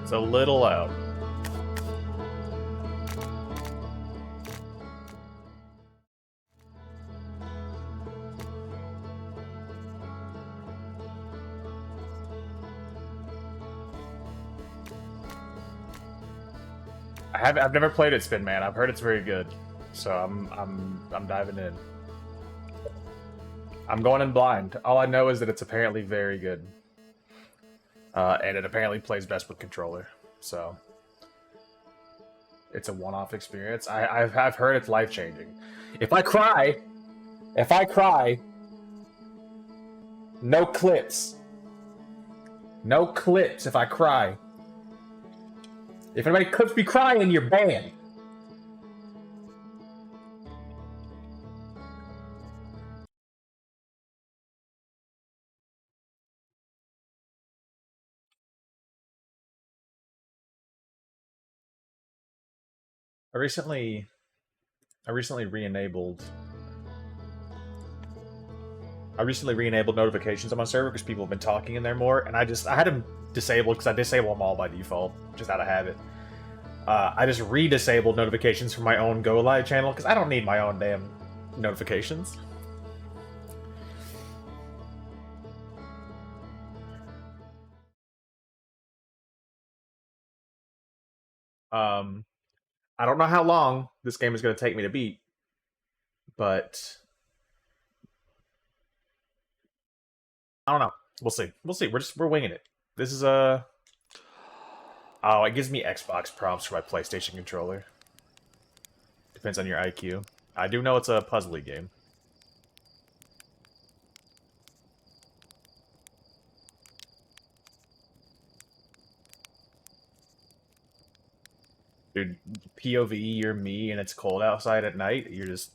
It's a little loud. I've never played it, Spin Man. I've heard it's very good, so I'm diving in. I'm going in blind. All I know is that it's apparently very good, and it apparently plays best with controller. So it's a one-off experience. I've heard it's life-changing. If I cry, no clips. No clips if I cry. If anybody clips me crying, you're banned. I recently re-enabled notifications on my server because people have been talking in there more, and I had them disabled because I disable them all by default, just out of habit. I just re-disabled notifications from my own Go Live channel because I don't need my own damn notifications. I don't know how long this game is going to take me to beat, but I don't know. We'll see. We'll see. We're winging it. This is a. Oh, it gives me Xbox prompts for my PlayStation controller. Depends on your IQ. I do know it's a puzzly game. Dude, POV, you're me, and it's cold outside at night. You're just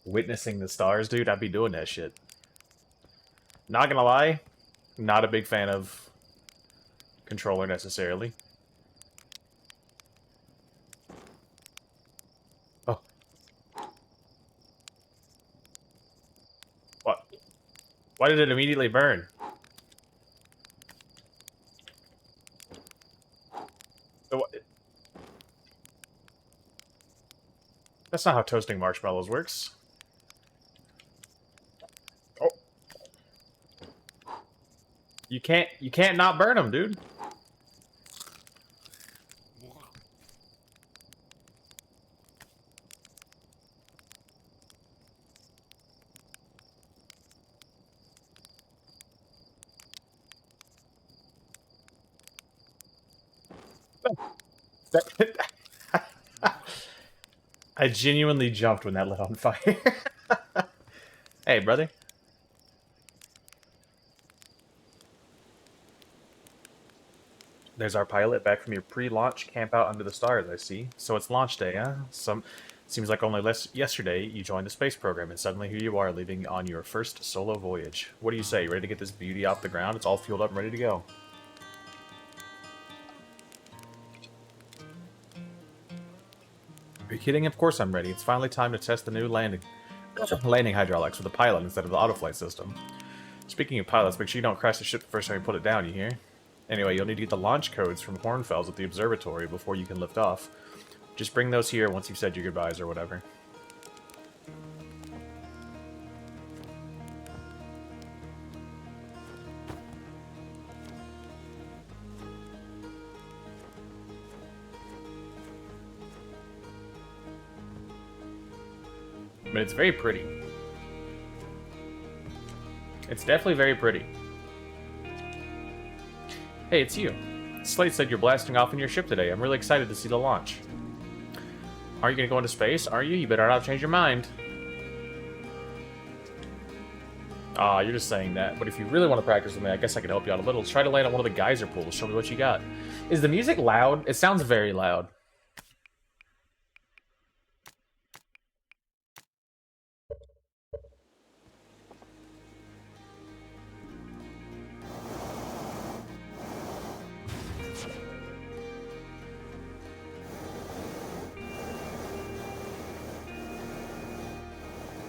witnessing the stars, dude. I'd be doing that shit. Not gonna lie, not a big fan of controller necessarily. Oh. What? Why did it immediately burn? That's not how toasting marshmallows works. Oh. You can't not burn them, dude. I genuinely jumped when that lit on fire. Hey, brother. There's our pilot back from your pre-launch camp out under the stars, I see. So it's launch day, huh? Seems like only yesterday you joined the space program, and suddenly here you are leaving on your first solo voyage. What do you say? You ready to get this beauty off the ground? It's all fueled up and ready to go. Are you kidding? Of course I'm ready. It's finally time to test the new landing hydraulics with the pilot instead of the autoflight system. Speaking of pilots, make sure you don't crash the ship the first time you put it down, you hear? Anyway, you'll need to get the launch codes from Hornfels at the observatory before you can lift off. Just bring those here once you've said your goodbyes or whatever. But it's very pretty. It's definitely very pretty. Hey, it's you. Slate said you're blasting off in your ship today. I'm really excited to see the launch. Aren't you going to go into space? Are you? You better not change your mind. Ah, you're just saying that. But if you really want to practice with me, I guess I can help you out a little. Try to land on one of the geyser pools. Show me what you got. Is the music loud? It sounds very loud.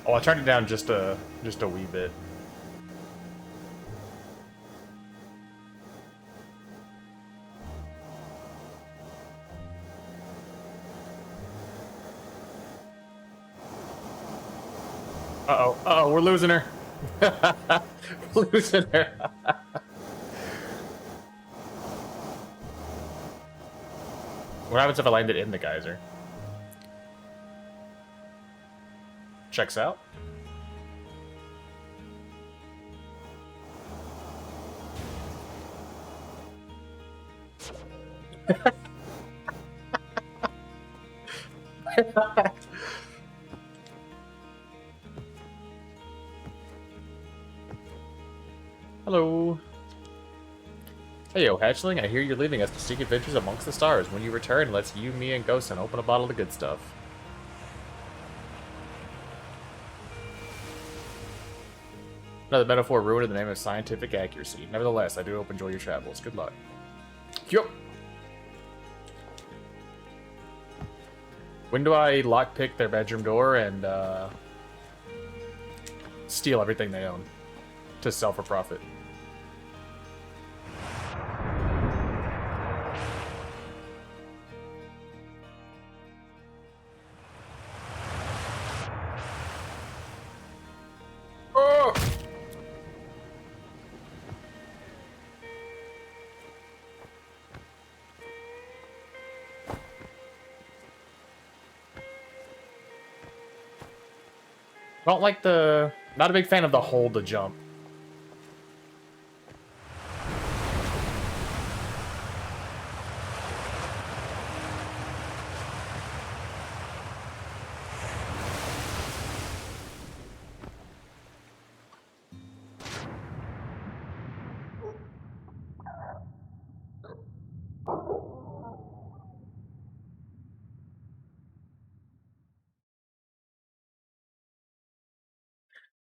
Oh, I turned it down just a wee bit. Uh-oh. Uh-oh, we're losing her. We're losing her. What happens if I landed in the geyser? Checks out. Hello. Hey, yo, hatchling, I hear you're leaving us to seek adventures amongst the stars. When you return, let's you, me, and Ghosten open a bottle of the good stuff. Another metaphor ruined in the name of scientific accuracy. Nevertheless, I do hope enjoy your travels. Good luck. Yup. When do I lockpick their bedroom door and steal everything they own to sell for profit? Oh! I don't like the... Not a big fan of the hold to jump.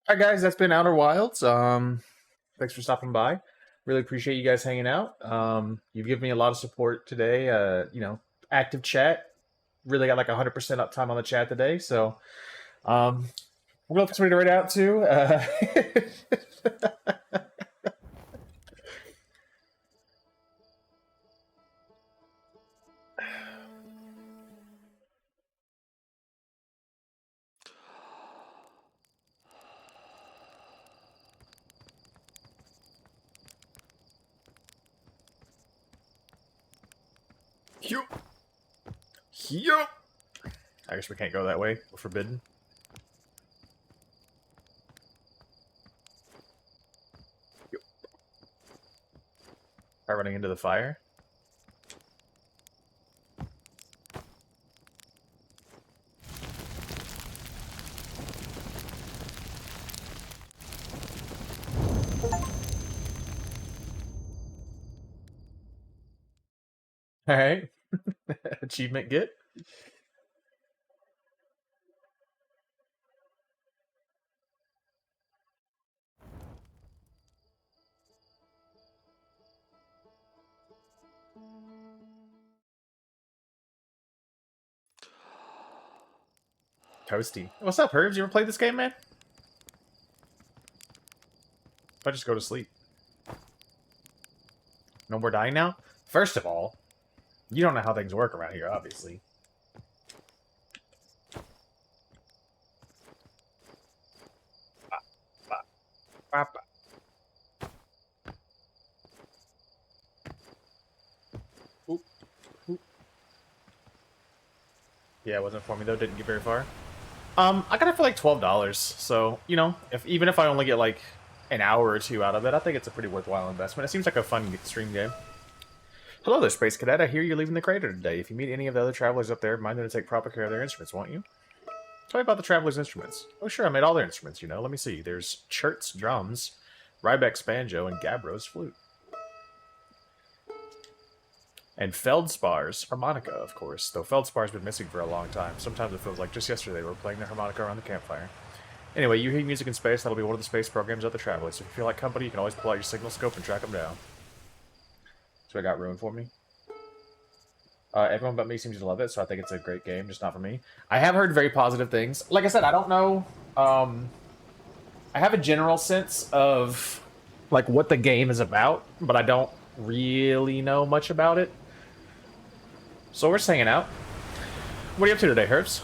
Alright guys, that's been Outer Wilds. Thanks for stopping by. Really appreciate you guys hanging out. You've given me a lot of support today. You know, active chat. Really got like 100% uptime on the chat today. So, we're going to put somebody right out too. Yup. I guess we can't go that way. We're forbidden. Yup. Try running into the fire. Alright. Achievement get. Toasty. What's up, Herbs? You ever played this game, man? If I just go to sleep. No more dying now? First of all, you don't know how things work around here, obviously. Oop. Oop. Yeah, it wasn't for me though, didn't get very far. I got it for like $12, so, you know, even if I only get like an hour or two out of it, I think it's a pretty worthwhile investment. It seems like a fun stream game. Hello there, Space Cadet. I hear you're leaving the crater today. If you meet any of the other travelers up there, mind them to take proper care of their instruments, won't you? Tell me about the travelers' instruments. Oh, sure, I made all their instruments, you know. Let me see. There's Chert's drums, Rybeck's banjo, and Gabbro's flute. And Feldspar's harmonica, of course. Though Feldspar's been missing for a long time. Sometimes it feels like just yesterday we were playing the harmonica around the campfire. Anyway, you hear music in space, that'll be one of the space programs of the travelers. If you feel like company, you can always pull out your signal scope and track them down. So I got ruined for me. Everyone but me seems to love it, so I think it's a great game, just not for me. I have heard very positive things. Like I said, I don't know. I have a general sense of like what the game is about, but I don't really know much about it. So we're just hanging out. What are you up to today, Herbs?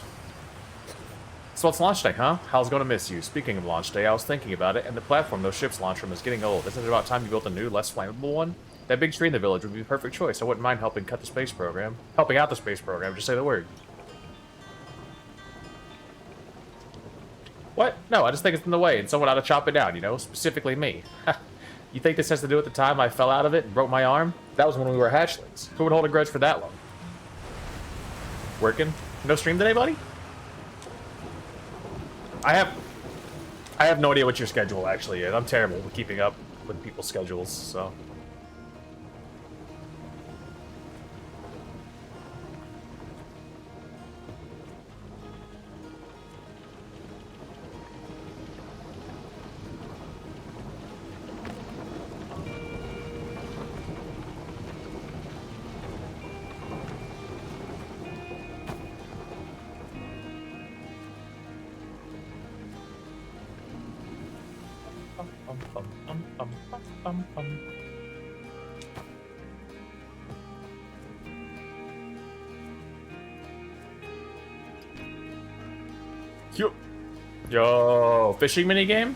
So it's launch day, huh? Hal's gonna miss you. Speaking of launch day, I was thinking about it, and the platform those ships launch from is getting old. Isn't it about time you built a new, less flammable one? That big tree in the village would be the perfect choice. I wouldn't mind helping cut the space program. Helping out the space program, just say the word. What? No, I just think it's in the way, and someone ought to chop it down, you know? Specifically me. You think this has to do with the time I fell out of it and broke my arm? That was when we were hatchlings. Who would hold a grudge for that long? Working? No stream today, buddy? I have no idea what your schedule actually is. I'm terrible with keeping up with people's schedules, so... Yo, fishing minigame?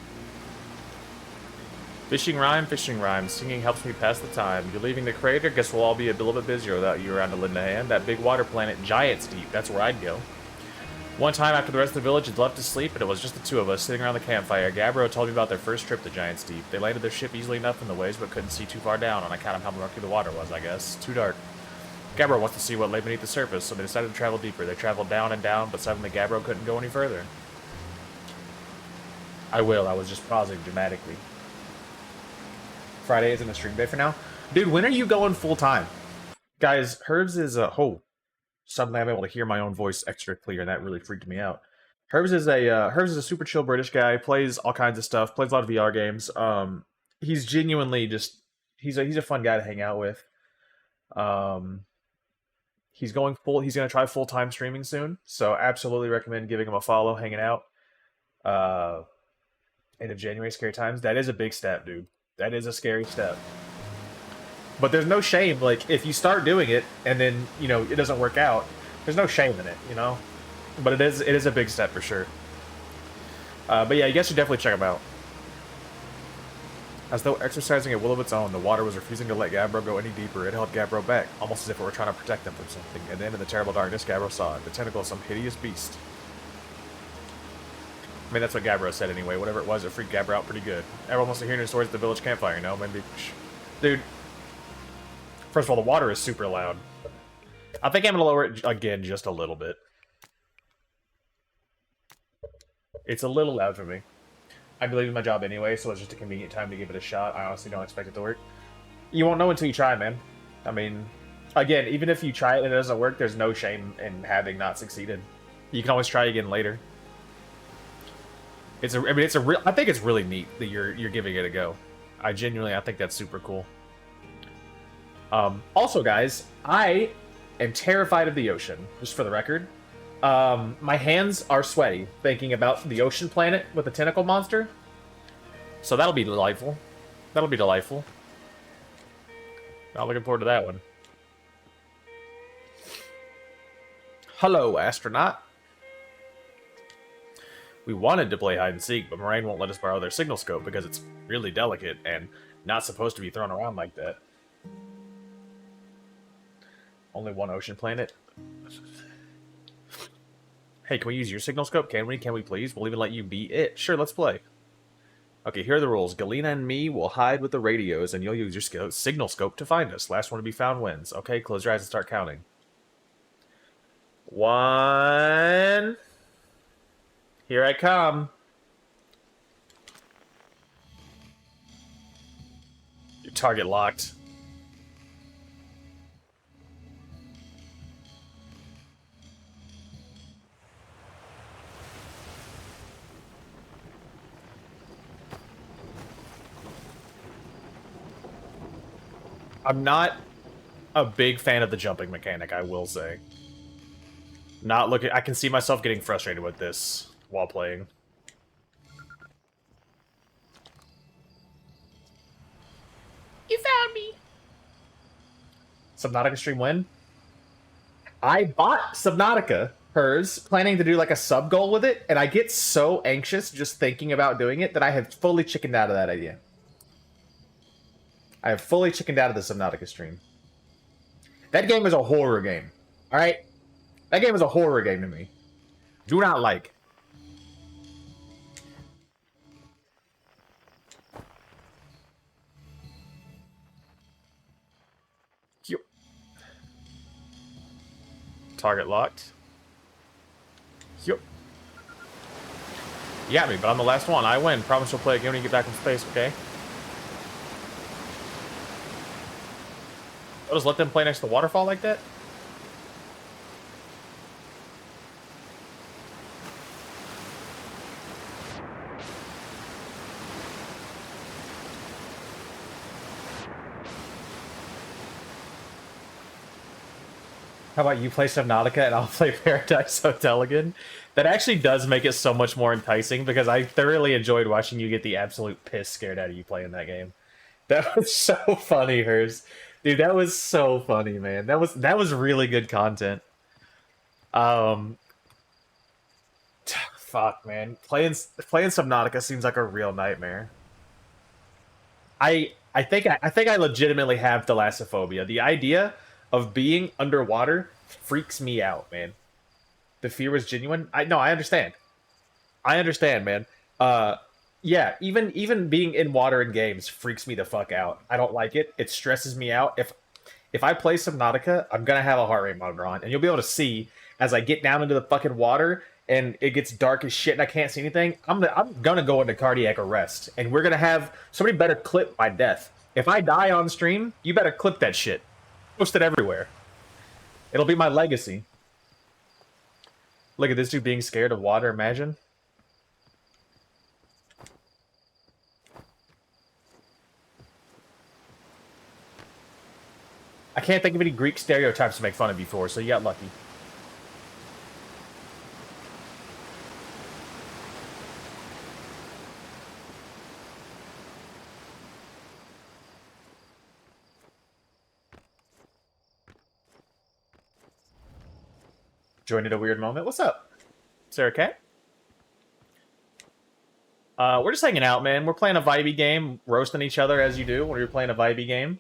Fishing rhyme, fishing rhyme. Singing helps me pass the time. You're leaving the crater? Guess we'll all be a little bit busier without you around to lend a hand. That big water planet, Giant's Deep. That's where I'd go. One time after the rest of the village had left to sleep, and it was just the two of us sitting around the campfire, Gabbro told me about their first trip to Giant's Deep. They landed their ship easily enough in the waves, but couldn't see too far down on account of how murky the water was, I guess. Too dark. Gabbro wants to see what lay beneath the surface, so they decided to travel deeper. They traveled down and down, but suddenly Gabbro couldn't go any further. I will. I was just pausing dramatically. Friday isn't a stream day for now. Dude, when are you going full time? Guys, Herbs is a... Oh. Suddenly I'm able to hear my own voice extra clear, and that really freaked me out. Herbs is a super chill British guy, plays all kinds of stuff, plays a lot of VR games. He's genuinely just... He's a fun guy to hang out with. He's going to try full-time streaming soon, so absolutely recommend giving him a follow, hanging out. End of January, scary times. That is a big step, dude. That is a scary step. But there's no shame, like, if you start doing it, and then, you know, it doesn't work out, there's no shame in it, you know? But it is a big step for sure. But yeah, you guys should definitely check him out. As though exercising a will of its own, the water was refusing to let Gabbro go any deeper. It held Gabbro back, almost as if it were trying to protect them from something. At the end of the terrible darkness, Gabbro saw it, the tentacle of some hideous beast. I mean, that's what Gabbro said anyway. Whatever it was, it freaked Gabbro out pretty good. Everyone wants to hear new stories at the village campfire, you know? Maybe... Dude. First of all, the water is super loud. I think I'm going to lower it again just a little bit. It's a little loud for me. I'd be leaving my job anyway, so it's just a convenient time to give it a shot. I honestly don't expect it to work. You won't know until you try, man. I mean, again, even if you try it and it doesn't work, there's no shame in having not succeeded. You can always try again later. I think it's really neat that you're giving it a go. I think that's super cool. Also, guys, I am terrified of the ocean, just for the record. My hands are sweaty thinking about the ocean planet with the tentacle monster. So that'll be delightful. That'll be delightful. Not looking forward to that one. Hello, astronaut. We wanted to play hide and seek, but Moraine won't let us borrow their signal scope because it's really delicate and not supposed to be thrown around like that. Only one ocean planet. Hey, can we use your signal scope? Can we? Can we please? We'll even let you be it. Sure, let's play. Okay, here are the rules. Galena and me will hide with the radios, and you'll use your signal scope to find us. Last one to be found wins. Okay, close your eyes and start counting. 1... Here I come. Your target locked. I'm not a big fan of the jumping mechanic, I will say. I can see myself getting frustrated with this while playing. You found me! Subnautica stream win? I bought Subnautica. hers, planning to do like a sub goal with it, and I get so anxious just thinking about doing it that I have fully chickened out of that idea. I have fully chickened out of the Subnautica stream. That game is a horror game. Alright? That game is a horror game to me. Do not like. Yep. Target locked. Yep. You got me, but I'm the last one. I win. Promise you'll play again when you get back from space, okay? I'll just let them play next to the waterfall like that? How about you play Subnautica and I'll play Paradise Hotel again? That actually does make it so much more enticing because I thoroughly enjoyed watching you get the absolute piss scared out of you playing that game. That was so funny, hers. Dude, that was so funny, man. That was really good content. Fuck, man. Playing Subnautica seems like a real nightmare. I think I legitimately have thalassophobia. The idea of being underwater freaks me out, man. The fear was genuine. I understand. I understand, man. Yeah, even being in water in games freaks me the fuck out. I don't like it. It stresses me out. If I play Subnautica, I'm gonna have a heart rate monitor on, and you'll be able to see as I get down into the fucking water and it gets dark as shit and I can't see anything. I'm gonna go into cardiac arrest, and we're gonna have somebody better clip my death. If I die on stream, you better clip that shit. Post it everywhere. It'll be my legacy. Look at this dude being scared of water, imagine. I can't think of any Greek stereotypes to make fun of you for, so you got lucky. Joined at a weird moment. What's up? Sarah Cat? We're just hanging out, man. We're playing a vibey game, roasting each other as you do when you're playing a vibey game.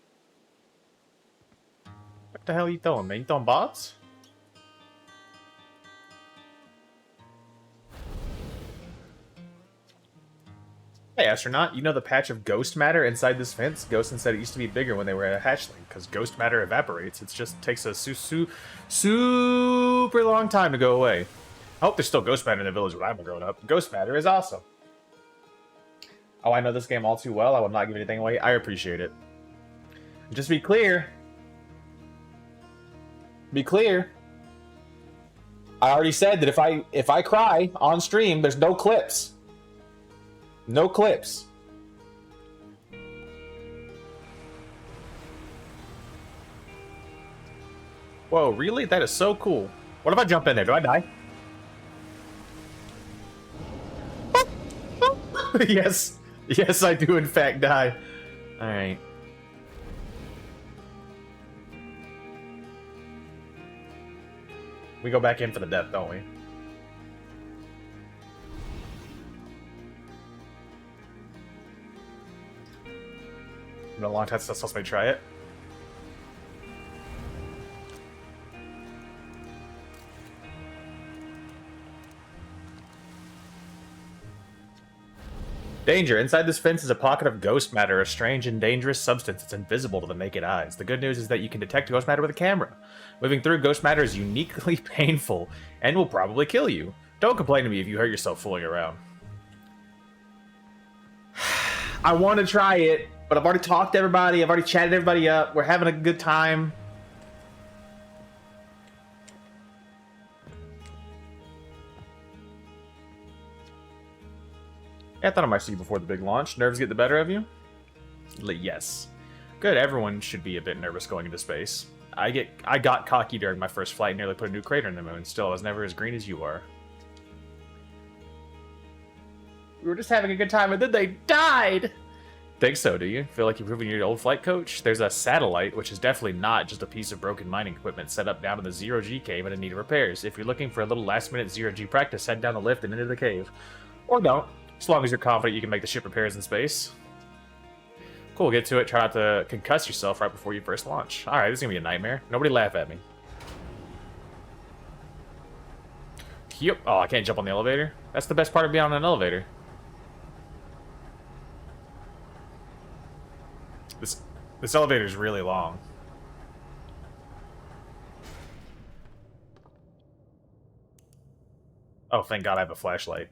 What the hell are you throwing, man? You throwing bots? Hey, astronaut, you know the patch of ghost matter inside this fence? Ghostin said it used to be bigger when they were a hatchling, because ghost matter evaporates. It just takes a super long time to go away. I hope there's still ghost matter in the village when I'm growing up. Ghost matter is awesome. Oh, I know this game all too well. I will not give anything away. I appreciate it. Just be clear. Be clear. I already said that if I cry on stream, there's no clips. No clips. Whoa, really? That is so cool. What if I jump in there? Do I die? Yes. Yes, I do in fact die. Alright. We go back in for the death, don't we? Been a long time since I saw somebody try it. Danger! Inside this fence is a pocket of ghost matter, a strange and dangerous substance that's invisible to the naked eyes. The good news is that you can detect ghost matter with a camera. Moving through ghost matter is uniquely painful and will probably kill you. Don't complain to me if you hurt yourself fooling around. I want to try it, but I've already talked to everybody. I've already chatted everybody up. We're having a good time. Yeah, I thought I might see you before the big launch. Nerves get the better of you? Yes. Good, everyone should be a bit nervous going into space. I got cocky during my first flight and nearly put a new crater in the moon. Still, I was never as green as you are. We were just having a good time and then they died! Think so, do you? Feel like you're proving your old flight coach? There's a satellite, which is definitely not just a piece of broken mining equipment set up down in the zero-G cave and in need of repairs. If you're looking for a little last-minute zero-G practice, head down the lift and into the cave. Or don't, as long as you're confident you can make the ship repairs in space. Cool, get to it. Try not to concuss yourself right before you first launch. Alright, this is gonna be a nightmare. Nobody laugh at me. Yep. Oh, I can't jump on the elevator? That's the best part of being on an elevator. This elevator is really long. Oh, thank God I have a flashlight.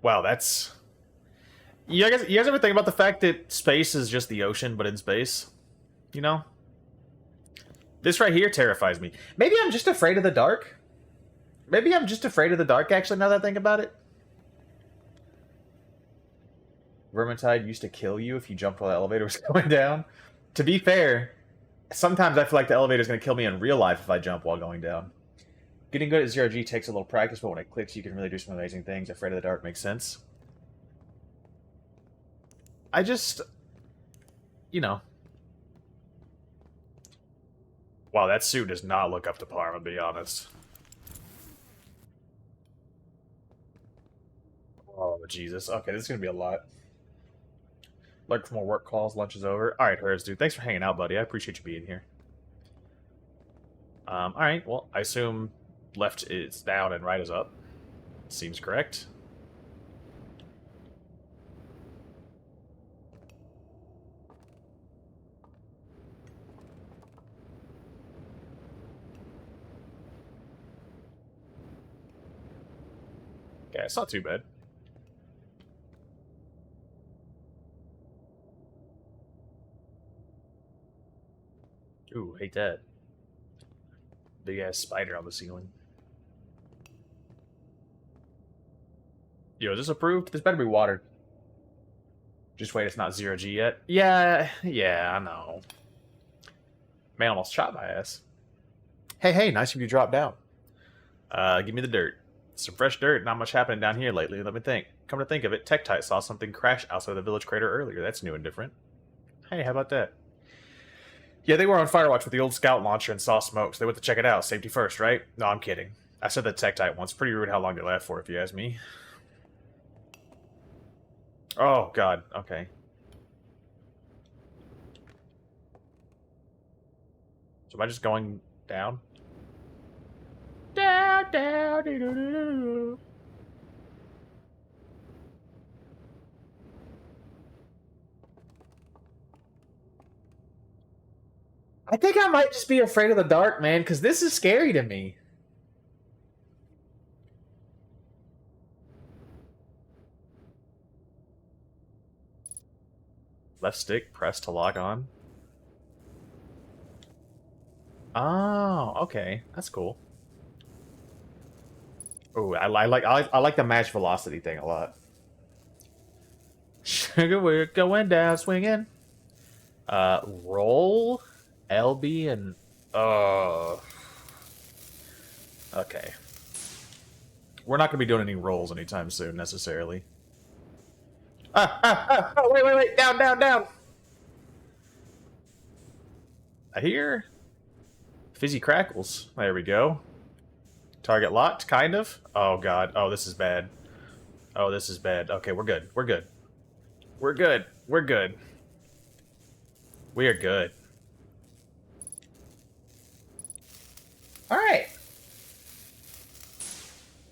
Wow, that's... You guys ever think about the fact that space is just the ocean, but in space? You know? This right here terrifies me. Maybe I'm just afraid of the dark? Maybe I'm just afraid of the dark, actually, now that I think about it. Vermintide used to kill you if you jumped while the elevator was going down. To be fair, sometimes I feel like the elevator is going to kill me in real life if I jump while going down. Getting good at zero-G takes a little practice, but when it clicks, you can really do some amazing things. Afraid of the dark makes sense. I just... You know. Wow, that suit does not look up to par, I'm going to be honest. Oh, Jesus. Okay, this is going to be a lot. Lurk for more work calls, lunch is over. Alright, Hers, dude. Thanks for hanging out, buddy. I appreciate you being here. Alright, well, I assume left is down and right is up. Seems correct. Okay, it's not too bad. Ooh, hate that. Big ass spider on the ceiling. Yo, is this approved? This better be watered. Just wait, it's not zero-G yet. Yeah, I know. Man almost shot my ass. Hey, nice of you to drop down. Give me the dirt. Some fresh dirt, not much happening down here lately. Let me think. Come to think of it, Tektite saw something crash outside the village crater earlier. That's new and different. Hey, how about that? Yeah, they were on Firewatch with the old scout launcher and saw smoke, so they went to check it out. Safety first, right? No, I'm kidding. I said that Tektite once. Pretty rude how long they last for, if you ask me. Oh, God. Okay. So am I just going down? Down, down, doo -doo -doo -doo. I think I might just be afraid of the dark, man, because this is scary to me. Left stick, press to lock on. Oh, okay. That's cool. Oh, I like the match velocity thing a lot. Sugar, we're going down, swinging. Roll, LB, and okay. We're not gonna be doing any rolls anytime soon, necessarily. Oh, wait, down. I hear fizzy crackles. There we go. Target locked, kind of. Oh, God. Oh, this is bad. Oh, this is bad. Okay, we're good. We're good. We are good. Alright.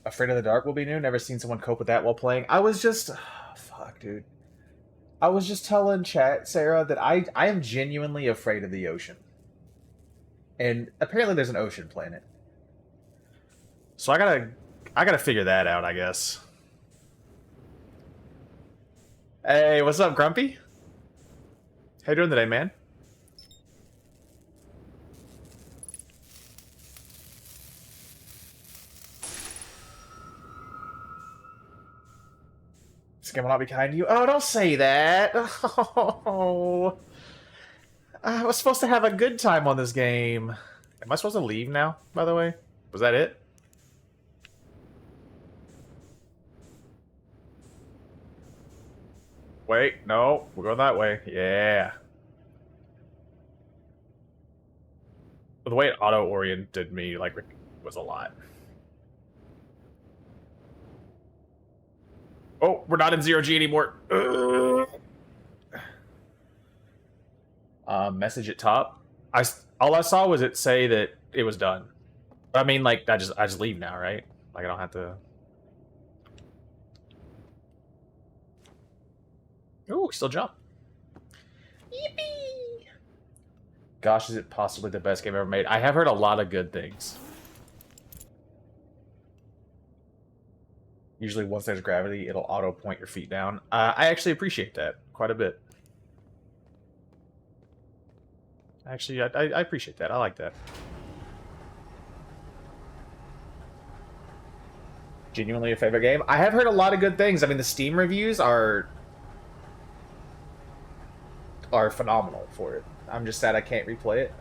Afraid of the dark will be new. Never seen someone cope with that while playing. I was just... fuck, dude. I was just telling chat, Sarah, that I am genuinely afraid of the ocean. And apparently there's an ocean planet. So I gotta figure that out, I guess. Hey, what's up, Grumpy? How you doing today, man? This game will not be kind to you. Oh, don't say that. Oh. I was supposed to have a good time on this game. Am I supposed to leave now, by the way? Was that it? Wait, no, we're going that way. Yeah. The way it auto-oriented me, like, was a lot. Oh, we're not in 0G anymore. Message at top. All I saw was it say that it was done. I mean, like, I just leave now, right? Like, I don't have to... Ooh, still jump. Yippee! Gosh, is it possibly the best game ever made? I have heard a lot of good things. Usually once there's gravity, it'll auto-point your feet down. I actually appreciate that quite a bit. Actually, I appreciate that. I like that. Genuinely a favorite game. I have heard a lot of good things. I mean, the Steam reviews are phenomenal for it. I'm just sad I can't replay it.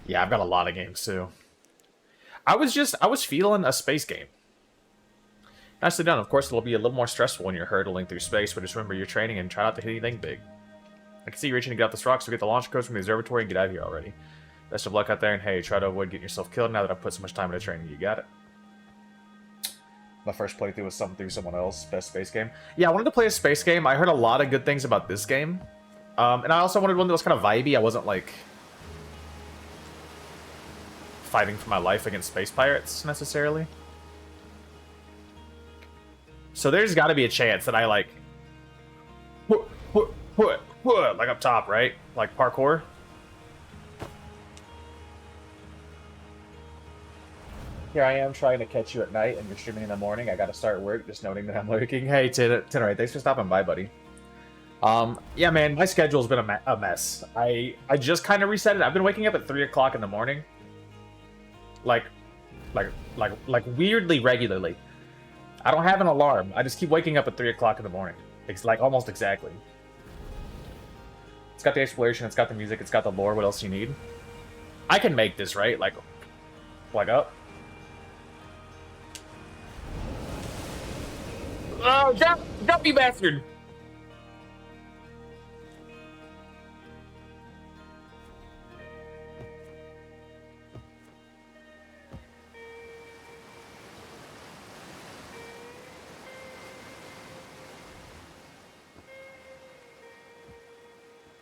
Yeah, I've got a lot of games too. I was feeling a space game. Nicely done. Of course, it'll be a little more stressful when you're hurtling through space, but just remember your training and try not to hit anything big. I can see you reaching to get out this rock, so get the launch codes from the observatory and get out of here already. Best of luck out there, and hey, try to avoid getting yourself killed now that I've put so much time into training. You got it. My first playthrough was something through someone else. Best space game. Yeah, I wanted to play a space game. I heard a lot of good things about this game. And I also wanted one that was kind of vibey. I wasn't, like, fighting for my life against space pirates, necessarily. So there's got to be a chance that I, like, like up top, right? Like parkour. Here I am trying to catch you at night, and you're streaming in the morning. I got to start work, just noting that I'm lurking. Hey, Tinneray, thanks for stopping by, buddy. Yeah, man, my schedule's been a mess. I just kind of reset it. I've been waking up at 3 o'clock in the morning. Like weirdly regularly. I don't have an alarm. I just keep waking up at 3 o'clock in the morning. It's like almost exactly. It's got the exploration, it's got the music, it's got the lore. What else do you need? I can make this, right? Like up. Oh, jump, you bastard!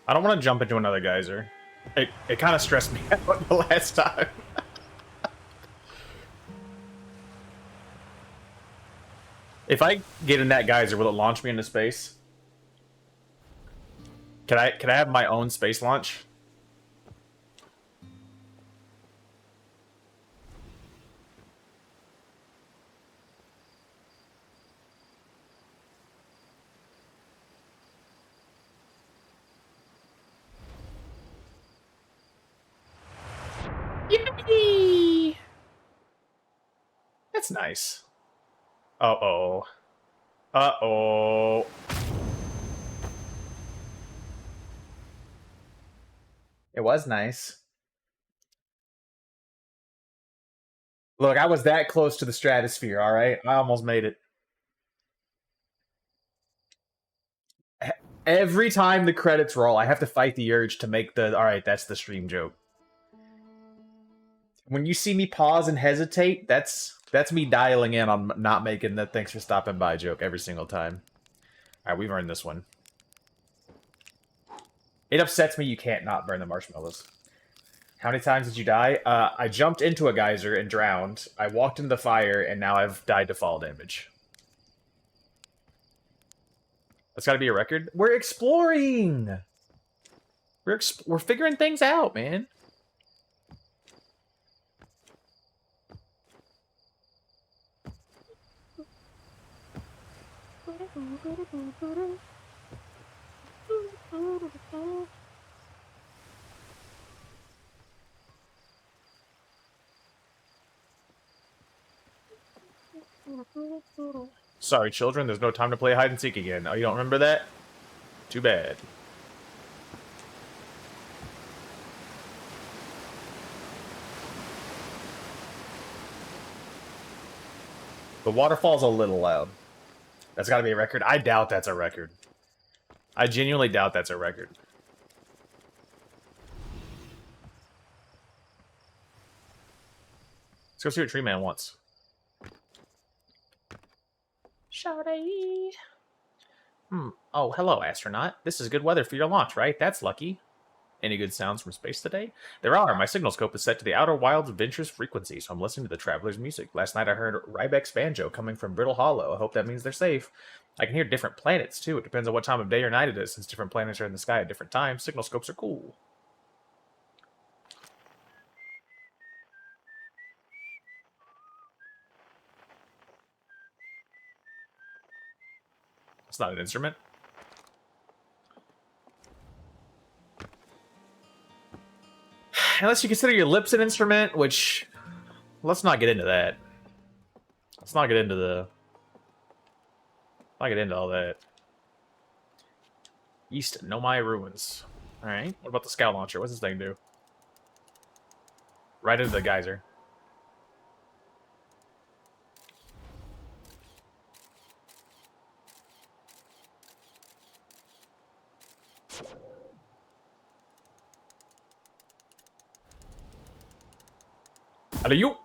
I don't want to jump into another geyser. It kind of stressed me out the last time. If I get in that geyser, will it launch me into space? Can I have my own space launch? Yippee! That's nice. Uh-oh. Uh-oh. It was nice. Look, I was that close to the stratosphere, alright? I almost made it. Every time the credits roll, I have to fight the urge to make the, alright, that's the stream joke. When you see me pause and hesitate, that's me dialing in on not making the thanks for stopping by joke every single time. Alright, we've earned this one. It upsets me you can't not burn the marshmallows. How many times did you die? I jumped into a geyser and drowned. I walked into the fire, and now I've died to fall damage. That's gotta be a record. We're exploring! We're figuring things out, man. Sorry, children, there's no time to play hide and seek again. Oh, you don't remember that? Too bad. The waterfall's a little loud. That's gotta be a record. I doubt that's a record. I genuinely doubt that's a record. Let's go see what Tree Man wants. Shawty. Oh, hello, astronaut. This is good weather for your launch, right? That's lucky. Any good sounds from space today? There are. My signal scope is set to the outer wilds adventurous frequency, so I'm listening to the traveler's music. Last night I heard Rybeck's banjo coming from Brittle Hollow. I hope that means they're safe. I can hear different planets, too. It depends on what time of day or night it is, since different planets are in the sky at different times. Signal scopes are cool. It's not an instrument. Unless you consider your lips an instrument, which... Let's not get into that. Let's not get into the... Not get into all that. East Nomai Ruins. Alright, what about the scout launcher? What's this thing do? Right into the geyser. Hello, you!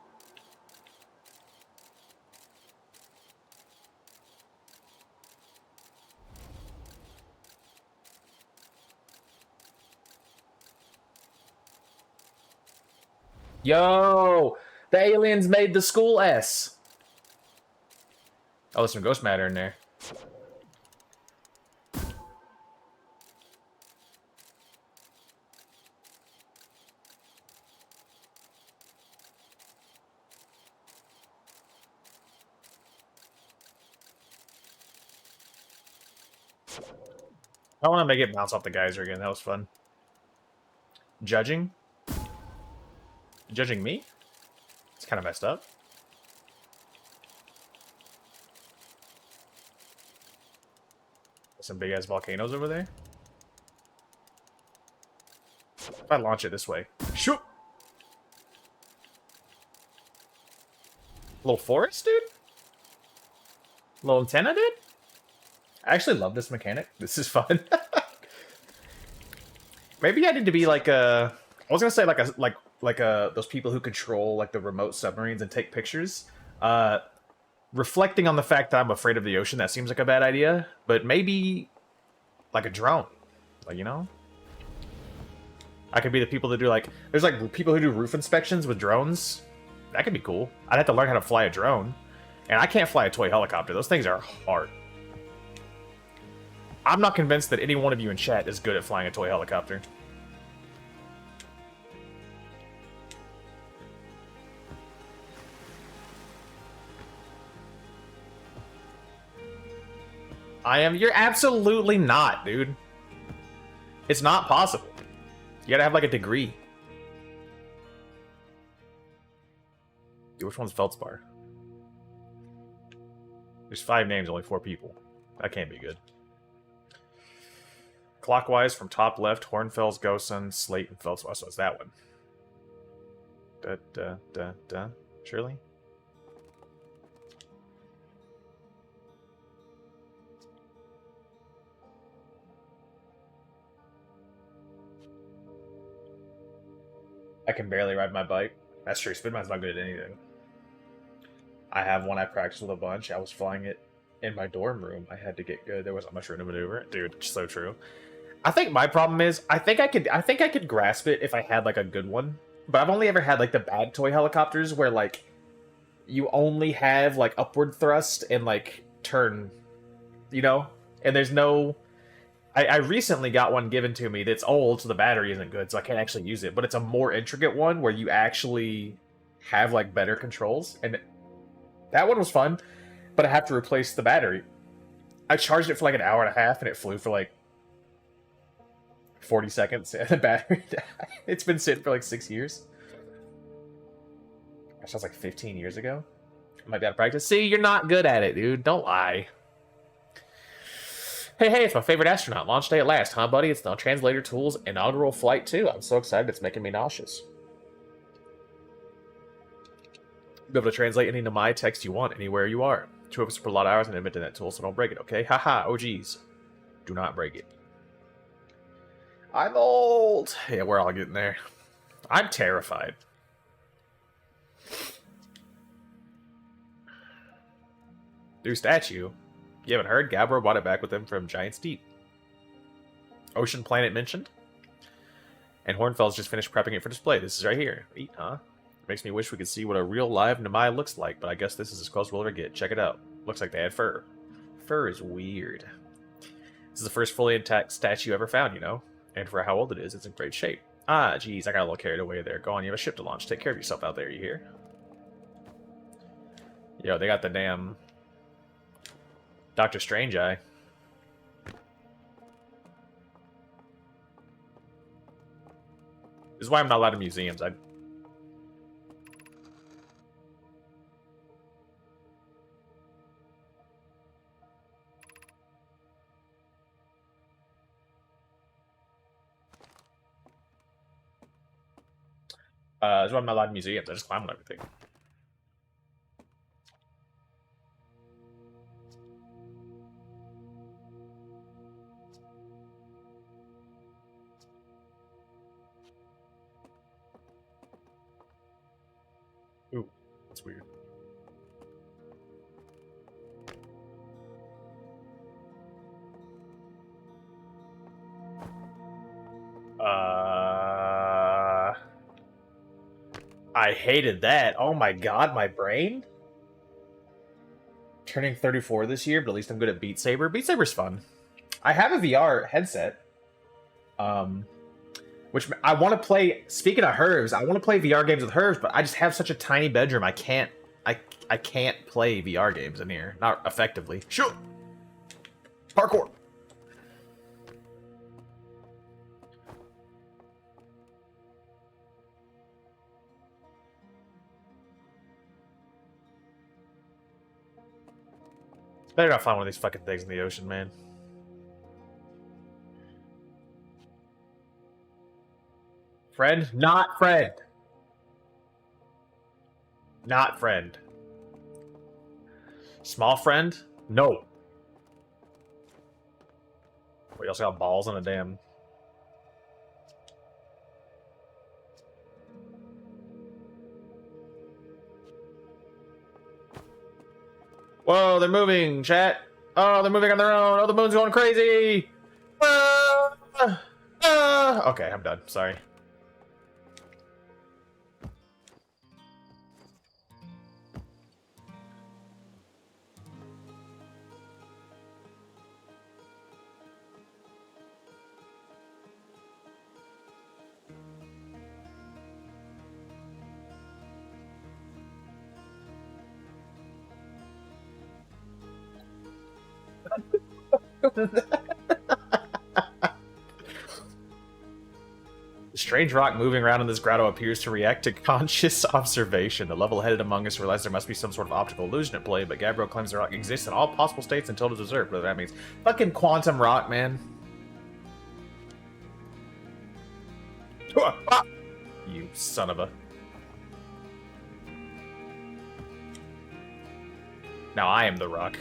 Yo! The aliens made the school S! Oh, there's some ghost matter in there. I want to make it bounce off the geyser again. That was fun. Judging? Judging me? It's kind of messed up. Some big-ass volcanoes over there. If I launch it this way. Shoot! Little forest, dude? Little antenna, dude? I actually love this mechanic. This is fun. Maybe I need to be like a... I was gonna say like those people who control like the remote submarines and take pictures. Reflecting on the fact that I'm afraid of the ocean, that seems like a bad idea. But maybe like a drone, like, you know. I could be the people that do like... There's like people who do roof inspections with drones. That could be cool. I'd have to learn how to fly a drone, and I can't fly a toy helicopter. Those things are hard. I'm not convinced that any one of you in chat is good at flying a toy helicopter. I am. You're absolutely not, dude. It's not possible. You gotta have like a degree. Dude, which one's Feldspar? There's 5 names, only 4 people. That can't be good. Clockwise from top left, Hornfels, Gosen, Slate, and Feldspar. So it's that one. Surely? I can barely ride my bike. That's true. Spinmine's not good at anything. I have one I practiced with a bunch. I was flying it in my dorm room. I had to get good. There wasn't much room to maneuver. Dude, it's so true. I think my problem is I think I could grasp it if I had like a good one. But I've only ever had like the bad toy helicopters where like you only have like upward thrust and like turn, you know? And there's no... I recently got one given to me that's old, so the battery isn't good, so I can't actually use it. But it's a more intricate one where you actually have like better controls. And that one was fun, but I have to replace the battery. I charged it for like an hour and a half and it flew for like 40 seconds and the battery died. It's been sitting for like 6 years. That was like 15 years ago. I might be out of practice. See, you're not good at it, dude. Don't lie. Hey, it's my favorite astronaut. Launch day at last, huh, buddy? It's now Translator Tools' inaugural flight, too. I'm so excited, it's making me nauseous. You'll be able to translate any Nomai text you want anywhere you are. 2 of us per lot of hours and admit to that tool, so don't break it, okay? Haha, OGs. Do not break it. I'm old. Yeah, we're all getting there. I'm terrified. New statue. You haven't heard? Gabbro brought it back with him from Giant's Deep. Ocean planet mentioned? And Hornfels just finished prepping it for display. This is right here. Neat, huh? Makes me wish we could see what a real live Nemai looks like, but I guess this is as close we'll ever get. Check it out. Looks like they had fur. Fur is weird. This is the first fully intact statue ever found, you know? And for how old it is, it's in great shape. Ah, geez, I got a little carried away there. Go on, you have a ship to launch. Take care of yourself out there, you hear? Yo, they got the damn Doctor Strange eye. This is why I'm not allowed in museums. That's why I'm not allowed in museums. I just climb on everything. Ooh, that's weird. I hated that. Oh my god, my brain? Turning 34 this year, but at least I'm good at Beat Saber. Beat Saber's fun. I have a VR headset. Which I want to play. Speaking of Herbs, I want to play VR games with Herbs, but I just have such a tiny bedroom. I can't play VR games in here. Not effectively. Shoot! Parkour! Better not find one of these fucking things in the ocean, man. Friend? Not friend. Not friend. Small friend? No. We also got balls on a damn... Whoa, they're moving, chat. Oh, they're moving on their own. Oh, the moon's going crazy. Okay, I'm done. Sorry. The strange rock moving around in this grotto appears to react to conscious observation. The level-headed among us realize there must be some sort of optical illusion at play, but Gabriel claims the rock exists in all possible states until it is observed, whatever that means. Fucking quantum rock, man. You son of a... Now I am the rock.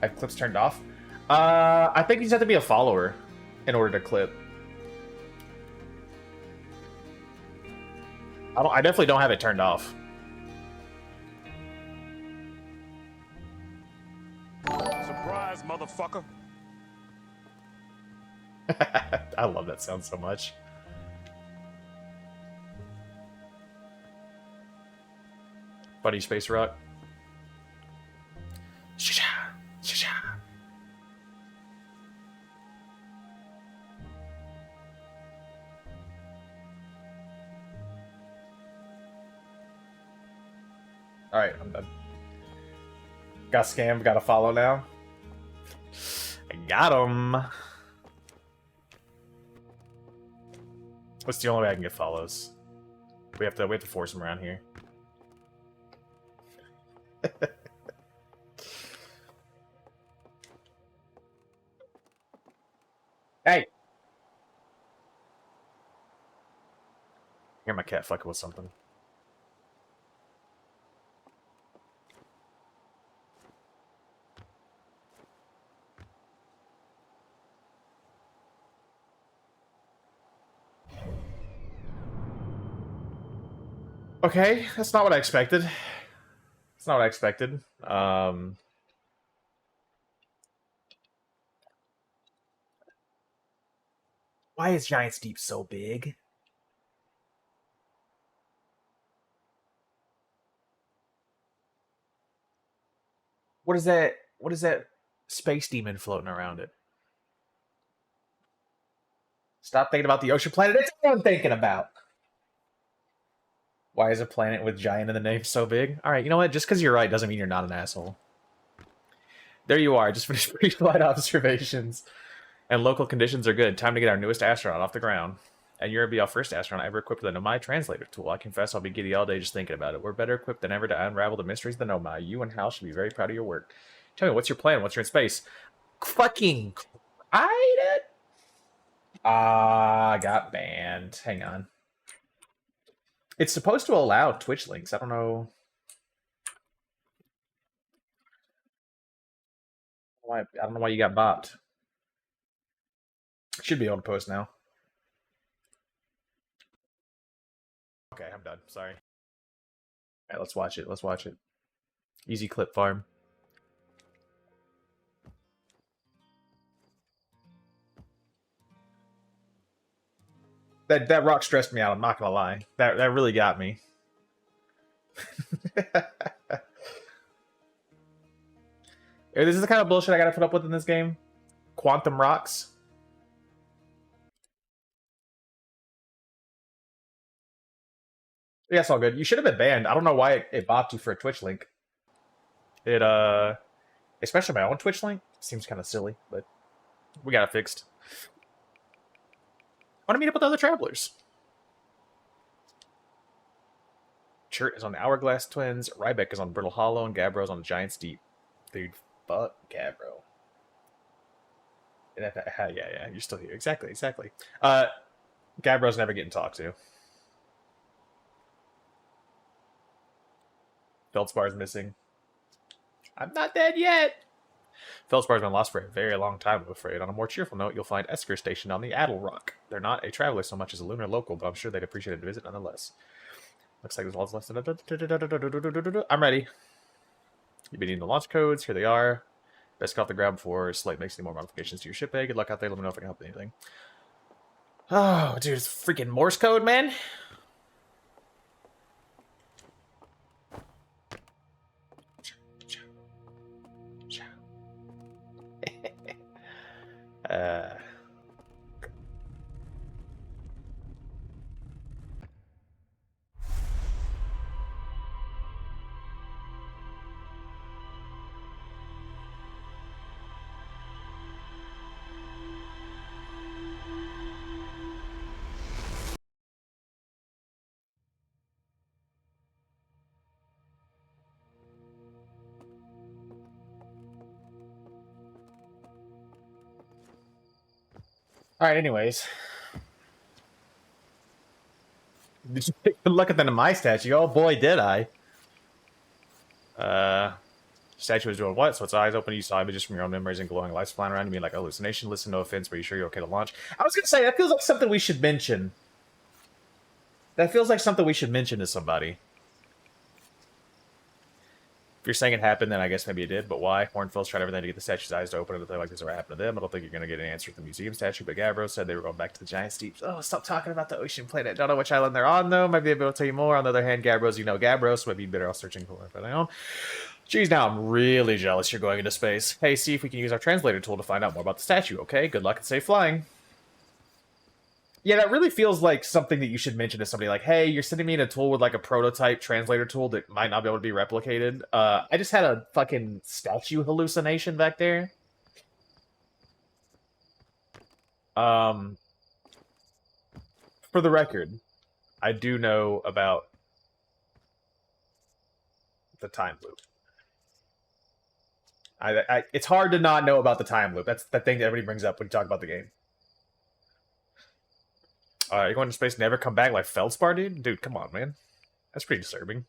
I have clips turned off? I think you just have to be a follower in order to clip. I definitely don't have it turned off. Surprise, motherfucker. I love that sound so much. Buddy Space Rock. Shisha, shisha. Alright, I'm done. Got scammed, got to follow now. I got him. What's the only way I can get follows? We have to force him around here. Hey! Hear my cat fucking with something. Okay, that's not what I expected. That's not what I expected. Why is Giant's Deep so big? What is that? What is that space demon floating around it? Stop thinking about the ocean planet. It's what I'm thinking about. Why is a planet with giant in the name so big? All right, you know what? Just because you're right doesn't mean you're not an asshole. There you are. Just finished pre-flight observations. And local conditions are good. Time to get our newest astronaut off the ground. And you're going to be our first astronaut ever equipped with a Nomai translator tool. I confess I'll be giddy all day just thinking about it. We're better equipped than ever to unravel the mysteries of the Nomai. You and Hal should be very proud of your work. Tell me, what's your plan once you're in space? Fucking cried? I got banned. Hang on. It's supposed to allow Twitch links. I don't know. I don't know why you got bopped. Should be able to post now. Okay, I'm done. Sorry. All right, let's watch it. Let's watch it. Easy clip farm. That rock stressed me out. I'm not gonna lie. That really got me. This is the kind of bullshit I gotta put up with in this game. Quantum rocks. Yeah, it's all good. You should have been banned. I don't know why it bopped you for a Twitch link. It especially my own Twitch link, seems kind of silly, but we got it fixed. I want to meet up with other travelers. Chert is on the Hourglass Twins, Rybeck is on Brittle Hollow, and Gabbro's on the Giant's Deep. Dude, fuck Gabbro. Yeah, you're still here. Exactly. Gabbro's never getting talked to. Feldspar's missing. I'm not dead yet. Feldspar's been lost for a very long time, I'm afraid. On a more cheerful note, you'll find Esker stationed on the Addle Rock. They're not a traveler so much as a lunar local, but I'm sure they'd appreciate a visit nonetheless. Looks like there's lots less than... I'm ready. You've been needing the launch codes. Here they are. Best get off the ground before Slate makes any more modifications to your ship. Good luck out there. Let me know if I can help with anything. Oh, dude, it's freaking Morse code, man. Alright, anyways. Did you take a look at the my statue? Oh boy, did I. Statue is doing what? So its eyes open, you saw images from your own memories and glowing lights flying around you, being like a hallucination. Listen, no offense, but are you sure you're okay to launch? I was gonna say, that feels like something we should mention. That feels like something we should mention to somebody. If you're saying it happened, then I guess maybe it did, but why? Hornfield's tried everything to get the statue's eyes to open, and nothing like this ever happened to them. I don't think you're going to get an answer from the museum statue, but Gabbro said they were going back to the Giant Steeps. Oh, stop talking about the ocean planet. Don't know which island they're on, though. Maybe they'll be able to tell you more. On the other hand, Gabbro's, you know Gabbro, so maybe you'd better off searching for it for their own. Geez, now I'm really jealous you're going into space. Hey, see if we can use our translator tool to find out more about the statue, okay? Good luck and safe flying. Yeah, that really feels like something that you should mention to somebody. Like, hey, you're sending me in a tool with like a prototype translator tool that might not be able to be replicated. I just had a fucking statue hallucination back there. For the record, I do know about the time loop. It's hard to not know about the time loop. That's the thing that everybody brings up when you talk about the game. You're going to space, never come back like Feldspar, dude? Dude, come on, man. That's pretty disturbing.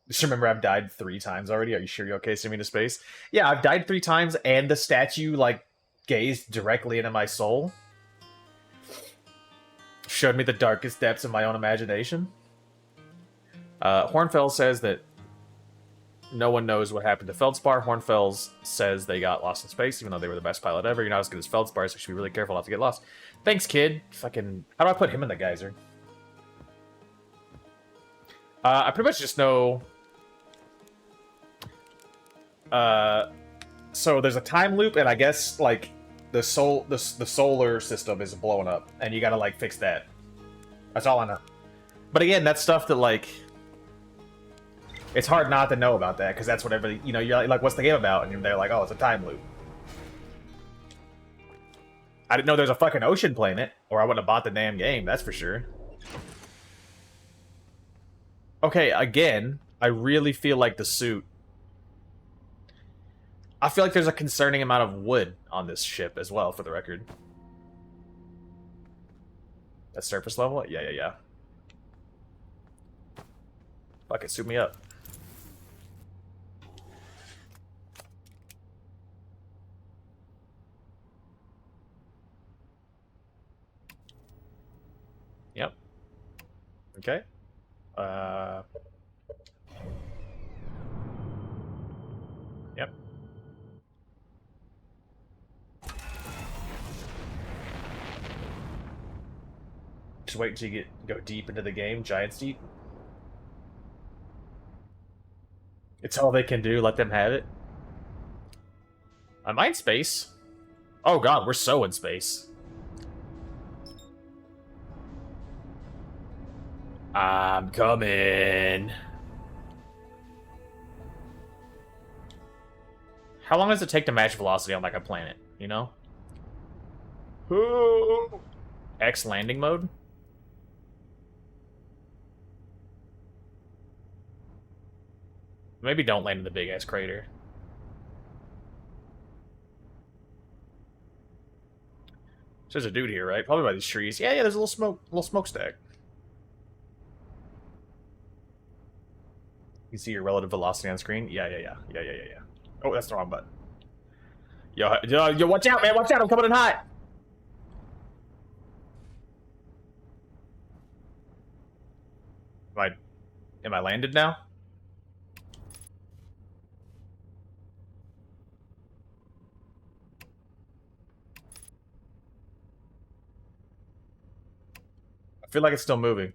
Just remember, I've died 3 times already. Are you sure you're okay sending me to space? Yeah, I've died 3 times, and the statue, like, gazed directly into my soul. showed me the darkest depths of my own imagination. Hornfels says that no one knows what happened to Feldspar. Hornfels says they got lost in space, even though they were the best pilot ever. You're not as good as Feldspar, so you should be really careful not to get lost. Thanks, kid. Fucking... How do I put him in the geyser? I pretty much just know... So there's a time loop, and I guess, like, the solar system is blowing up, and you gotta, like, fix that. That's all I know. But again, that's stuff that, like... It's hard not to know about that, because that's what everybody... You know, you're like, what's the game about? And they're like, oh, it's a time loop. I didn't know there's a fucking ocean planet, or I wouldn't have bought the damn game, that's for sure. Okay, again, I really feel like the suit... I feel like there's a concerning amount of wood on this ship as well, for the record. That's surface level? Yeah. Fuck it, suit me up. Yep. Okay. Yep. Just wait until you go deep into the game, Giants deep. It's all they can do, let them have it. Am I in space? Oh god, we're so in space. I'm coming. How long does it take to match velocity on like a planet, you know? X landing mode? Maybe don't land in the big ass crater. So there's a dude here, right? Probably by these trees. Yeah, there's a little smokestack. You see your relative velocity on screen? Yeah. Oh, that's the wrong button. Yo, watch out, man! Watch out! I'm coming in hot. Am I landed now? I feel like it's still moving.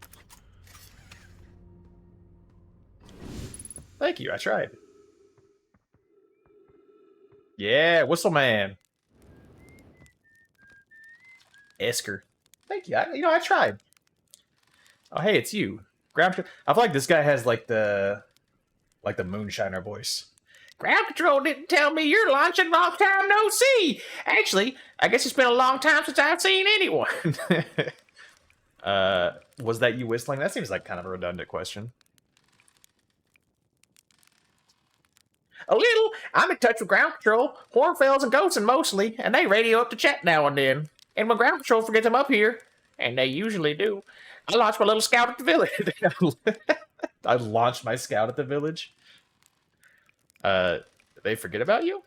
Thank you, I tried. Yeah, Whistle Man. Esker. Thank you. I tried. Oh, hey, it's you. I feel like this guy has like the moonshiner voice. Ground control didn't tell me you're launching. Long time no see. Actually, I guess it's been a long time since I've seen anyone. Was that you whistling? That seems like kind of a redundant question. A little. I'm in touch with ground control, Hornfels and Gosen mostly, and they radio up to chat now and then. And when ground control forgets I'm up here, and they usually do, I launch my little scout at the village. I launched my scout at the village. They forget about you?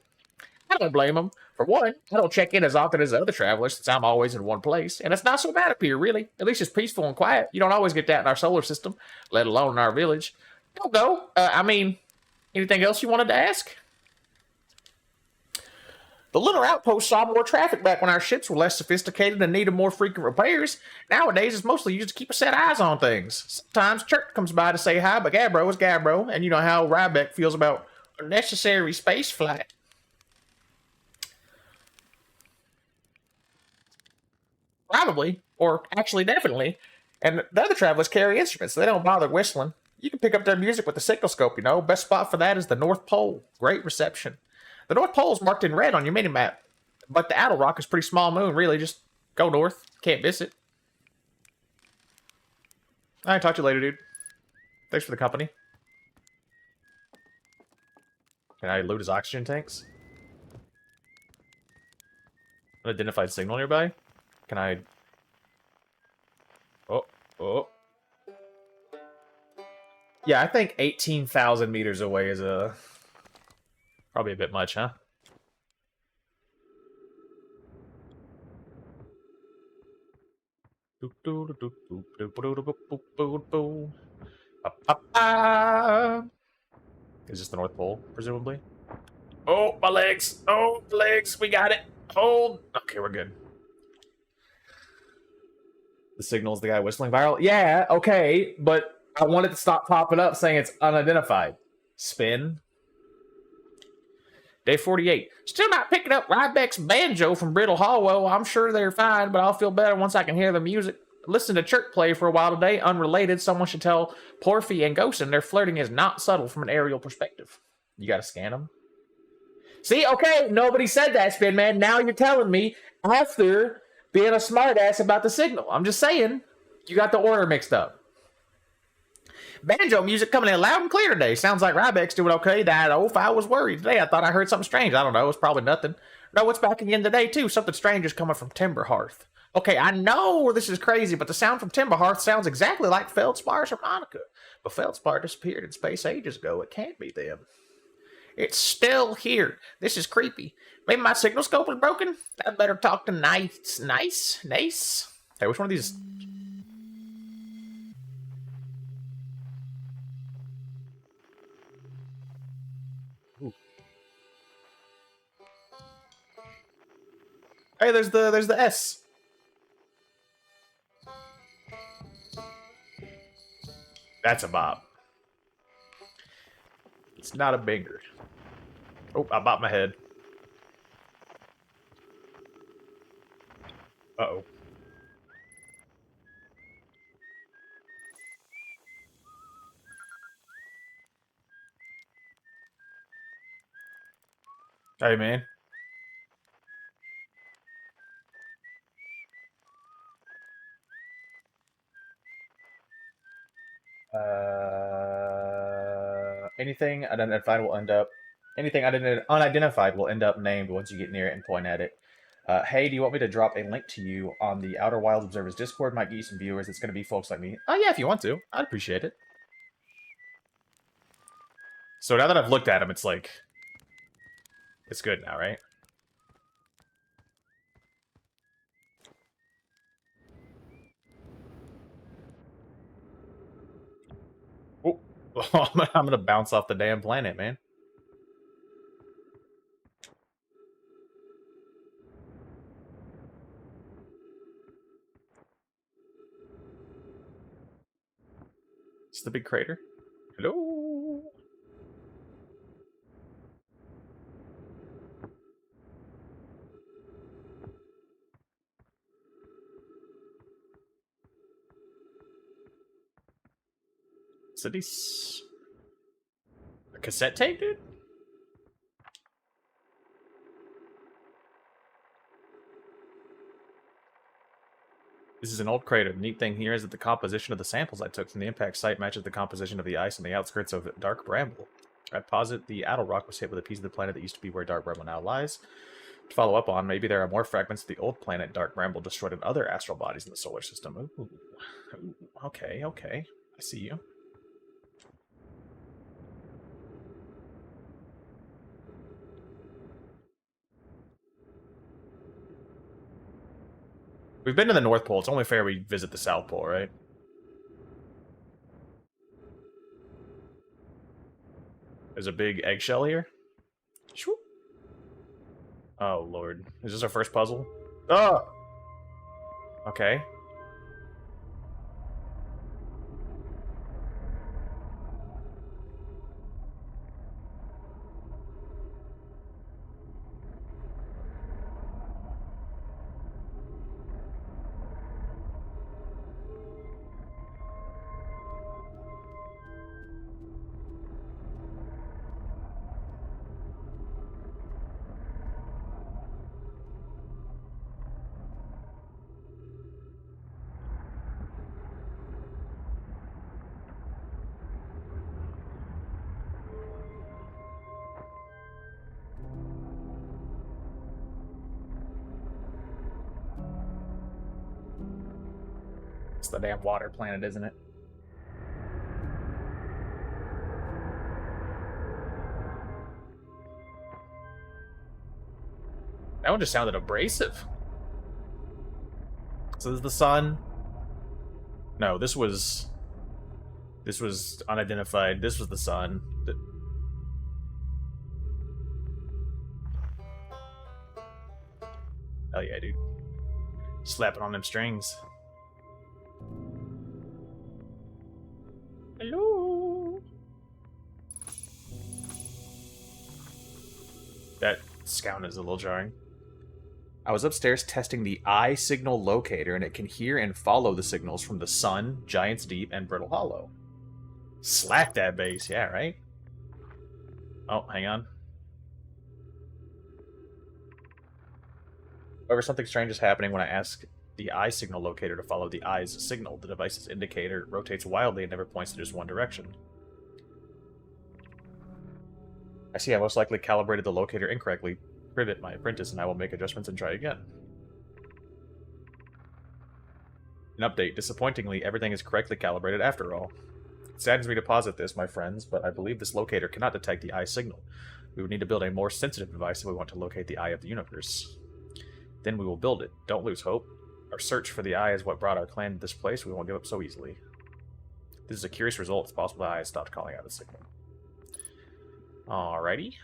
I don't blame them. For one, I don't check in as often as the other travelers since I'm always in one place, and it's not so bad up here, really. At least it's peaceful and quiet. You don't always get that in our solar system, let alone in our village. Don't go. Anything else you wanted to ask? The lunar outpost saw more traffic back when our ships were less sophisticated and needed more frequent repairs. Nowadays, it's mostly used to keep a set eyes on things. Sometimes Church comes by to say hi, but Gabbro is Gabbro, and you know how Rybeck feels about unnecessary space flight. Probably, or actually definitely. And the other travelers carry instruments, so they don't bother whistling. You can pick up their music with the signal scope, you know. Best spot for that is the North Pole. Great reception. The North Pole is marked in red on your mini-map. But the Outer Rock is a pretty small moon, really. Just go north. Can't miss it. Alright, talk to you later, dude. Thanks for the company. Can I loot his oxygen tanks? Unidentified signal nearby? Can I... Oh. Yeah, I think 18,000 meters away is probably a bit much, huh? Is this the North Pole, presumably? Oh, my legs! Oh, my legs! We got it! Hold! Okay, we're good. The signal's the guy whistling viral? Yeah, okay, but I want it to stop popping up saying it's unidentified. Spin. Day 48. Still not picking up Rybeck's banjo from Brittle Hollow. I'm sure they're fine, but I'll feel better once I can hear the music. Listen to Chirk play for a while today. Unrelated, someone should tell Porphy and Ghosten their flirting is not subtle from an aerial perspective. You gotta scan them. See, okay, nobody said that, Spin Man. Now you're telling me after being a smartass about the signal. I'm just saying, you got the order mixed up. Banjo music coming in loud and clear today. Sounds like Rybeck's doing okay. That oaf, I was worried today. I thought I heard something strange. I don't know. It's probably nothing. No, it's back again today, too. Something strange is coming from Timberhearth. Okay, I know this is crazy, but the sound from Timberhearth sounds exactly like Feldspar's harmonica. But Feldspar disappeared in space ages ago. It can't be them. It's still here. This is creepy. Maybe my signal scope is broken? I'd better talk to Nice. Hey, which one of these... Ooh. Hey, there's the S. That's a bop. It's not a binger. Oh, I bopped my head. Uh-oh. Hey, man. Anything unidentified will end up... Anything unidentified will end up named once you get near it and point at it. Hey, do you want me to drop a link to you on the Outer Wilds Observers Discord? Might get you some viewers. It's going to be folks like me. Oh, yeah, if you want to. I'd appreciate it. So now that I've looked at him, it's like... It's good now, right? Oh, I'm gonna bounce off the damn planet, man. It's the big crater. Hello? Cities. A cassette tape, dude? This is an old crater. The neat thing here is that the composition of the samples I took from the impact site matches the composition of the ice on the outskirts of Dark Bramble. I posit the Addle Rock was hit with a piece of the planet that used to be where Dark Bramble now lies. To follow up on, maybe there are more fragments of the old planet Dark Bramble destroyed in other astral bodies in the solar system. Ooh. Okay. I see you. We've been to the North Pole. It's only fair we visit the South Pole, right? There's a big eggshell here. Oh, Lord. Is this our first puzzle? Oh! Okay. It's the damn water planet, isn't it? That one just sounded abrasive. So there's the sun. No, this was unidentified. This was the sun. Oh yeah, dude. Slapping on them strings. Hello. That sound is a little jarring. I was upstairs testing the eye signal locator, and it can hear and follow the signals from the sun, Giant's Deep, and Brittle Hollow. Slap that bass, yeah, right? Oh, hang on. However, something strange is happening when I ask the eye signal locator to follow the eye's signal. The device's indicator rotates wildly and never points in just one direction. I see I most likely calibrated the locator incorrectly. Privet my apprentice and I will make adjustments and try again. An update. Disappointingly, everything is correctly calibrated after all. It saddens me to posit this, my friends, but I believe this locator cannot detect the eye signal. We would need to build a more sensitive device if we want to locate the eye of the universe. Then we will build it. Don't lose hope. Our search for the eye is what brought our clan to this place. We won't give up so easily. This is a curious result. It's possible the eye has stopped calling out a signal. Alrighty.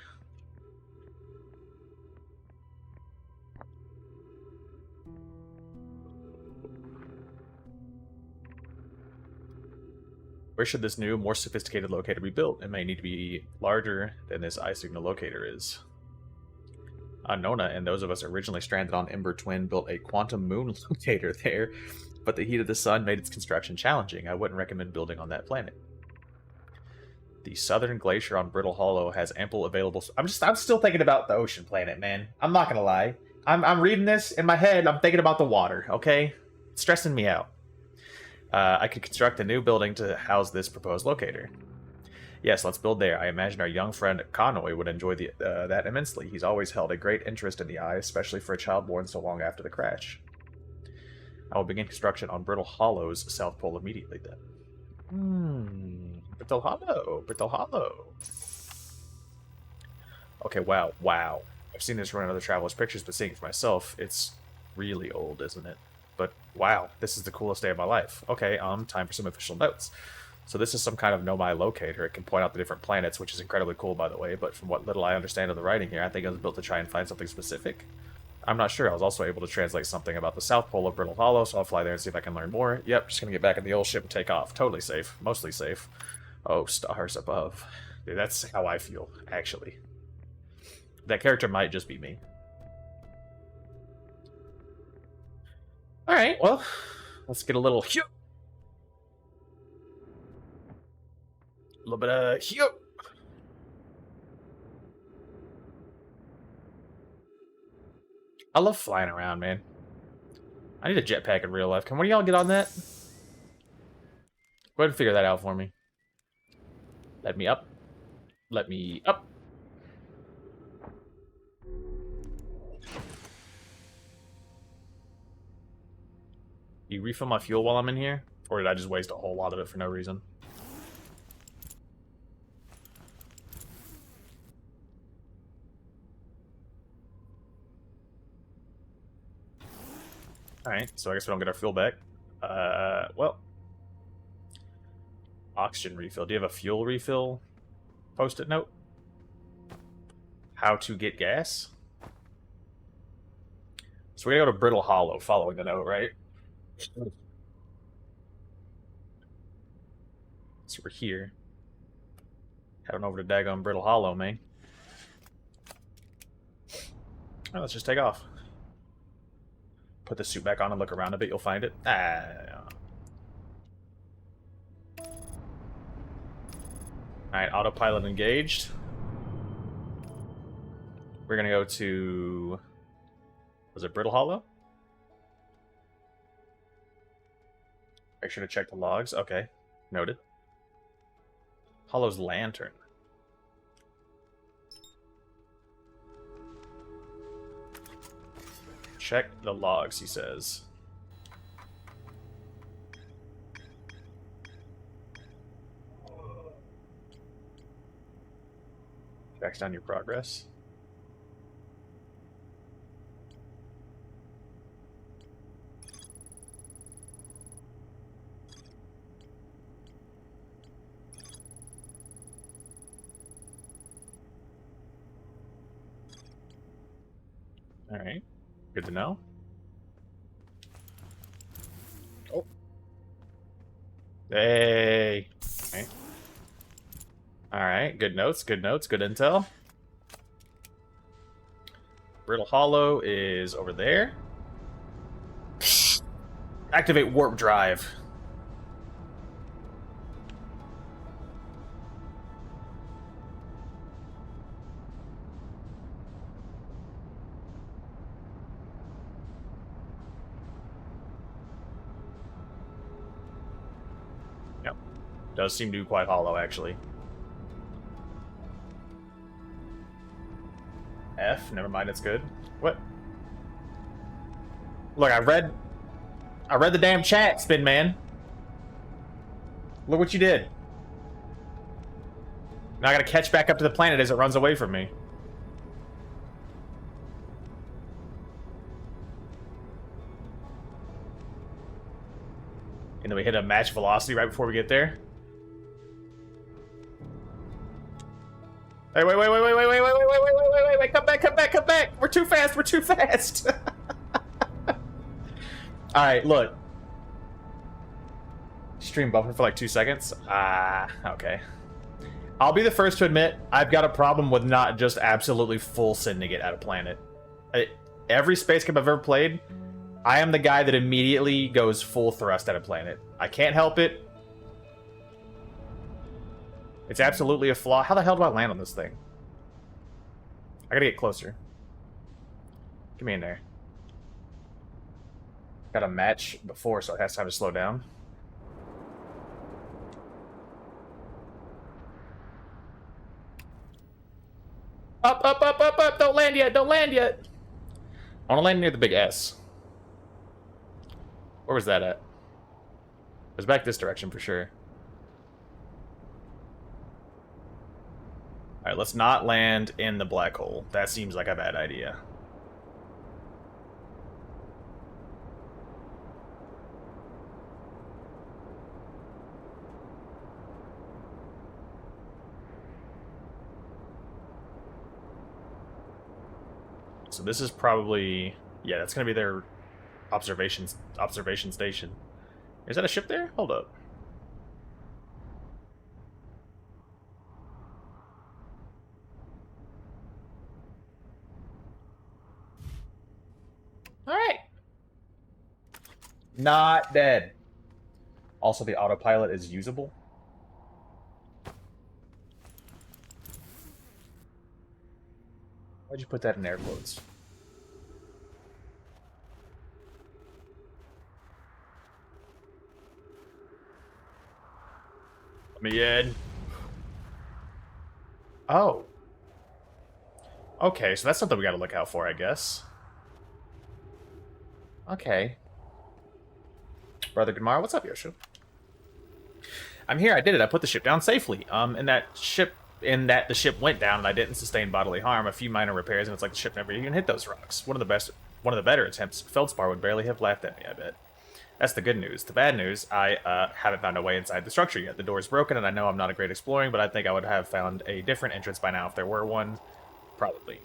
Where should this new, more sophisticated locator be built? It may need to be larger than this eye signal locator is. Nona and those of us originally stranded on Ember Twin built a quantum moon locator there, but the heat of the sun made its construction challenging. I wouldn't recommend building on that planet. The southern glacier on Brittle Hollow has ample available... I'm still thinking about the ocean planet, man. I'm not gonna lie. I'm reading this in my head. I'm thinking about the water, okay? It's stressing me out. I could construct a new building to house this proposed locator. Yes, let's build there. I imagine our young friend Connoy would enjoy that immensely. He's always held a great interest in the eye, especially for a child born so long after the crash. I will begin construction on Brittle Hollow's south pole immediately then. Brittle Hollow. Brittle Hollow. Okay, wow. I've seen this run in other travelers' pictures, but seeing it for myself, it's really old, isn't it? But wow, this is the coolest day of my life. Okay, time for some official notes. So this is some kind of Nomai locator. It can point out the different planets, which is incredibly cool, by the way, but from what little I understand of the writing here, I think it was built to try and find something specific. I'm not sure. I was also able to translate something about the South Pole of Brittle Hollow, so I'll fly there and see if I can learn more. Yep, just gonna get back in the old ship and take off. Totally safe. Mostly safe. Oh, stars above. Dude, that's how I feel, actually. That character might just be me. Alright, well, let's get a little... A little bit of... I love flying around, man. I need a jetpack in real life. Can one of y'all get on that? Go ahead and figure that out for me. Let me up. Let me up. You refill my fuel while I'm in here? Or did I just waste a whole lot of it for no reason? Alright, so I guess we don't get our fuel back. Well. Oxygen refill. Do you have a fuel refill post-it note? How to get gas? So we gotta go to Brittle Hollow following the note, right? So we're here. Heading over to daggone Brittle Hollow, man. Alright, let's just take off. Put the suit back on and look around a bit, you'll find it. Alright, autopilot engaged. We're gonna go to... Was it Brittle Hollow? Make sure to check the logs. Okay, noted. Hollow's lantern. Check the logs, he says. Tracks down your progress. Alright. Good to know. Oh. Hey. Okay. Alright, good notes, good notes, good intel. Brittle Hollow is over there. Activate warp drive. Yep. Does seem to be quite hollow, actually. F, never mind, it's good. What? Look, I read the damn chat, Spin Man. Look what you did. Now I gotta catch back up to the planet as it runs away from me. And then we hit a match velocity right before we get there. Hey, wait, come back. We're too fast. Alright, look. Stream buffer for like 2 seconds. Okay. I'll be the first to admit, I've got a problem with not just absolutely full sending it at a planet. Every space game I've ever played, I am the guy that immediately goes full thrust at a planet. I can't help it. It's absolutely a flaw. How the hell do I land on this thing? I gotta get closer. Get me in there. Got a match before, so it has time to slow down. Up! Don't land yet! I want to land near the big S. Where was that at? It was back this direction for sure. Alright, let's not land in the black hole. That seems like a bad idea. So this is probably... Yeah, that's going to be their observation station. Is that a ship there? Hold up. Alright. Not dead. Also, the autopilot is usable. Why'd you put that in air quotes? Let me in. Oh. Okay, so that's something we gotta look out for, I guess. Okay. Brother Gudmar, what's up, Yoshu? I'm here, I did it. I put the ship down safely. The ship went down and I didn't sustain bodily harm. A few minor repairs and it's like the ship never even hit those rocks. One of the better attempts. Feldspar would barely have laughed at me, I bet. That's the good news. The bad news, I haven't found a way inside the structure yet. The door is broken and I know I'm not a great exploring, but I think I would have found a different entrance by now if there were one. Probably.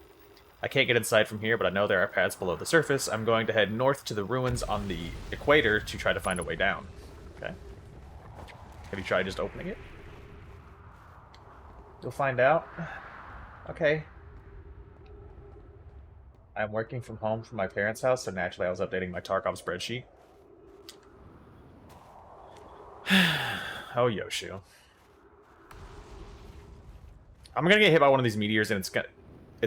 I can't get inside from here, but I know there are paths below the surface. I'm going to head north to the ruins on the equator to try to find a way down. Okay. Have you tried just opening it? You'll find out. Okay. I'm working from home from my parents' house, so naturally I was updating my Tarkov spreadsheet. Oh, Yoshu. I'm gonna get hit by one of these meteors and it's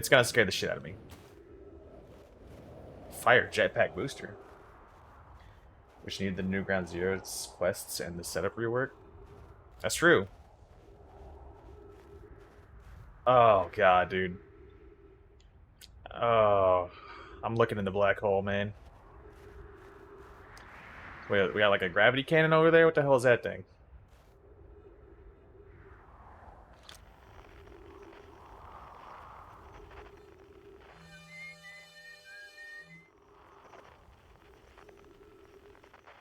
gonna scare the shit out of me. Fire jetpack booster. Which needed the new Ground Zero's quests and the setup rework. That's true. Oh, God, dude. Oh, I'm looking in the black hole, man. Wait, we got like a gravity cannon over there? What the hell is that thing?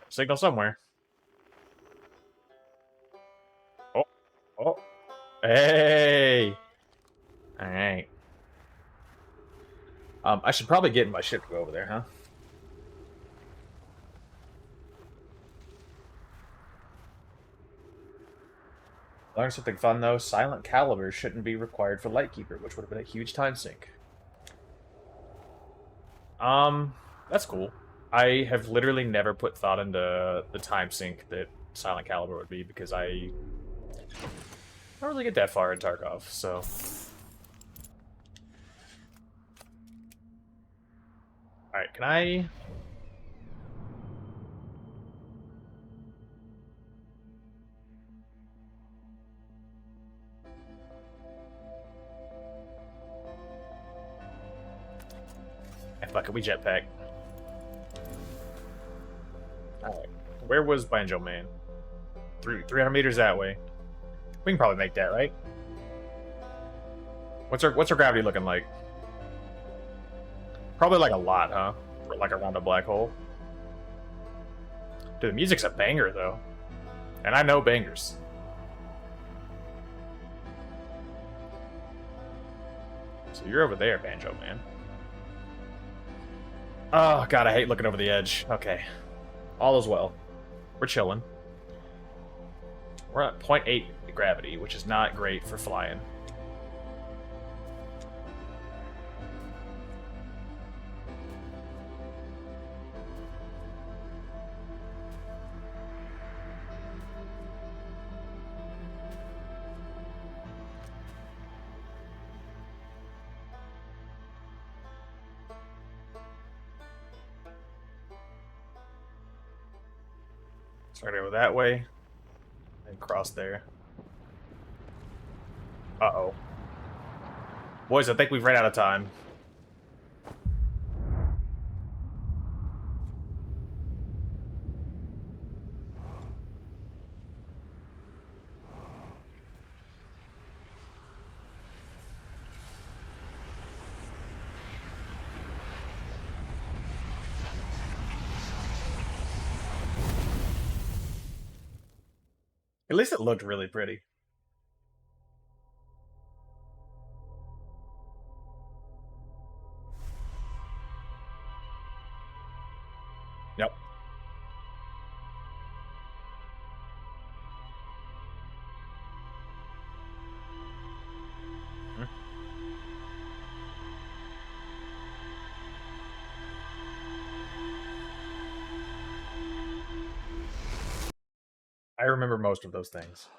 Signal somewhere. Oh. Hey! Alright. I should probably get in my ship to go over there, huh? Learn something fun, though. Silent caliber shouldn't be required for Lightkeeper, which would have been a huge time sink. That's cool. I have literally never put thought into the time sink that Silent Caliber would be, because I don't really get that far in Tarkov, so... Alright, can I... fuck it, we jetpack. Alright. Where was Banjo Man? 300 meters that way. We can probably make that, right? What's our gravity looking like? Probably like a lot, huh? For like around a black hole. Dude, the music's a banger, though. And I know bangers. So you're over there, Banjo Man. Oh, God, I hate looking over the edge. Okay. All is well. We're chilling. We're at 0.8 gravity, which is not great for flying. Start over that way. And cross there. Uh-oh. Boys, I think we've ran out of time. At least it looked really pretty. Yep. Hmm. I remember most of those things.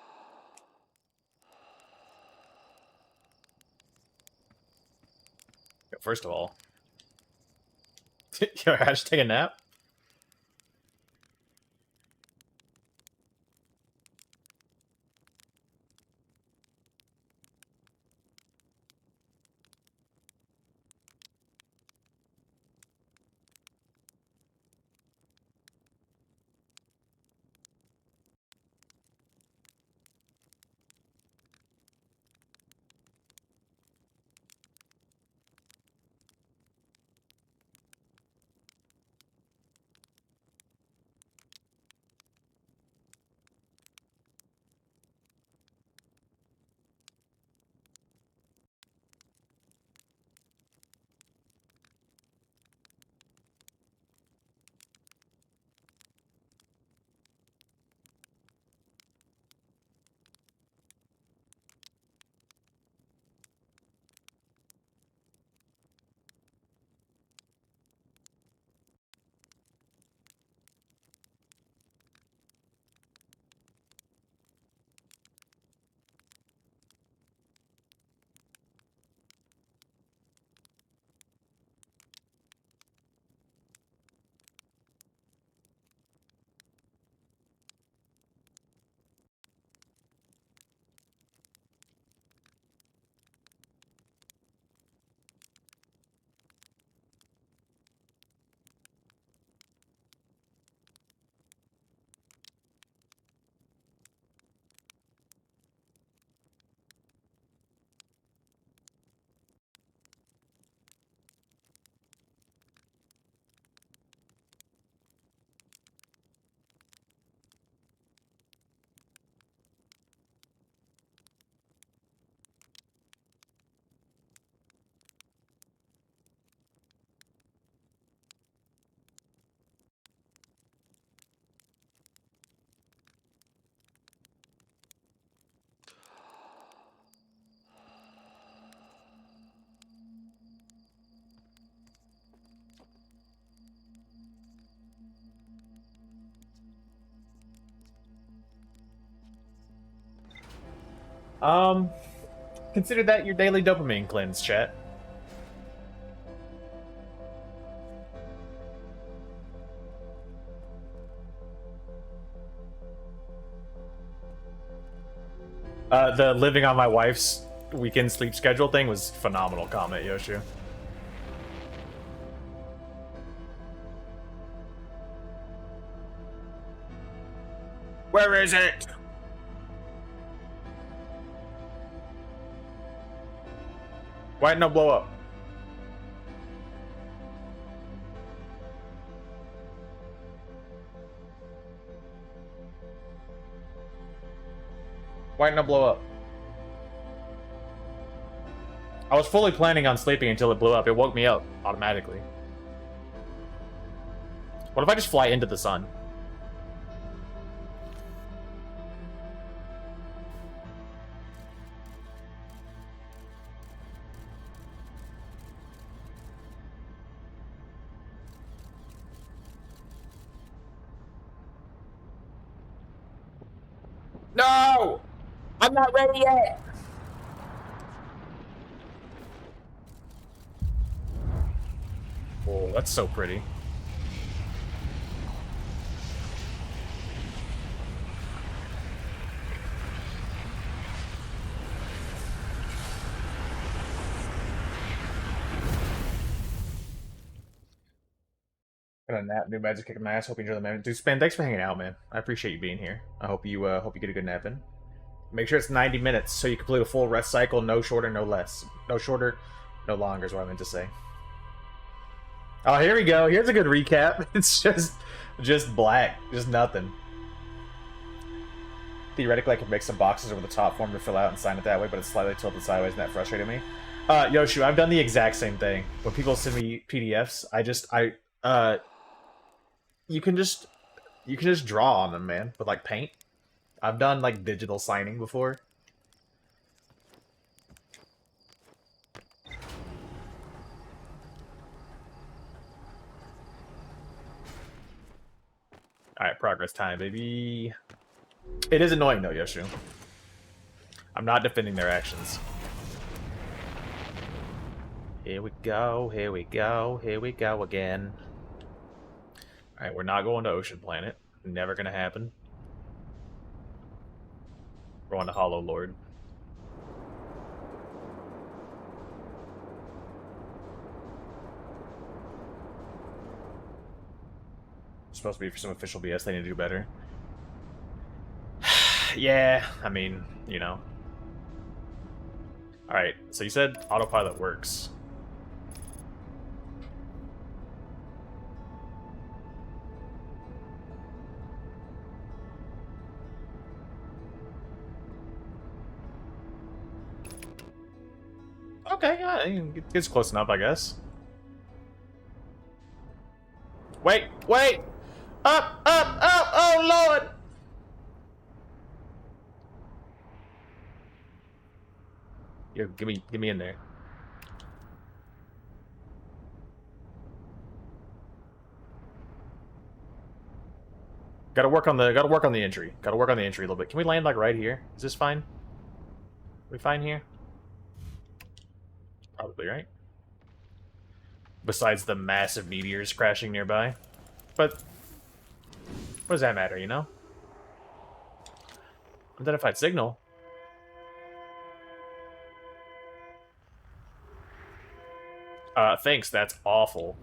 First of all... Yo, I just take a nap? Consider that your daily dopamine cleanse, chat. The living on my wife's weekend sleep schedule thing was phenomenal. Comment, Yoshu. Where is it? Why didn't it blow up? Why didn't it blow up? I was fully planning on sleeping until it blew up. It woke me up automatically. What if I just fly into the sun? No! I'm not ready yet! Oh, that's so pretty. Gonna nap, new meds, kicking my ass. Hope you enjoy the man. Dude, Span, thanks for hanging out, man. I appreciate you being here. I hope you get a good nap in. Make sure it's 90 minutes so you complete a full rest cycle. No shorter, no less. No shorter, no longer is what I meant to say. Oh, here we go. Here's a good recap. It's just black, just nothing. Theoretically, I could make some boxes over the top form to fill out and sign it that way, but it's slightly tilted sideways, and that frustrated me. Yoshu, I've done the exact same thing. When people send me PDFs, you can just draw on them, man, with like paint. I've done like digital signing before. Alright, progress time, baby. It is annoying though, Yoshu. I'm not defending their actions. Here we go, here we go, here we go again. Alright, we're not going to Ocean Planet. Never gonna happen. We're on to Hollow Lord. Supposed to be for some official BS, they need to do better. Yeah, I mean, you know. Alright, so you said autopilot works. Okay, yeah, it gets close enough, I guess. Wait, wait! Up, up, up! Oh, Lord! Yo, give me in there. Gotta work on the entry. Gotta work on the entry a little bit. Can we land like right here? Is this fine? Are we fine here? Probably, right? Besides the massive meteors crashing nearby. But what does that matter, you know? Identified signal. Thanks, that's awful.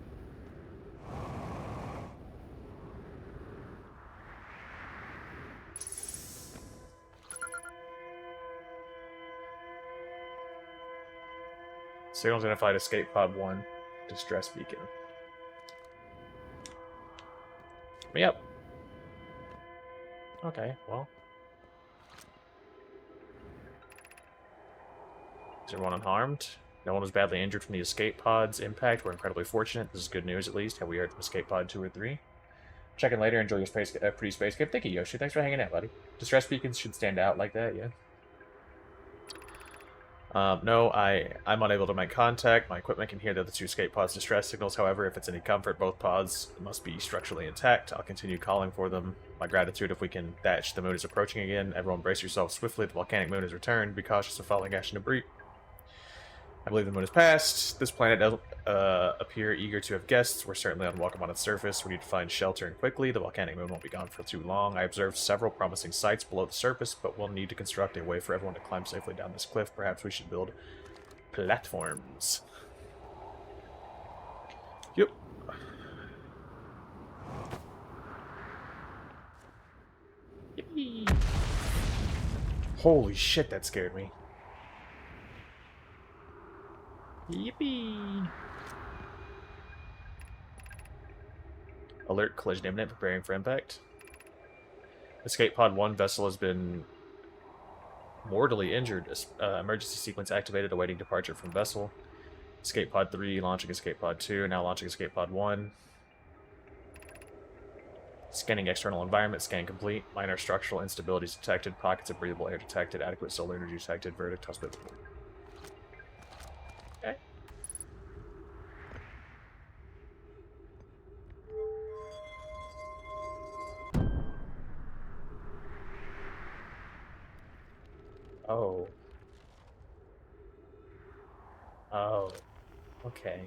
Signals identified escape pod 1. Distress beacon. Me up. Okay, well. Is everyone unharmed? No one was badly injured from the escape pod's impact. We're incredibly fortunate. This is good news, at least. Have we heard from escape pod 2 or 3? Check in later. Enjoy your pretty space cape. Thank you, Yoshi. Thanks for hanging out, buddy. Distress beacons should stand out like that, yeah. No, I'm unable to make contact. My equipment can hear the other two escape pods' distress signals. However, if it's any comfort, both pods must be structurally intact. I'll continue calling for them. My gratitude if we can thatch. The moon is approaching again. Everyone brace yourself swiftly. The volcanic moon has returned. Be cautious of falling ash and debris. I believe the moon has passed. This planet doesn't appear eager to have guests. We're certainly unwelcome on its surface. We need to find shelter and quickly. The volcanic moon won't be gone for too long. I observed several promising sites below the surface, but we'll need to construct a way for everyone to climb safely down this cliff. Perhaps we should build platforms. Yep. Yippee. Holy shit, that scared me. Yippee! Alert, collision imminent, preparing for impact. Escape pod 1 vessel has been mortally injured. Emergency sequence activated, awaiting departure from vessel. Escape pod 3, launching escape pod 2, now launching escape pod 1. Scanning external environment, scan complete. Minor structural instabilities detected, pockets of breathable air detected, adequate solar energy detected, verdict hospital. Okay. Oh. Oh. Okay.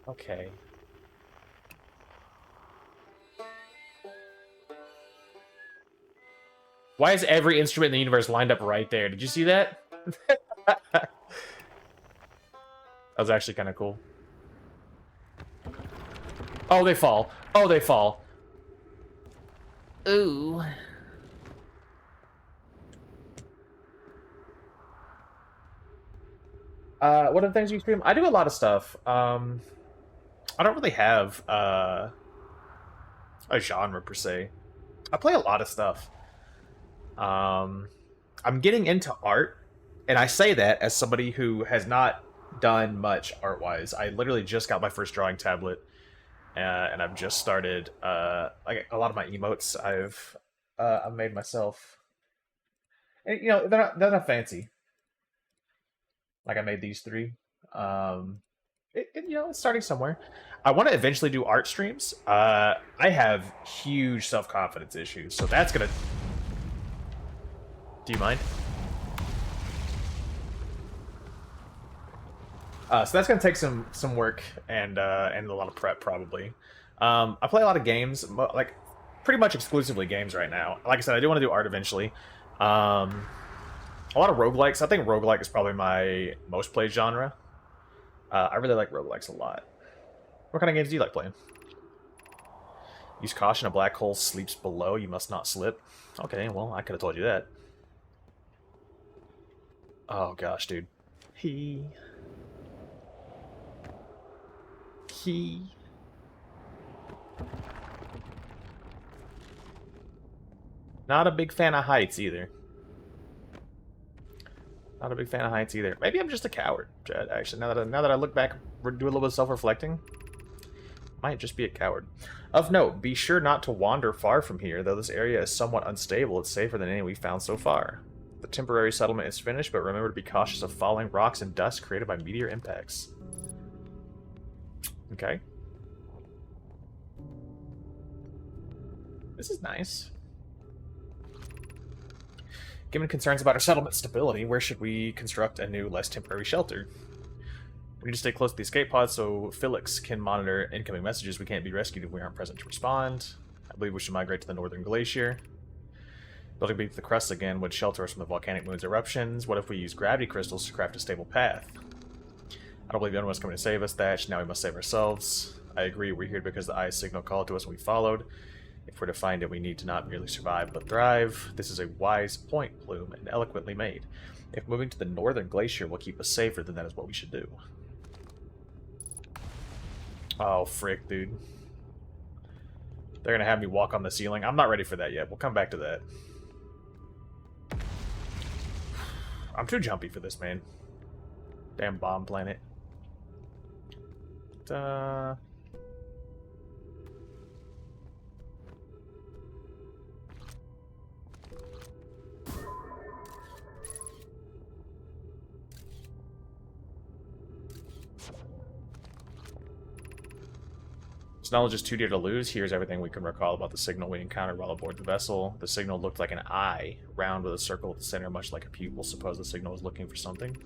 Okay. Why is every instrument in the universe lined up right there? Did you see that? That was actually kind of cool. Oh, they fall. Oh, they fall. Ooh. What are the things you stream? I do a lot of stuff. I don't really have a genre per se. I play a lot of stuff. I'm getting into art, and I say that as somebody who has not done much art-wise. I literally just got my first drawing tablet, and I've just started. Like a lot of my emotes, I've made myself. And, you know, they're not fancy. Like I made these three. You know, it's starting somewhere. I want to eventually do art streams. I have huge self-confidence issues, so that's gonna. Do you mind? So that's gonna take some work and a lot of prep probably. I play a lot of games, like pretty much exclusively games right now. Like I said, I do want to do art eventually. A lot of roguelikes. I think roguelike is probably my most played genre. I really like roguelikes a lot. What kind of games do you like playing? Use caution, a black hole sleeps below. You must not slip. Okay, well, I could have told you that. Oh gosh, dude. He. Not a big fan of heights either. Not a big fan of heights either. Maybe I'm just a coward, Chad, actually. Now that I look back, do a little bit of self-reflecting. Might just be a coward. Of note, be sure not to wander far from here. Though this area is somewhat unstable, it's safer than any we've found so far. The temporary settlement is finished, but remember to be cautious of falling rocks and dust created by meteor impacts. Okay. This is nice. Given concerns about our settlement stability, where should we construct a new, less temporary shelter? We need to stay close to the escape pod so Felix can monitor incoming messages. We can't be rescued if we aren't present to respond. I believe we should migrate to the northern glacier. Building beneath the crust again would shelter us from the volcanic moon's eruptions. What if we use gravity crystals to craft a stable path? I don't believe anyone was coming to save us, Thatch. Now we must save ourselves. I agree, we're here because the eye signal called to us and we followed. If we're to find it, we need to not merely survive, but thrive. This is a wise point, Plume, and eloquently made. If moving to the northern glacier will keep us safer, then that is what we should do. Oh, frick, dude. They're gonna have me walk on the ceiling. I'm not ready for that yet. We'll come back to that. I'm too jumpy for this, man. Damn bomb planet. Its knowledge is too dear to lose. Here's everything we can recall about the signal we encountered while aboard the vessel. The signal looked like an eye, round with a circle at the center, much like a pupil. Suppose the signal was looking for something.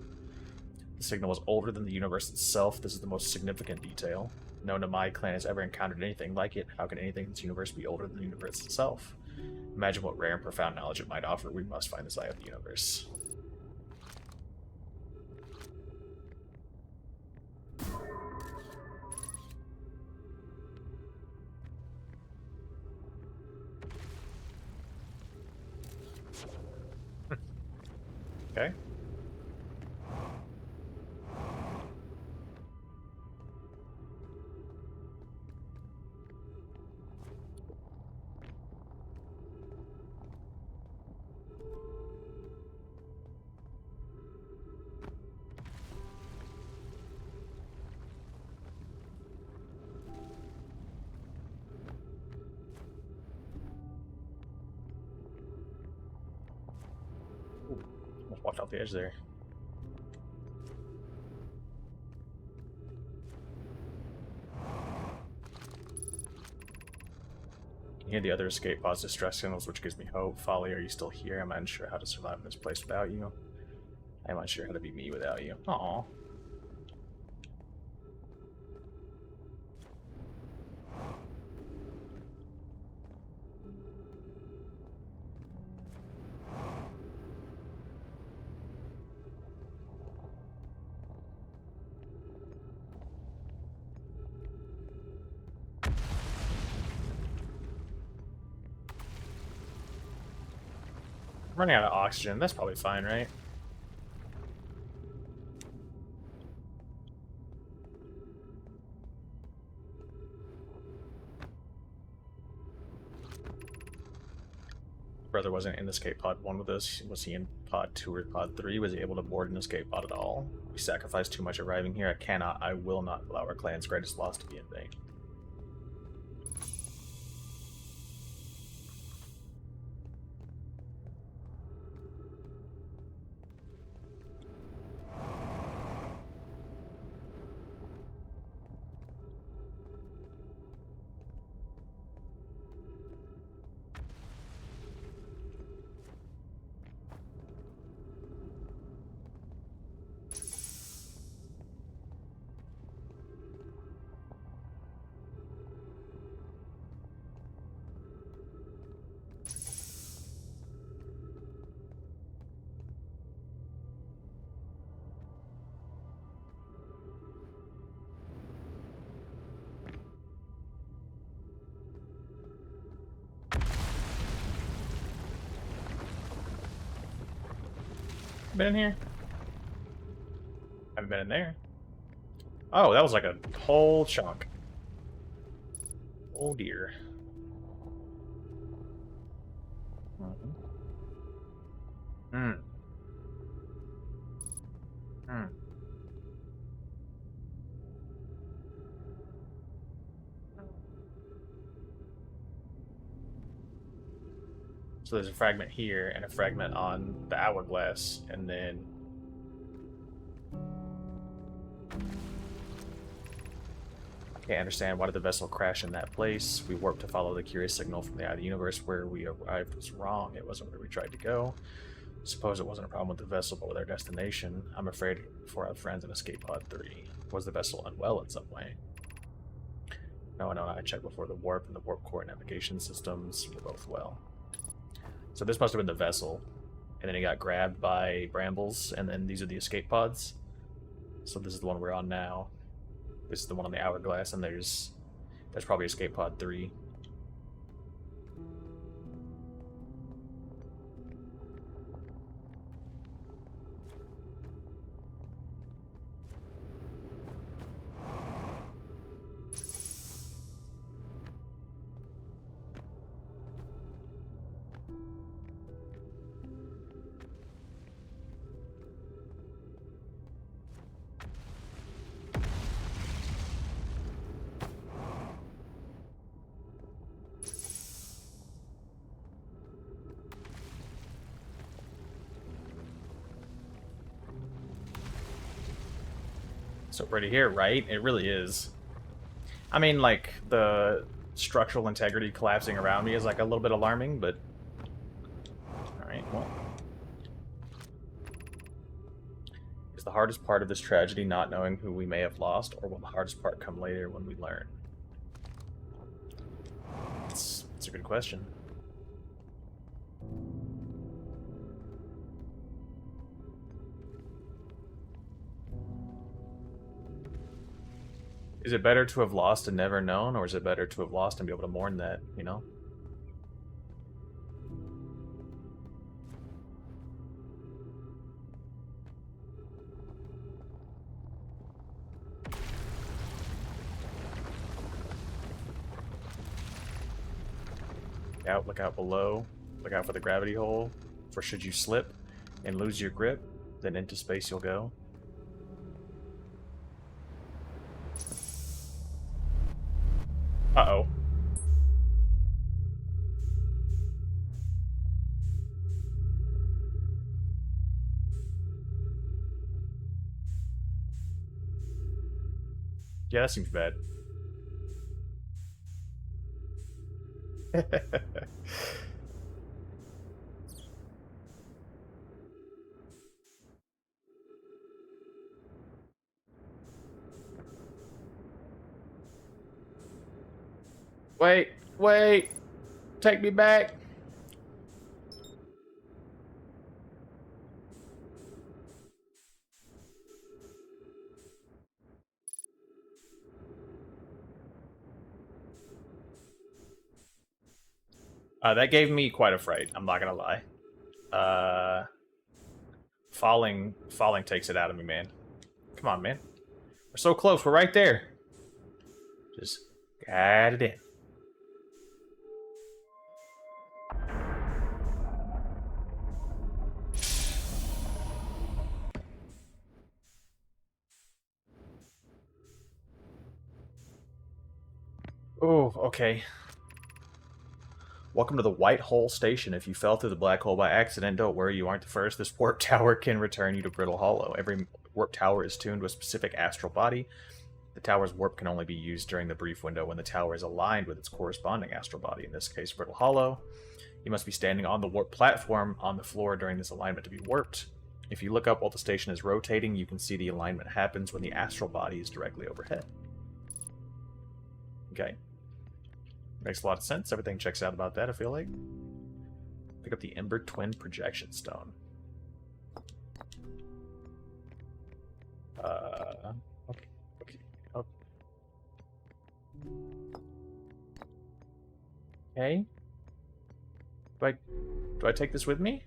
The signal was older than the universe itself. This is the most significant detail. No Namai clan has ever encountered anything like it. How can anything in this universe be older than the universe itself? Imagine what rare and profound knowledge it might offer. We must find this eye of the universe. Okay. Almost walked off the edge there. You can hear the other escape pods' distress signals, which gives me hope. Folly, are you still here? I'm unsure how to survive in this place without you. I'm unsure how to be me without you. Aww. Running out of oxygen. That's probably fine, right? Brother wasn't in escape pod 1 with us. Was he in pod 2 or pod 3? Was he able to board an escape pod at all? We sacrificed too much arriving here. I will not allow our clan's greatest loss to be in vain. Been in here? Haven't been in there. Oh, that was like a whole chunk. Oh dear. Hmm. Hmm. So there's a fragment here and a fragment on the hourglass, and then I can't understand why did the vessel crash in that place. We warped to follow the curious signal from the eye of the universe. Where we arrived was wrong. It wasn't where we tried to go. Suppose it wasn't a problem with the vessel, but with our destination. I'm afraid for our friends in Escape Pod 3. Was the vessel unwell in some way? No, I checked before the warp, and the warp core navigation systems were both well. So this must have been the vessel, and then it got grabbed by brambles, and then these are the escape pods. So this is the one we're on now. This is the one on the hourglass, and that's probably escape pod 3. So pretty here, right? It really is. I mean, like, the structural integrity collapsing around me is, like, a little bit alarming, but... Alright, well... Is the hardest part of this tragedy not knowing who we may have lost, or will the hardest part come later when we learn? It's a good question. Is it better to have lost and never known, or is it better to have lost and be able to mourn that, you know? Look out below. Look out for the gravity hole. For should you slip and lose your grip, then into space you'll go. Uh-oh. Yeah, that seems bad. Wait! Take me back! That gave me quite a fright, I'm not gonna lie. Falling takes it out of me, man. Come on, man. We're so close, we're right there. Just got it in. Oh, okay. Welcome to the White Hole Station. If you fell through the black hole by accident, don't worry, you aren't the first. This warp tower can return you to Brittle Hollow. Every warp tower is tuned to a specific astral body. The tower's warp can only be used during the brief window when the tower is aligned with its corresponding astral body, in this case, Brittle Hollow. You must be standing on the warp platform on the floor during this alignment to be warped. If you look up while the station is rotating, you can see the alignment happens when the astral body is directly overhead. Okay. Makes a lot of sense. Everything checks out about that, I feel like. Pick up the Ember Twin Projection Stone. Okay. Okay. Do I take this with me?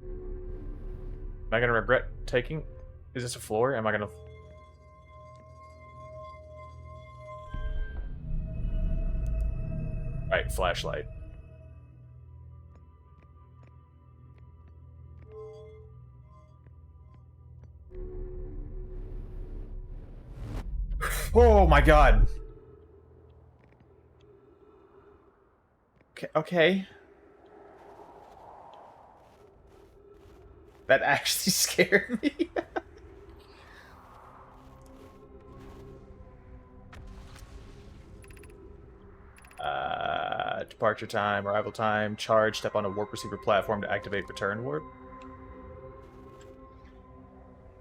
Am I gonna regret taking... Is this a floor? Am I gonna... Right, flashlight. Oh my god! Okay. That actually scared me. Departure time, arrival time, charge, step on a warp receiver platform to activate return warp.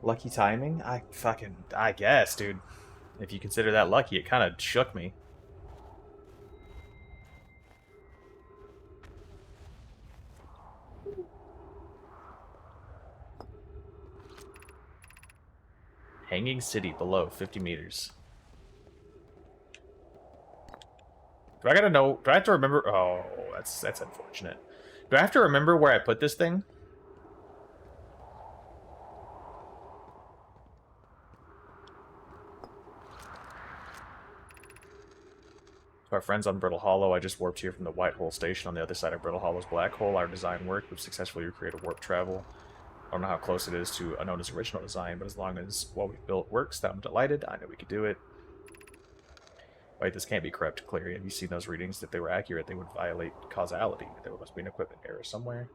Lucky timing? I guess, dude. If you consider that lucky, it kind of shook me. Hanging City below 50 meters. Do I gotta know? Do I have to remember? Oh, that's unfortunate. Do I have to remember where I put this thing? To our friends on Brittle Hollow, I just warped here from the White Hole Station on the other side of Brittle Hollow's black hole. Our design worked. We've successfully recreated warp travel. I don't know how close it is to Anona's original design, but as long as what we've built works, then I'm delighted. I know we could do it. Wait, this can't be corrupt, Clary. Have you seen those readings? If they were accurate, they would violate causality. There must be an equipment error somewhere.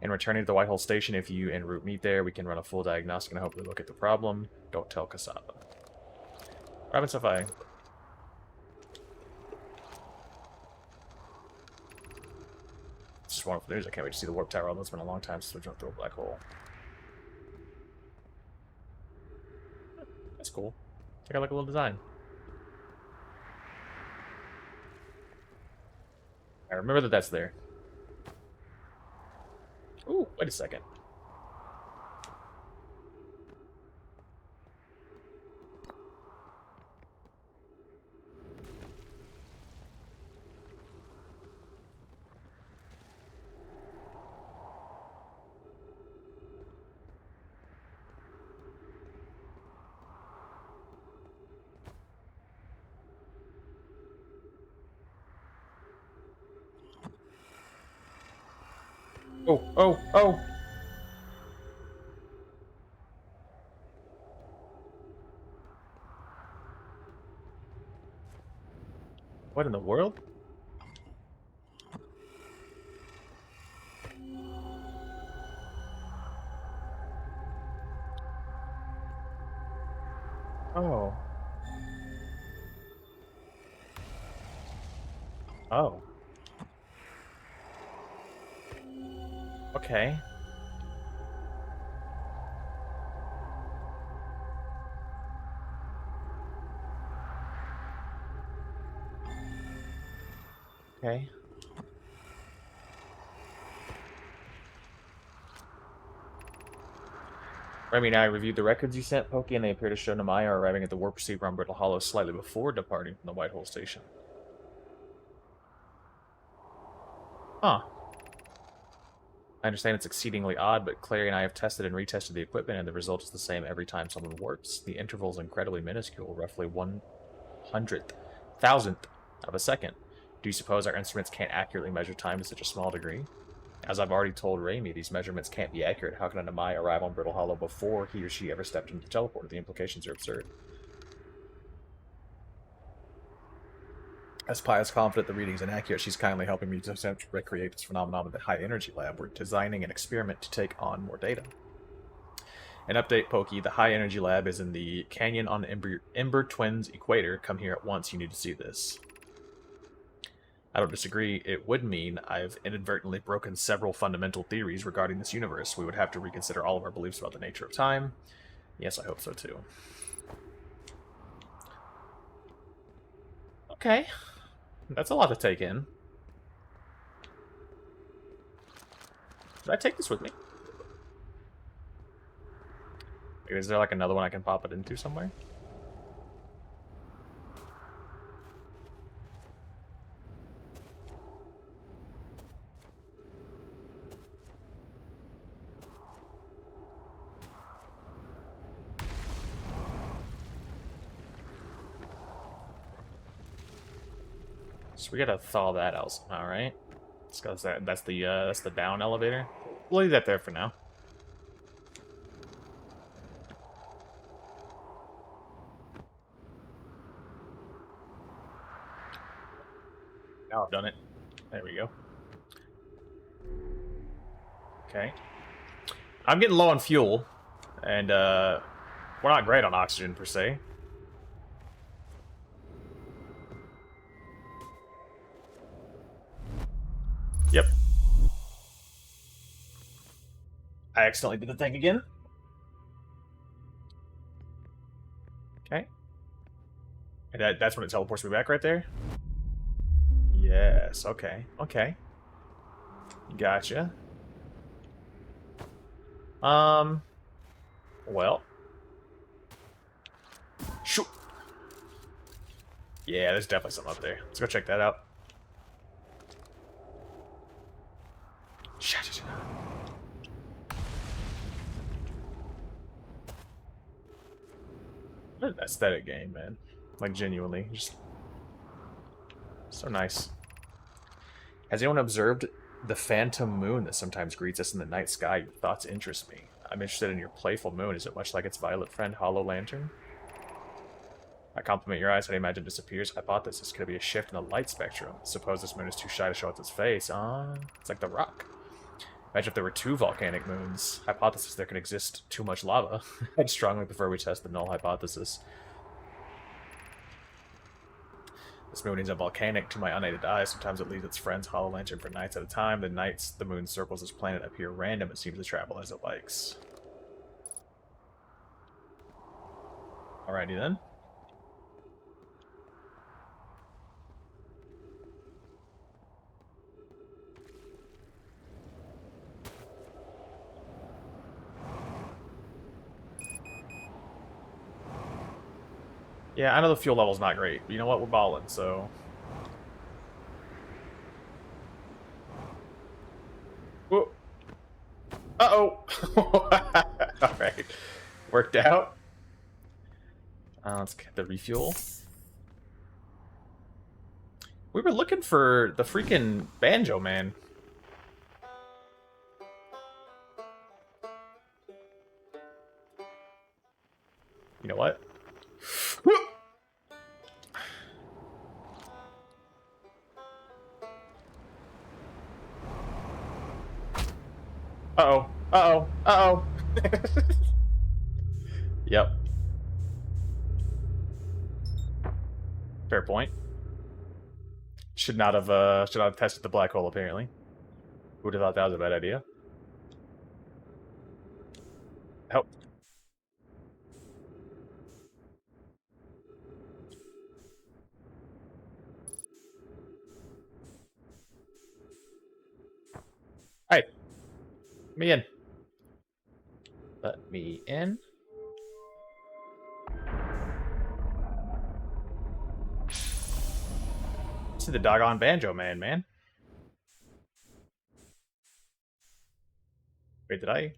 And returning to the Whitehall Station, if you en route meet there, we can run a full diagnostic and hopefully look at the problem. Don't tell Kasaba. What happens if I... It's just wonderful news. I can't wait to see the warp tower, although it's been a long time since we jumped through a black hole. That's cool. Check out like a little design. I remember that that's there. Ooh, wait a second. Oh, oh, oh! What in the world? Oh. Oh. Okay. Okay. Remy and I reviewed the records you sent, Pokey, and they appear to show Namaya arriving at the warp receiver on Brittle Hollow slightly before departing from the Whitehall Station. Huh. I understand it's exceedingly odd, but Clary and I have tested and retested the equipment, and the result is the same every time someone warps. The interval is incredibly minuscule, roughly 1/100,000th of a second. Do you suppose our instruments can't accurately measure time to such a small degree? As I've already told Raimi, these measurements can't be accurate. How can a Namai arrive on Brittle Hollow before he or she ever stepped into the teleporter? The implications are absurd. As Pi is confident the reading is inaccurate, she's kindly helping me to attempt to recreate this phenomenon in the High Energy Lab. We're designing an experiment to take on more data. An update, Pokey. The High Energy Lab is in the Canyon on Ember Twins Equator. Come here at once. You need to see this. I don't disagree. It would mean I've inadvertently broken several fundamental theories regarding this universe. We would have to reconsider all of our beliefs about the nature of time. Yes, I hope so too. Okay. That's a lot to take in. Did I take this with me? Is there like another one I can pop it into somewhere? So we gotta thaw that out somehow, right? That's the down elevator. We'll leave that there for now. Now I've done it. There we go. Okay. I'm getting low on fuel, and we're not great on oxygen per se. Yep. I accidentally did the thing again. Okay. And that's when it teleports me back right there? Yes, okay. Okay. Gotcha. Well. Shoot. Yeah, there's definitely something up there. Let's go check that out. Shit. What an aesthetic game, man. Like, genuinely. Just so nice. Has anyone observed the phantom moon that sometimes greets us in the night sky? Your thoughts interest me. I'm interested in your playful moon. Is it much like its violet friend, Hollow Lantern? I compliment your eyes. How do you imagine it disappears? Hypothesis. Could it be a shift in the light spectrum? Suppose this moon is too shy to show us its face. It's like the rock. Imagine if there were 2 volcanic moons. Hypothesis there can exist too much lava. I'd strongly prefer we test the null hypothesis. This moon isn't volcanic to my unaided eye. Sometimes it leaves its friends hollow lantern for nights at a time. The nights the moon circles this planet appear random. It seems to travel as it likes. Alrighty then. Yeah, I know the fuel level's not great, but you know what? We're balling, so... Whoa. Uh-oh! Alright. Worked out. Let's get the refuel. We were looking for the freaking banjo, man. You know what? Uh-oh. Uh-oh. Uh-oh. Yep. Fair point. Should not have tested the black hole, apparently. Who would have thought that was a bad idea? Help. Hey. Let me in. Let me in. See the doggone banjo man. Wait, did I?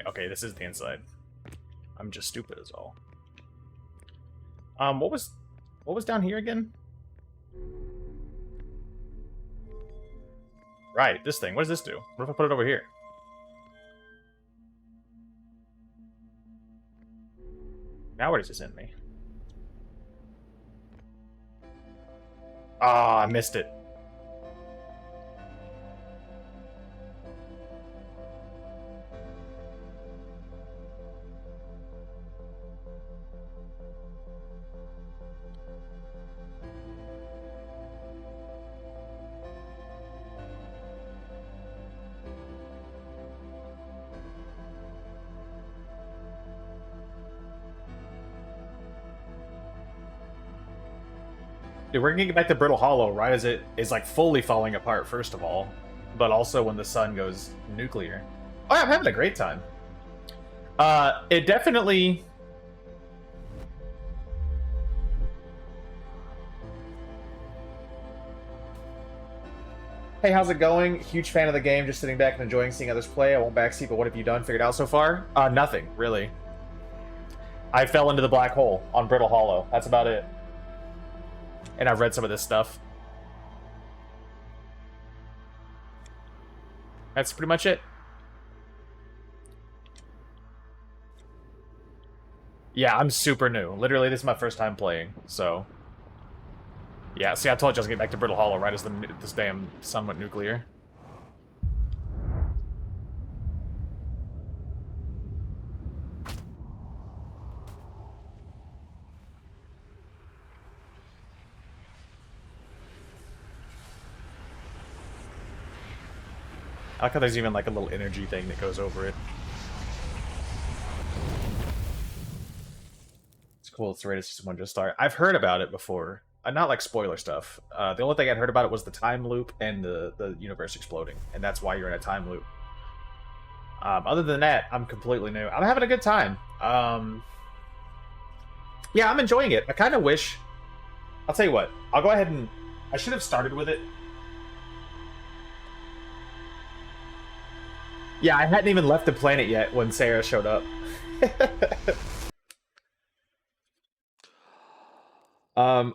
Okay, this is the inside. I'm just stupid as all. What was down here again? Right, this thing. What does this do? What if I put it over here? Now where does this end me? Ah, I missed it. Dude, we're gonna get back to Brittle Hollow right as it is like fully falling apart, first of all, but also when the sun goes nuclear. Oh, yeah, I'm having a great time. It definitely... Hey, how's it going? Huge fan of the game, just sitting back and enjoying seeing others play. I won't backseat, but what have you done? Figured out so far? Nothing, really. I fell into the black hole on Brittle Hollow. That's about it. And I've read some of this stuff. That's pretty much it. Yeah, I'm super new. Literally, this is my first time playing, so... Yeah, see, I told you I was getting back to Brittle Hollow right as this damn sun went nuclear. I like how there's even like a little energy thing that goes over it. It's cool. It's the rated system one just start. I've heard about it before. Not like spoiler stuff. The only thing I'd heard about it was the time loop and the universe exploding, and that's why you're in a time loop. Other than that, I'm completely new. I'm having a good time. Yeah, I'm enjoying it. I kind of wish. I'll tell you what. I'll go ahead and. I should have started with it. Yeah, I hadn't even left the planet yet when Sarah showed up.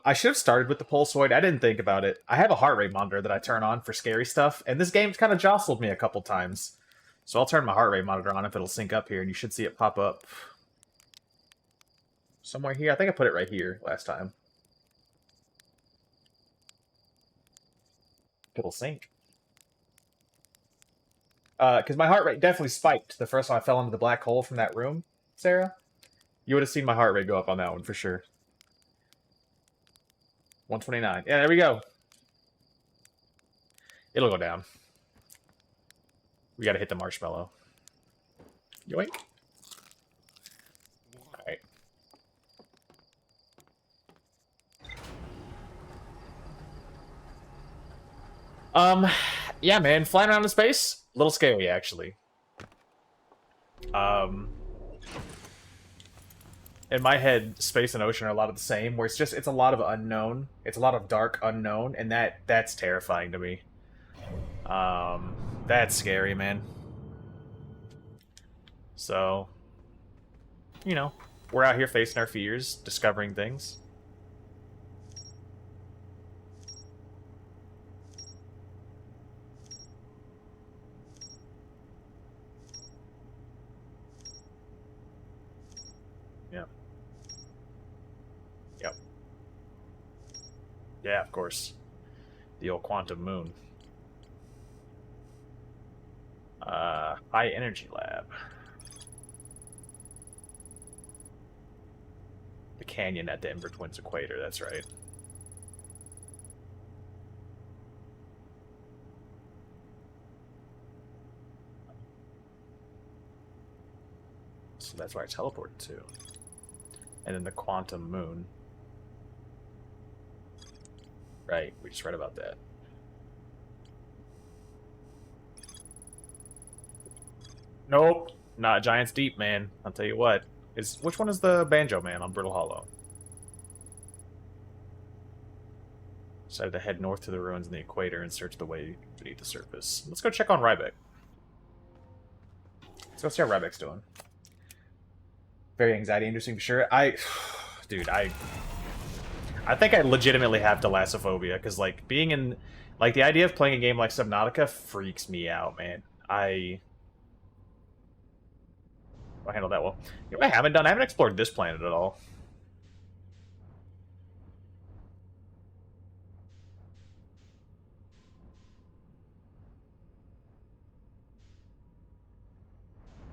I should have started with the Pulsoid. I didn't think about it. I have a heart rate monitor that I turn on for scary stuff, and this game's kind of jostled me a couple times. So I'll turn my heart rate monitor on if it'll sync up here, and you should see it pop up somewhere here. I think I put it right here last time. It'll sync. Because my heart rate definitely spiked the first time I fell into the black hole from that room, Sarah. You would have seen my heart rate go up on that one for sure. 129. Yeah, there we go. It'll go down. We gotta hit the marshmallow. Yoink. Alright. Yeah, man, flying around in space, a little scary, actually. In my head, space and ocean are a lot of the same, where it's a lot of unknown. It's a lot of dark unknown, and that's terrifying to me. That's scary, man. So, you know, we're out here facing our fears, discovering things. Yeah. Yep. Yeah, of course. The old quantum moon. High energy lab. The canyon at the Ember Twins equator, that's right. So that's where I teleported to. And then the quantum moon. Right, we just read about that. Nope, not Giant's Deep, man. I'll tell you what. Which one is the Banjo Man on Brittle Hollow? Decided to head north to the ruins in the equator and search the way beneath the surface. Let's go check on Rybeck. Let's go see how Rybeck's doing. Very anxiety-inducing for sure. Dude, I think I legitimately have thalassophobia, because, like, being in... Like, the idea of playing a game like Subnautica freaks me out, man. I handled that well. You know what I haven't done? I haven't explored this planet at all.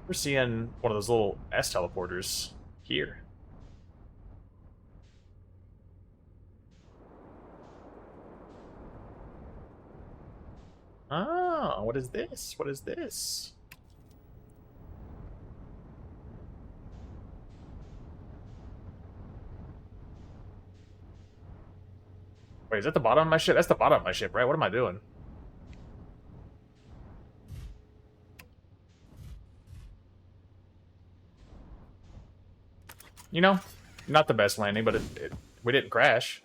We're seeing one of those little S teleporters here. Oh, what is this? What is this? Wait, is that the bottom of my ship? That's the bottom of my ship, right? What am I doing? You know, not the best landing, but we didn't crash.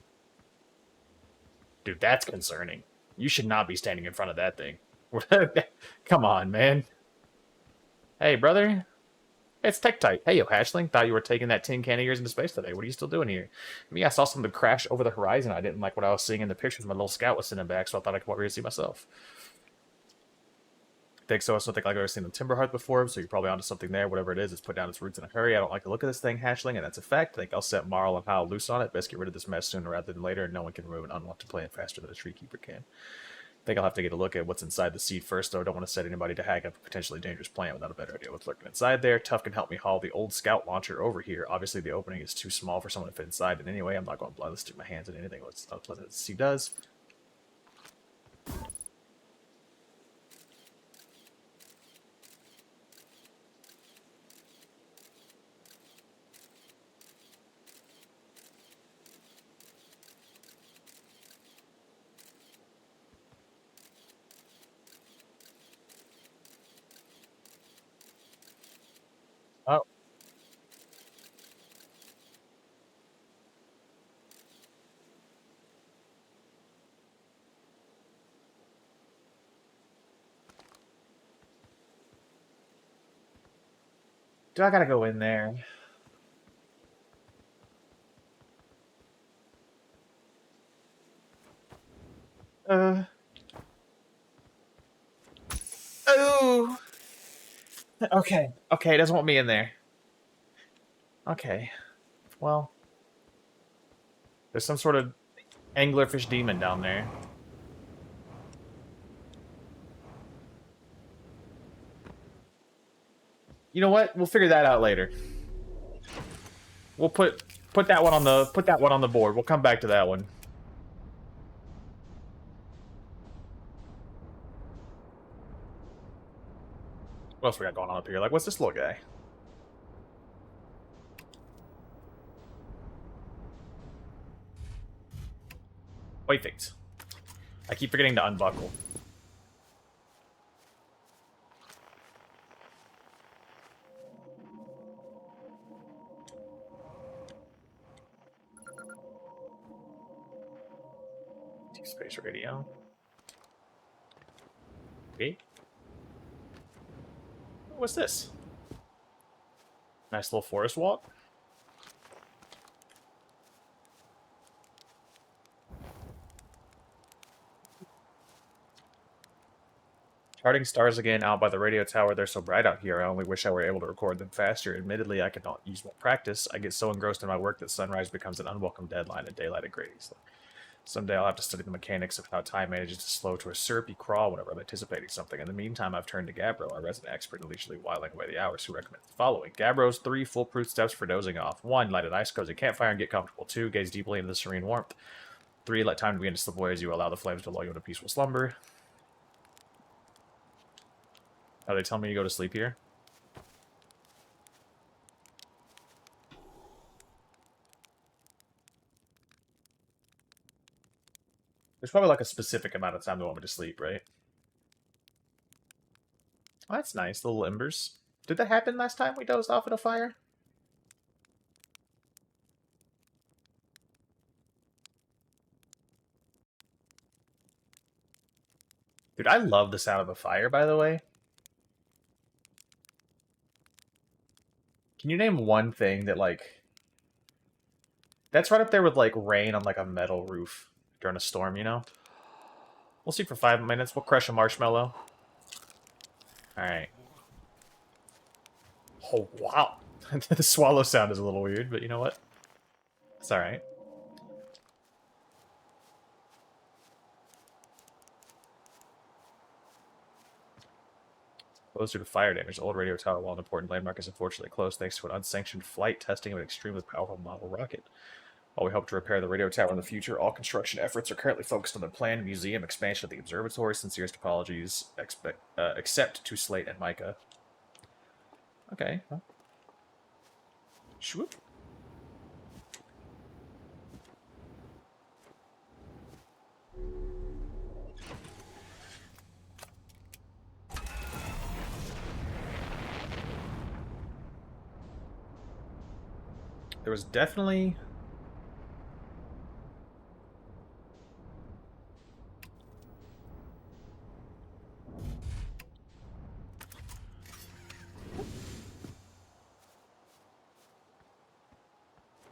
Dude, that's concerning. You should not be standing in front of that thing. Come on, man. Hey, brother. It's Tektite. Hey, yo, hatchling. Thought you were taking that tin can of yours into space today. What are you still doing here? Me, I saw something crash over the horizon. I didn't like what I was seeing in the pictures. My little scout was sending back, so I thought I'd come over here and see myself. Think so. I don't think I've ever seen the Timberhearth before, so you're probably onto something there. Whatever it is, it's put down its roots in a hurry. I don't like the look of this thing, hatchling, and that's a fact. I think I'll set Marl and Hal loose on it. Best get rid of this mess sooner rather than later, and no one can remove an unwanted plant faster than a tree keeper can. I think I'll have to get a look at what's inside the seed first, though. I don't want to set anybody to hack up a potentially dangerous plant without a better idea what's lurking inside there. Tuff can help me haul the old scout launcher over here. Obviously, the opening is too small for someone to fit inside, and anyway, I'm not going to blindly stick my hands in anything what's unpleasant to see does. Do I gotta go in there? Oh. Okay. Okay, it doesn't want me in there. Okay. Well, there's some sort of anglerfish demon down there. You know what? We'll figure that out later. We'll put that one on the board. We'll come back to that one. What else we got going on up here? Like, what's this little guy? Wait. I keep forgetting to unbuckle. Deep space radio. Okay. What's this? Nice little forest walk. Charting stars again out by the radio tower. They're so bright out here. I only wish I were able to record them faster. Admittedly, I could not use more practice. I get so engrossed in my work that sunrise becomes an unwelcome deadline and daylight a great easily. Someday I'll have to study the mechanics of how time manages to slow to a syrupy crawl whenever I'm anticipating something. In the meantime, I've turned to Gabbro, our resident expert in leisurely whiling away the hours, who recommends the following. Gabbro's 3 foolproof steps for dozing off. 1. Light an ice cozy campfire and get comfortable. 2. Gaze deeply into the serene warmth. 3. Let time begin to slip away as you allow the flames to lull you into peaceful slumber. Are they telling me to go to sleep here? There's probably like a specific amount of time they want me to sleep, right? Oh, that's nice. Little embers. Did that happen last time we dozed off in a fire? Dude, I love the sound of a fire, by the way. Can you name one thing that, like... That's right up there with, like, rain on, like, a metal roof during a storm, you know? We'll sleep for 5 minutes. We'll crush a marshmallow. Alright. Oh, wow. The swallow sound is a little weird, but you know what? It's alright. Close due to fire damage. The old radio tower, while an important landmark, is unfortunately closed thanks to an unsanctioned flight testing of an extremely powerful model rocket. While we hope to repair the radio tower in the future, all construction efforts are currently focused on the planned museum expansion of the observatory. Sincerest apologies, except to Slate and Micah. Okay. Huh. Swoop. There was definitely...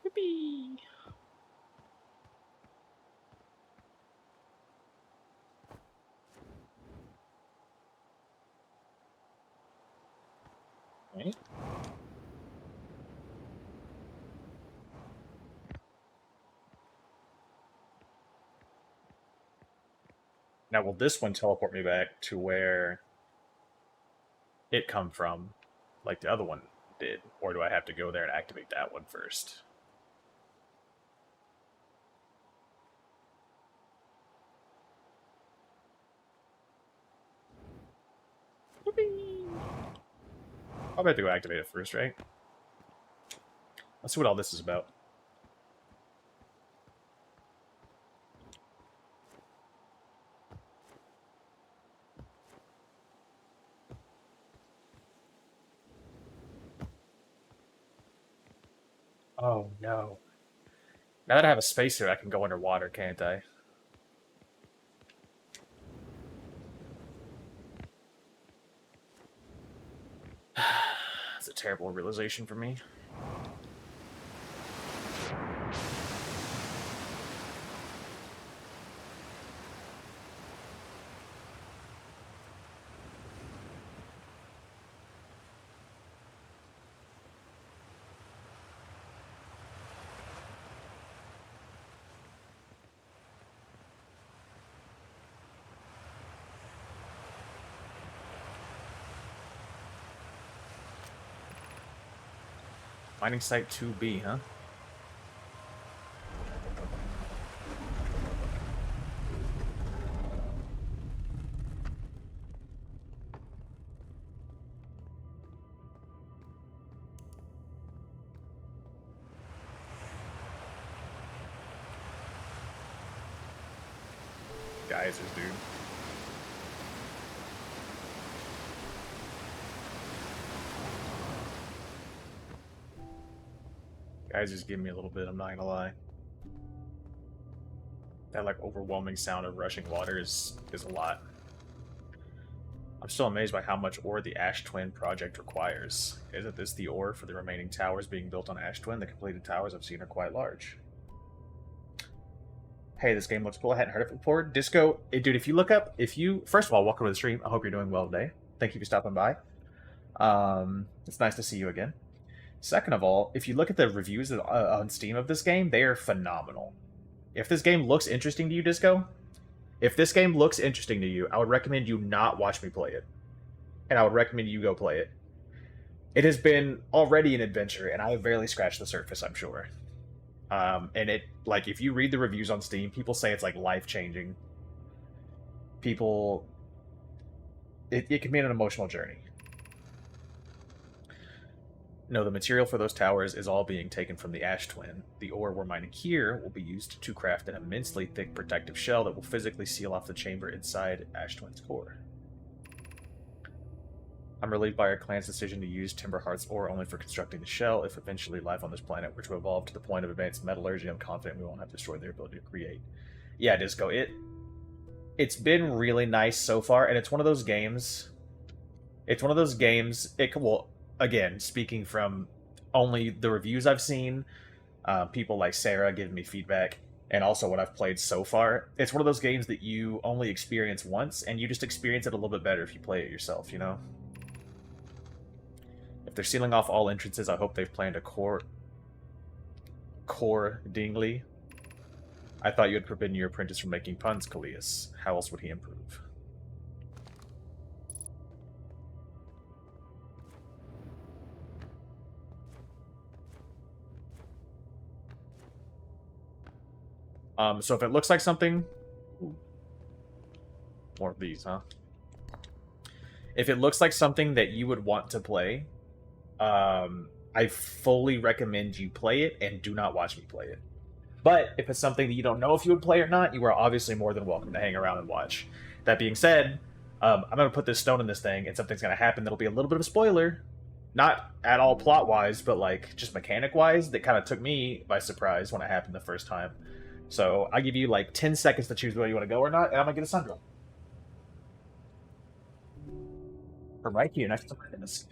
Yippee! Okay. Now, will this one teleport me back to where it come from, like the other one did? Or do I have to go there and activate that one first? I'll have to go activate it first, right? Let's see what all this is about. Oh, no. Now that I have a spacesuit, I can go underwater, can't I? That's a terrible realization for me. Mining site 2B, huh? Geysers, dude. Geysers give me a little bit, I'm not gonna lie. That like overwhelming sound of rushing water is a lot. I'm still amazed by how much ore the Ash Twin project requires. Isn't this the ore for the remaining towers being built on Ash Twin? The completed towers I've seen are quite large. Hey, this game looks cool. I hadn't heard of it before. Disco, dude, if you look up, first of all, welcome to the stream. I hope you're doing well today. Thank you for stopping by. It's nice to see you again. Second of all, if you look at the reviews on Steam of this game, they are phenomenal. If this game looks interesting to you, Disco, if this game looks interesting to you, I would recommend you not watch me play it. And I would recommend you go play it. It has been already an adventure, and I have barely scratched the surface, I'm sure. And it, like, if you read the reviews on Steam, people say it's, like, life-changing. People... It can be an emotional journey. No, the material for those towers is all being taken from the Ash Twin. The ore we're mining here will be used to craft an immensely thick protective shell that will physically seal off the chamber inside Ash Twin's core. I'm relieved by our clan's decision to use Timberheart's ore only for constructing the shell. If eventually life on this planet were to evolve to the point of advanced metallurgy, I'm confident we won't have destroyed their ability to create. Yeah, Disco, it's been really nice so far, and it's one of those games... well, again, speaking from only the reviews I've seen, people like Sarah giving me feedback, and also what I've played so far, it's one of those games that you only experience once, and you just experience it a little bit better if you play it yourself, you know? If they're sealing off all entrances, I hope they've planned a core dingly. I thought you had forbidden your apprentice from making puns, Callias. How else would he improve? So if it looks like something... More of these, huh? If it looks like something that you would want to play, I fully recommend you play it and do not watch me play it. But if it's something that you don't know if you would play or not, you are obviously more than welcome to hang around and watch. That being said, I'm going to put this stone in this thing, and something's going to happen that'll be a little bit of a spoiler. Not at all plot-wise, but like just mechanic-wise, that kind of took me by surprise when it happened the first time. So I'll give you like 10 seconds to choose whether you want to go or not, and I'm going to get a sun drop. From right here next to my desk.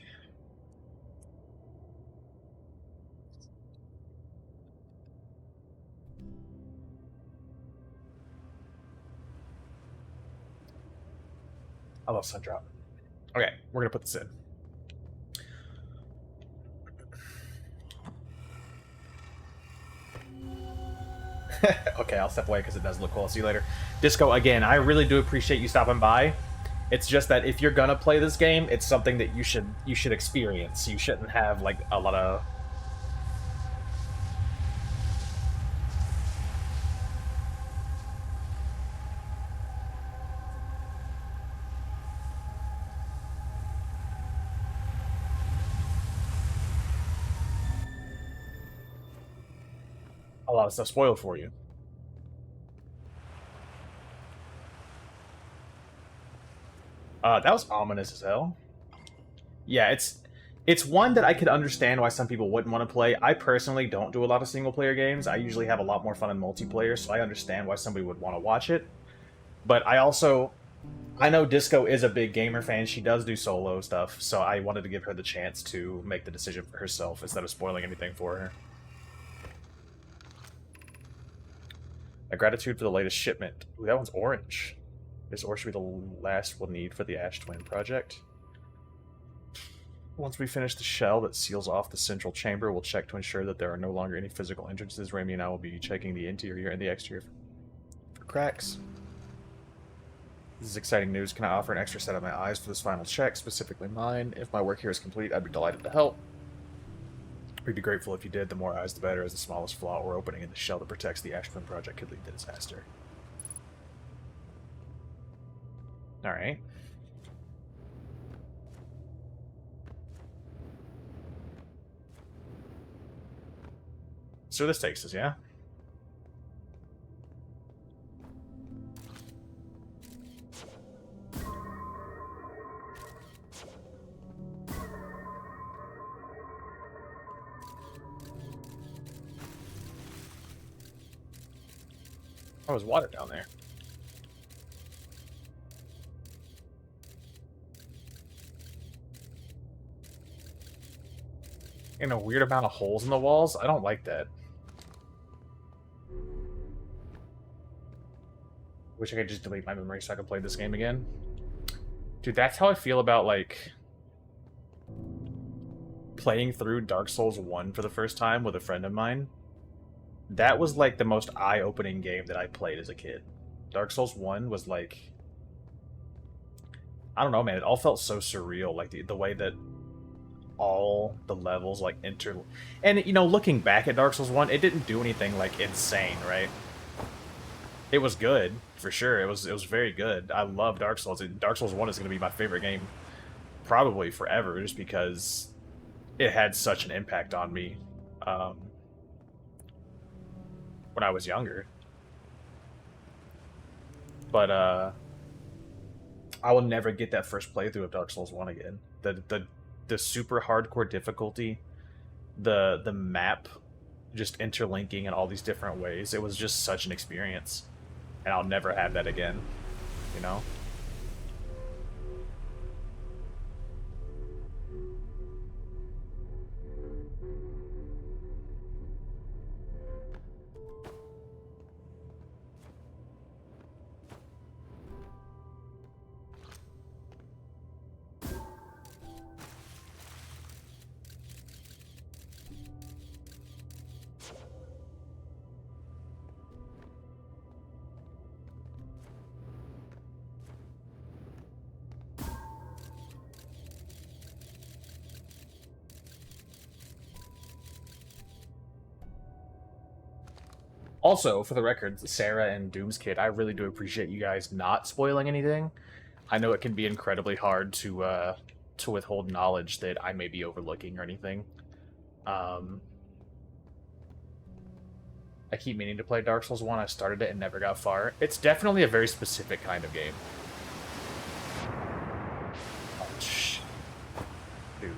I love sun drop. Okay, we're going to put this in. Okay, I'll step away because it does look cool. See you later. Disco, again, I really do appreciate you stopping by. It's just that if you're gonna play this game, it's something that you should experience. You shouldn't have like a lot of... a lot of stuff spoiled for you. That was ominous as hell. Yeah, it's one that I could understand why some people wouldn't want to play. I personally don't do a lot of single-player games. I usually have a lot more fun in multiplayer, so I understand why somebody would want to watch it. But I also I know Disco is a big gamer fan. She does do solo stuff, so I wanted to give her the chance to make the decision for herself instead of spoiling anything for her. A gratitude for the latest shipment. Ooh, that one's orange. This ore should be the last we'll need for the Ash Twin project. Once we finish the shell that seals off the central chamber, we'll check to ensure that there are no longer any physical entrances. Remy and I will be checking the interior and the exterior for cracks. This is exciting news. Can I offer an extra set of my eyes for this final check, specifically mine? If my work here is complete, I'd be delighted to help. We'd be grateful if you did. The more eyes, the better, as the smallest flaw or opening in the shell that protects the Ash Twin project could lead to disaster. Alright. So this takes us, yeah? Oh, there's water down there. And a weird amount of holes in the walls? I don't like that. Wish I could just delete my memory so I could play this game again. Dude, that's how I feel about, like, playing through Dark Souls 1 for the first time with a friend of mine. That was, like, the most eye-opening game that I played as a kid. Dark Souls 1 was, like... I don't know, man. It all felt so surreal. Like, the way that all the levels, like, And, you know, looking back at Dark Souls 1, it didn't do anything, like, insane, right? It was good, for sure. It was very good. I love Dark Souls. Dark Souls 1 is going to be my favorite game probably forever, just because it had such an impact on me when I was younger. But I will never get that first playthrough of Dark Souls 1 again. The super hardcore difficulty, the map just interlinking in all these different ways. It was just such an experience. And I'll never have that again, you know? Also, for the record, Sarah and Doom's Kid, I really do appreciate you guys not spoiling anything. I know it can be incredibly hard to withhold knowledge that I may be overlooking or anything. I keep meaning to play Dark Souls 1. I started it and never got far. It's definitely a very specific kind of game. Oh, shh. Dude.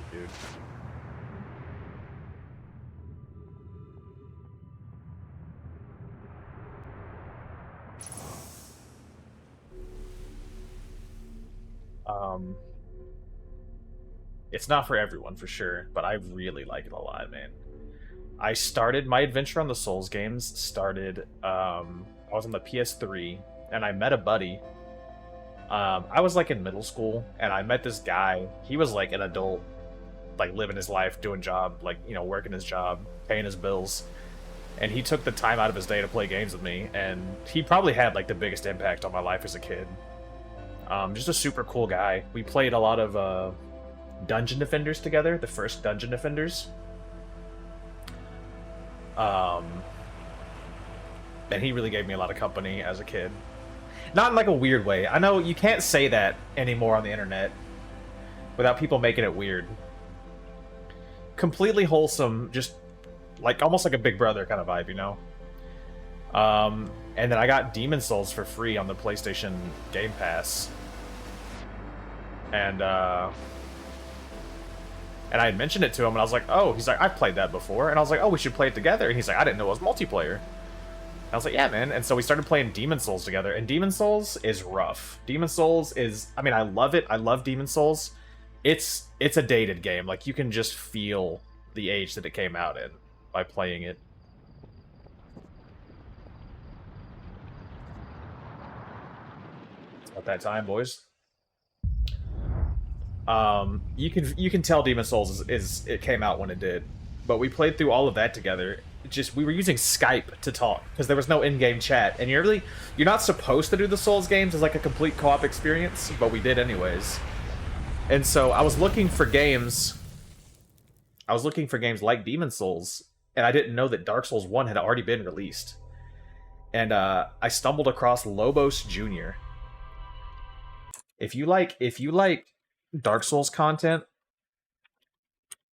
It's not for everyone, for sure, but I really like it a lot, man. I started my adventure on the Souls games, I was on the PS3, and I met a buddy. I was, like, in middle school, and I met this guy. He was, like, an adult, like, living his life, doing job, like, you know, working his job, paying his bills. And he took the time out of his day to play games with me, and he probably had, like, the biggest impact on my life as a kid. Just a super cool guy. We played a lot of, Dungeon Defenders together, the first Dungeon Defenders. And he really gave me a lot of company as a kid. Not in, like, a weird way. I know you can't say that anymore on the internet without people making it weird. Completely wholesome, just, like, almost like a Big Brother kind of vibe, you know? And then I got Demon Souls for free on the PlayStation Game Pass. And I had mentioned it to him, and I was like, oh, he's like, I've played that before. And I was like, oh, we should play it together. And he's like, I didn't know it was multiplayer. I was like, yeah, man. And so we started playing Demon Souls together, and Demon Souls is rough. Demon Souls is, I mean, I love it. I love Demon Souls. It's a dated game. Like, you can just feel the age that it came out in by playing it. It's about that time, boys. You can tell Demon Souls is it came out when it did, but we played through all of that together. Just we were using Skype to talk because there was no in-game chat, and you're not supposed to do the Souls games as like a complete co-op experience, but we did anyways. And so I was looking for games. I was looking for games like Demon Souls, and I didn't know that Dark Souls 1 had already been released. And I stumbled across Lobos Jr. If you like Dark Souls content,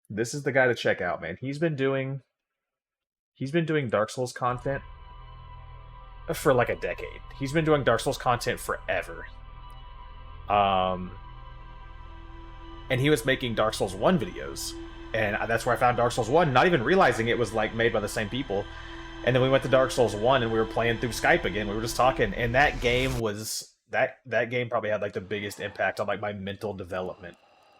this is the guy to check out, man. He's been doing Dark Souls content for like a decade. He's been doing Dark Souls content forever. And he was making Dark Souls 1 videos. And that's where I found Dark Souls 1, not even realizing it was like made by the same people. And then we went to Dark Souls 1 and we were playing through Skype again. We were just talking, and that game was that game probably had like the biggest impact on like my mental development,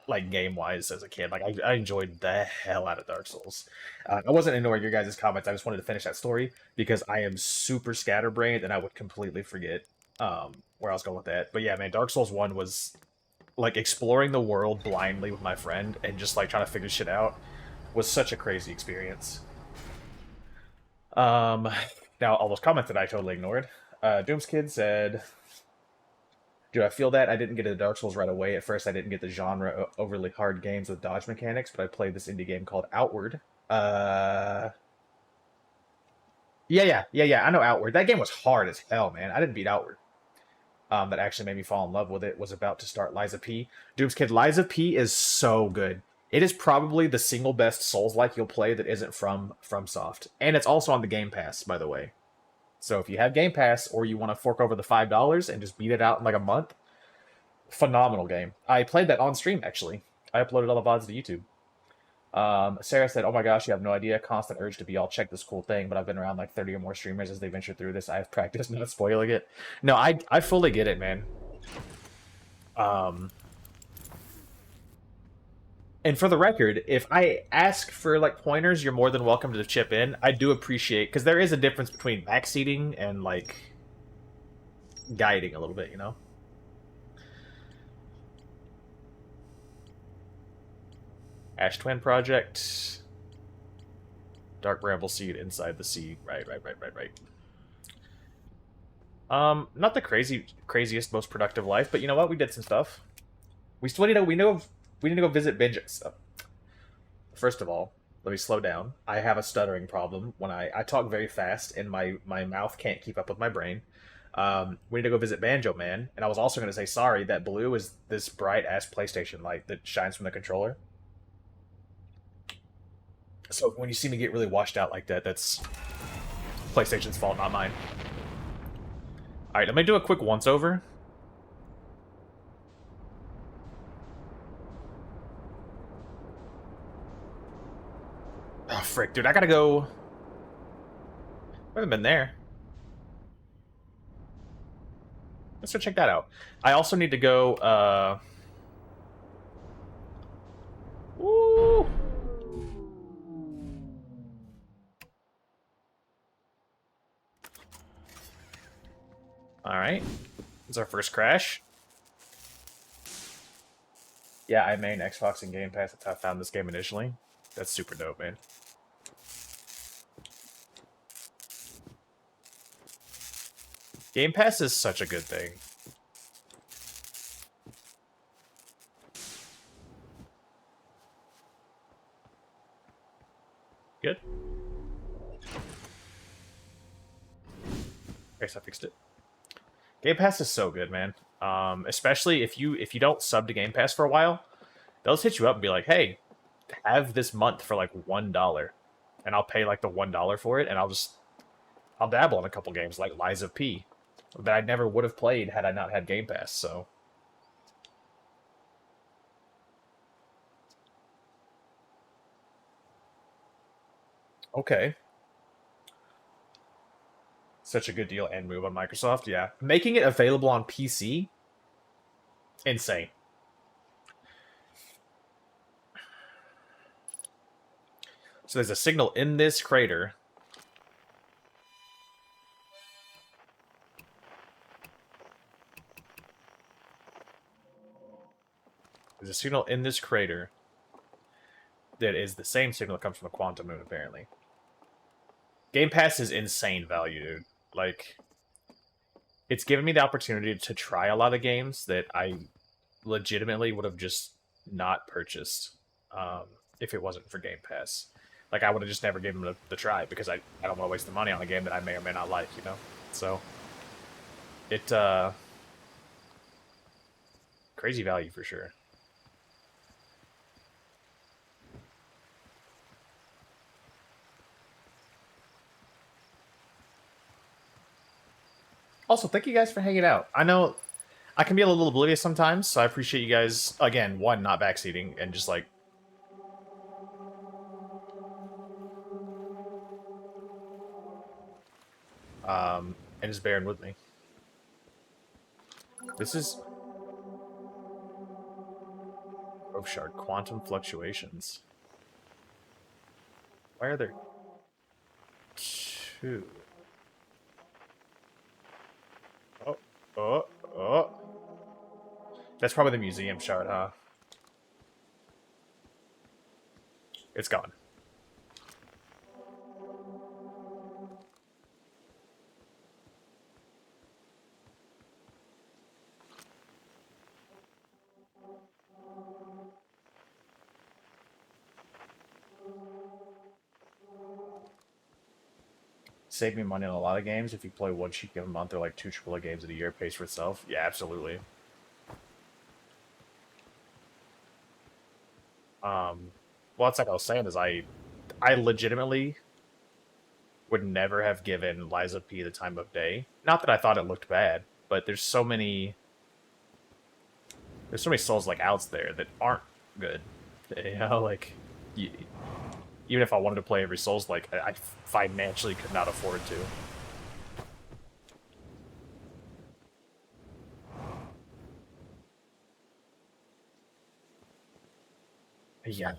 like game wise as a kid. Like I enjoyed the hell out of Dark Souls. I wasn't ignoring your guys' comments. I just wanted to finish that story because I am super scatterbrained and I would completely forget where I was going with that. But yeah, man, Dark Souls 1 was like exploring the world blindly with my friend and just like trying to figure shit out was such a crazy experience. Now all those comments that I totally ignored. Dooms Kid said, "Do I feel that I didn't get into Dark Souls right away? At first, I didn't get the genre overly hard games with dodge mechanics, but I played this indie game called Outward. Yeah. I know Outward. That game was hard as hell, man. I didn't beat Outward. That actually made me fall in love with it. Was about to start Liza P. Dooms Kid, Liza P is so good. It is probably the single best Souls-like you'll play that isn't from FromSoft, and it's also on the Game Pass, by the way. So if you have Game Pass or you want to fork over the $5 and just beat it out in like a month, phenomenal game. I played that on stream, actually. I uploaded all the VODs to YouTube. Sarah said, "Oh my gosh, you have no idea. Constant urge to be all check this cool thing, but I've been around like 30 or more streamers as they venture through this. I have practiced not spoiling it." No, I fully get it, man. And for the record, if I ask for like pointers, you're more than welcome to chip in. I do appreciate, because there is a difference between backseating and like guiding a little bit, you know? Ash Twin Project. Dark Bramble Seed inside the seed. Right. Not the craziest, most productive life, but you know what? We did some stuff. We still need to, we need to go visit Binge. So, first of all, let me slow down. I have a stuttering problem when I talk very fast and my mouth can't keep up with my brain. We need to go visit Banjo Man, and I was also going to say, sorry, that blue is this bright-ass PlayStation light that shines from the controller. So when you see me get really washed out like that, that's PlayStation's fault, not mine. Alright, let me do a quick once-over. Oh, frick, dude, I gotta go... I haven't been there. Let's go check that out. I also need to go, Woo! Alright. It's our first crash. Yeah, I main Xbox and Game Pass. That's how I found this game initially. That's super dope, man. Game Pass is such a good thing. Good. I guess I fixed it. Game Pass is so good, man. Especially if you don't sub to Game Pass for a while, they'll just hit you up and be like, "Hey, have this month for like $1," and I'll pay like the $1 for it, and I'll dabble in a couple games like Liza P that I never would have played had I not had Game Pass. So okay. Such a good deal and move on Microsoft, yeah. Making it available on PC, insane. So there's a signal in this crater. There's a signal in this crater that is the same signal that comes from the quantum moon, apparently. Game Pass is insane value, dude. Like, it's given me the opportunity to try a lot of games that I legitimately would have just not purchased if it wasn't for Game Pass. Like, I would have just never given them the try because I don't want to waste the money on a game that I may or may not like, you know? So, it, crazy value for sure. Also, thank you guys for hanging out. I know I can be a little oblivious sometimes, so I appreciate you guys, again, one, not backseating, and just, like, and just bearing with me. This is... Oh, shard. Quantum fluctuations. Why are there... two? Oh. That's probably the museum shard, huh? It's gone. Save me money on a lot of games. If you play one cheap game a month or like 2 AAA games in a year, pays for itself. Yeah, absolutely. Well, that's like I was saying, is I legitimately would never have given Liza P the time of day. Not that I thought it looked bad, but there's so many Souls like outs there that aren't good. You know, like even if I wanted to play every Souls, like I financially could not afford to. Yeah.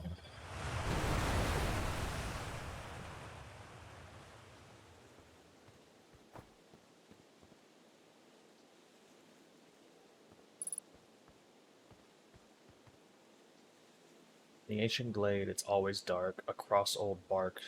The ancient glade, it's always dark, across old bark.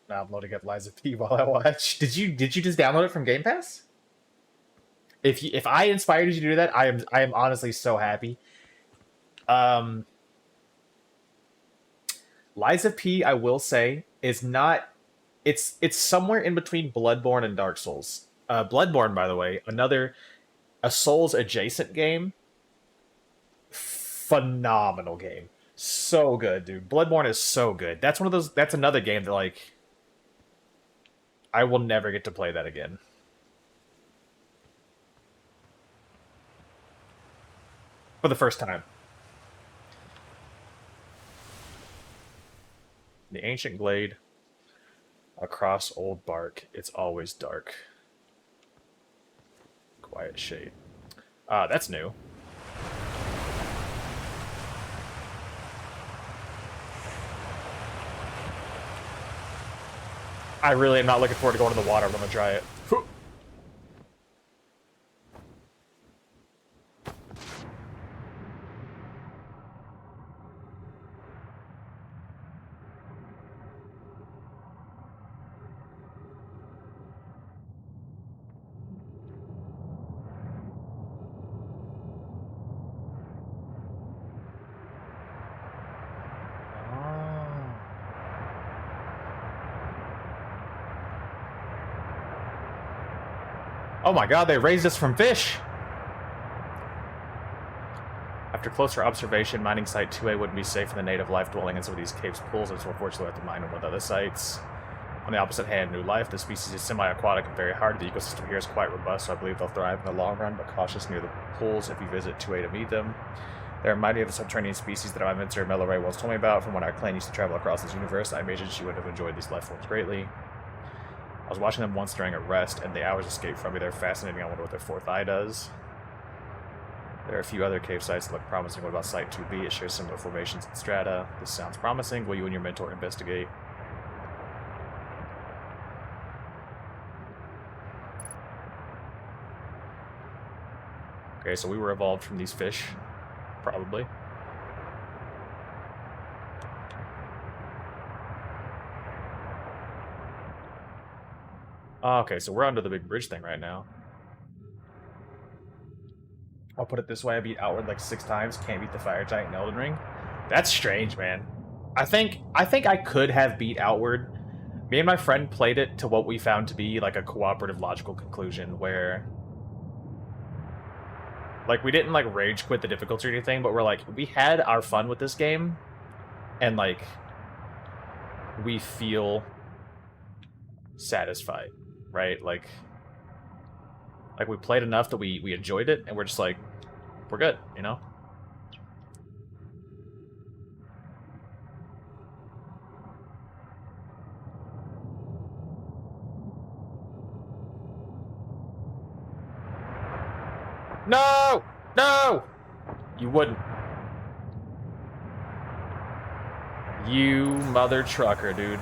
Now I'm loading up Liza P while I watch. Did you just download it from Game Pass? If I inspired you to do that, I am honestly so happy. Liza P, I will say, is not. It's somewhere in between Bloodborne and Dark Souls. Bloodborne, by the way, a Souls adjacent game. Phenomenal game, so good, dude. Bloodborne is so good. That's one of those. That's another game that like I will never get to play that again. For the first time. The ancient glade, across old bark, it's always dark. Quiet shade. That's new. I really am not looking forward to going to the water, but I'm gonna try it. Oh my god, they raised us from fish! After closer observation, mining site 2A wouldn't be safe for the native life dwelling in some of these caves pools, and so unfortunately we have to mine them with other sites. On the opposite hand, new life. This species is semi-aquatic and very hard. The ecosystem here is quite robust, so I believe they'll thrive in the long run, but cautious near the pools if you visit 2A to meet them. They remind me of the subterranean species that my mentor Melloray once told me about from when our clan used to travel across this universe. I imagine she would have enjoyed these life forms greatly. I was watching them once during a rest, and the hours escaped from me. They're fascinating. I wonder what their fourth eye does. There are a few other cave sites that look promising. What about Site 2B? It shares similar formations and strata. This sounds promising. Will you and your mentor investigate? Okay, so we were evolved from these fish. Probably. Okay, so we're under the big bridge thing right now. I'll put it this way, I beat Outward like 6 times, can't beat the Fire Giant in Elden Ring. That's strange, man. I think I could have beat Outward. Me and my friend played it to what we found to be like a cooperative logical conclusion where like we didn't like rage quit the difficulty or anything, but we're like we had our fun with this game and like we feel satisfied, right? Like we played enough that we enjoyed it, and we're just like, we're good, you know? No! No! You wouldn't. You mother trucker, dude.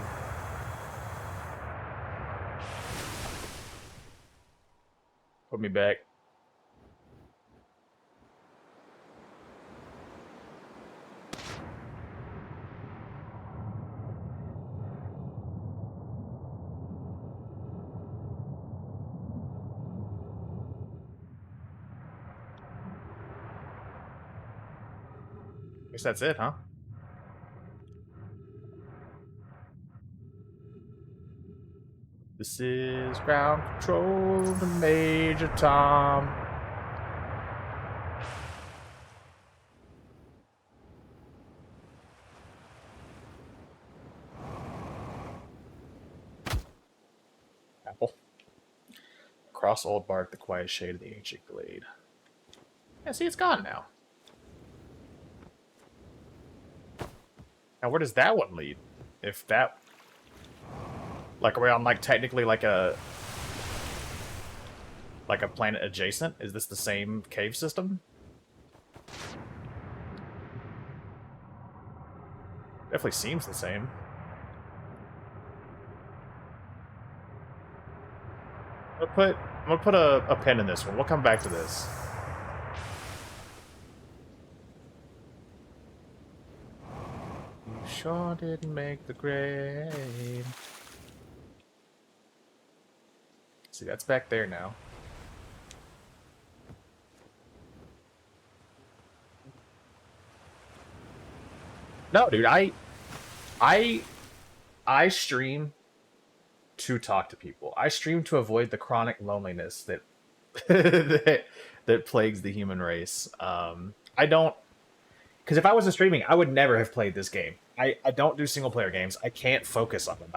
Put me back. Guess that's it, huh? This is ground control to Major Tom. Apple. Across old bark, the quiet shade of the ancient glade. Yeah, see, it's gone now. Now, where does that one lead? If that... Like, are we on, like, technically, like a planet adjacent? Is this the same cave system? Definitely seems the same. I'm gonna put a pin in this one. We'll come back to this. You sure didn't make the grade. See, that's back there now. No, dude, I stream to talk to people. I stream to avoid the chronic loneliness that that plagues the human race. I don't, because if I wasn't streaming, I would never have played this game. I don't do single player games. I can't focus on them.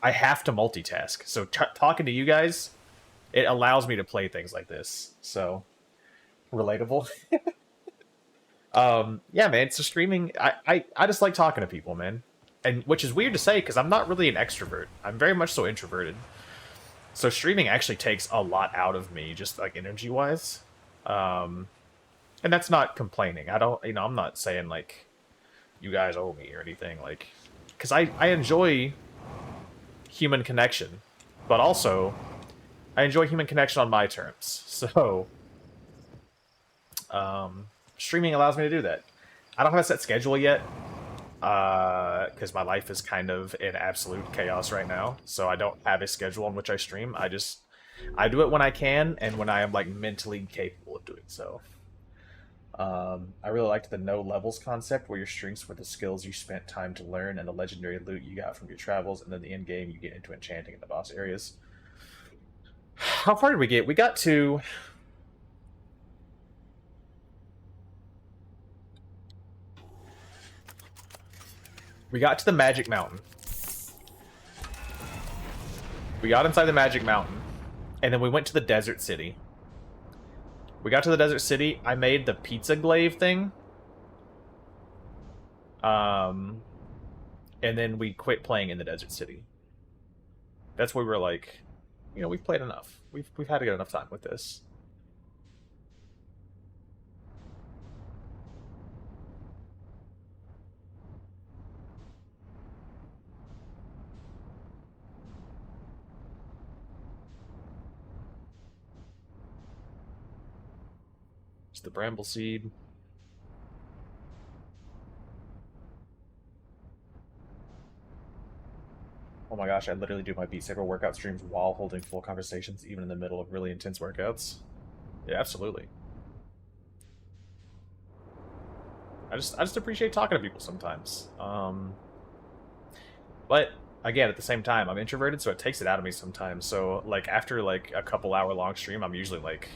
I have to multitask. So talking to you guys, it allows me to play things like this. So relatable. Yeah, man. So streaming, I just like talking to people, man. And which is weird to say because I'm not really an extrovert. I'm very much so introverted. So streaming actually takes a lot out of me, just like energy wise. And that's not complaining. I don't, I'm not saying like you guys owe me or anything, like, because I enjoy human connection, but also I enjoy human connection on my terms. So streaming allows me to do that. I don't have a set schedule yet because my life is kind of in absolute chaos right now, so I don't have a schedule on which I stream. I do it when I can and when I am like mentally capable of doing so. I really liked the no levels concept, where your strengths were the skills you spent time to learn and the legendary loot you got from your travels, and then the end game you get into enchanting in the boss areas. How far did we get? We got to... We got to the Magic Mountain. We got inside the Magic Mountain, and then we went to the Desert City. We got to the Desert City. I made the pizza glaive thing. And then we quit playing in the Desert City. That's where we were like, you know, we've played enough. We've had to get enough time with this. It's the bramble seed. Oh my gosh, I literally do my Beat Saber workout streams while holding full conversations, even in the middle of really intense workouts. Yeah, absolutely. I just appreciate talking to people sometimes. But again, at the same time, I'm introverted, so it takes it out of me sometimes. So like after like a couple hour long stream, I'm usually like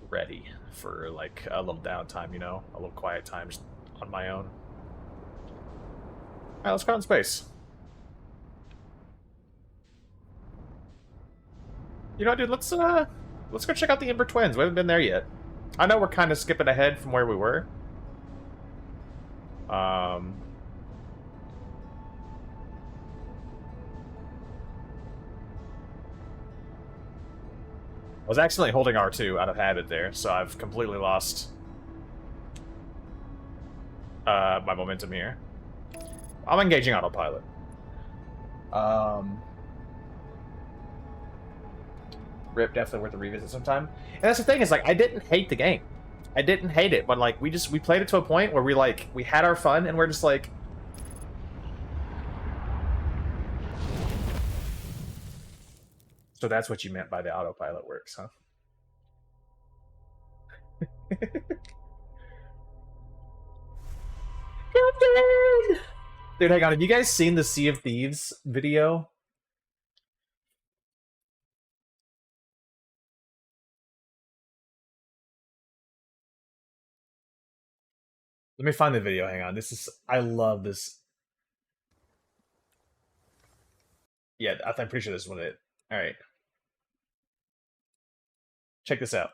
ready for like a little downtime, you know, a little quiet time just on my own. All right, let's go out in space. You know what, dude? Let's go check out the Ember Twins. We haven't been there yet. I know we're kind of skipping ahead from where we were. I was accidentally holding R2 out of habit there, so I've completely lost my momentum here. I'm engaging autopilot. Rip, definitely worth a revisit sometime. And that's the thing, is like I didn't hate the game. I didn't hate it, but like we played it to a point where we had our fun and we're just like, so that's what you meant by the autopilot works, huh? Dude, hang on. Have you guys seen the Sea of Thieves video? Let me find the video. Hang on. I love this. Yeah, I'm pretty sure this is what it. All right. Check this out.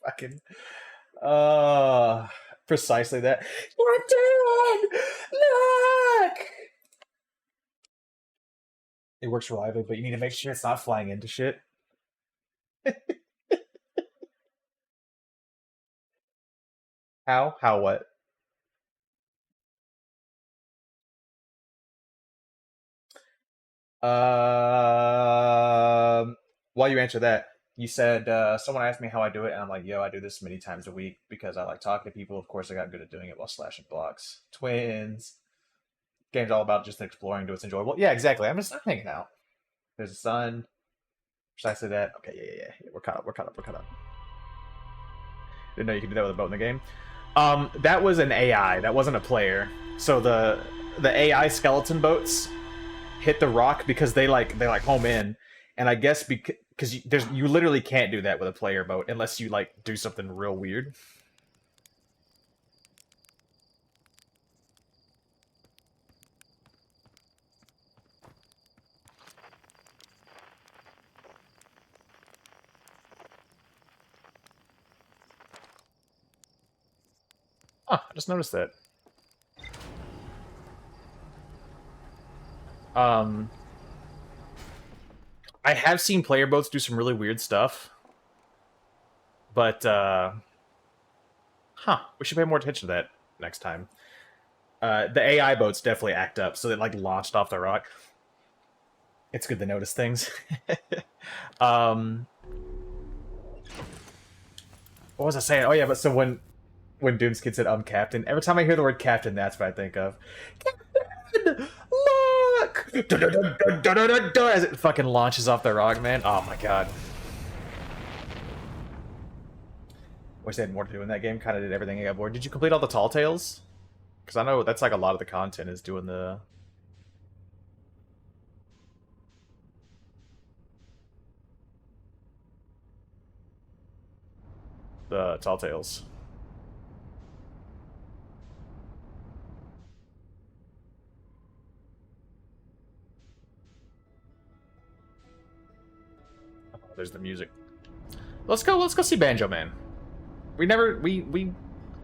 Fucking precisely that. You're dead! Look! It works reliably, but you need to make sure it's not flying into shit. How? How what? While you answer that, you said someone asked me how I do it, and I'm like, yo, I do this many times a week because I like talking to people. Of course, I got good at doing it while slashing blocks. Twins. Game's all about just exploring, do what's enjoyable. Yeah, exactly. I'm just not hanging out. There's a sun. Precisely that. Okay, yeah. We're caught up. Didn't know you could do that with a boat in the game. That was an AI. That wasn't a player. So the AI skeleton boats hit the rock because they home in, and I guess because you literally can't do that with a player boat unless you like do something real weird. Huh, I just noticed that. I have seen player boats do some really weird stuff. But, we should pay more attention to that next time. The AI boats definitely act up, so they, like, launched off the rock. It's good to notice things. What was I saying? Oh, yeah, but so when Doom's Kid said, I'm Captain, every time I hear the word Captain, that's what I think of. Captain! Look! As it fucking launches off the rock, man. Oh, my God. Wish they had more to do in that game. Kind of did everything I got bored. Did you complete all the Tall Tales? Because I know that's like a lot of the content is doing the Tall Tales. Oh, there's the music. Let's go see Banjo Man. We never we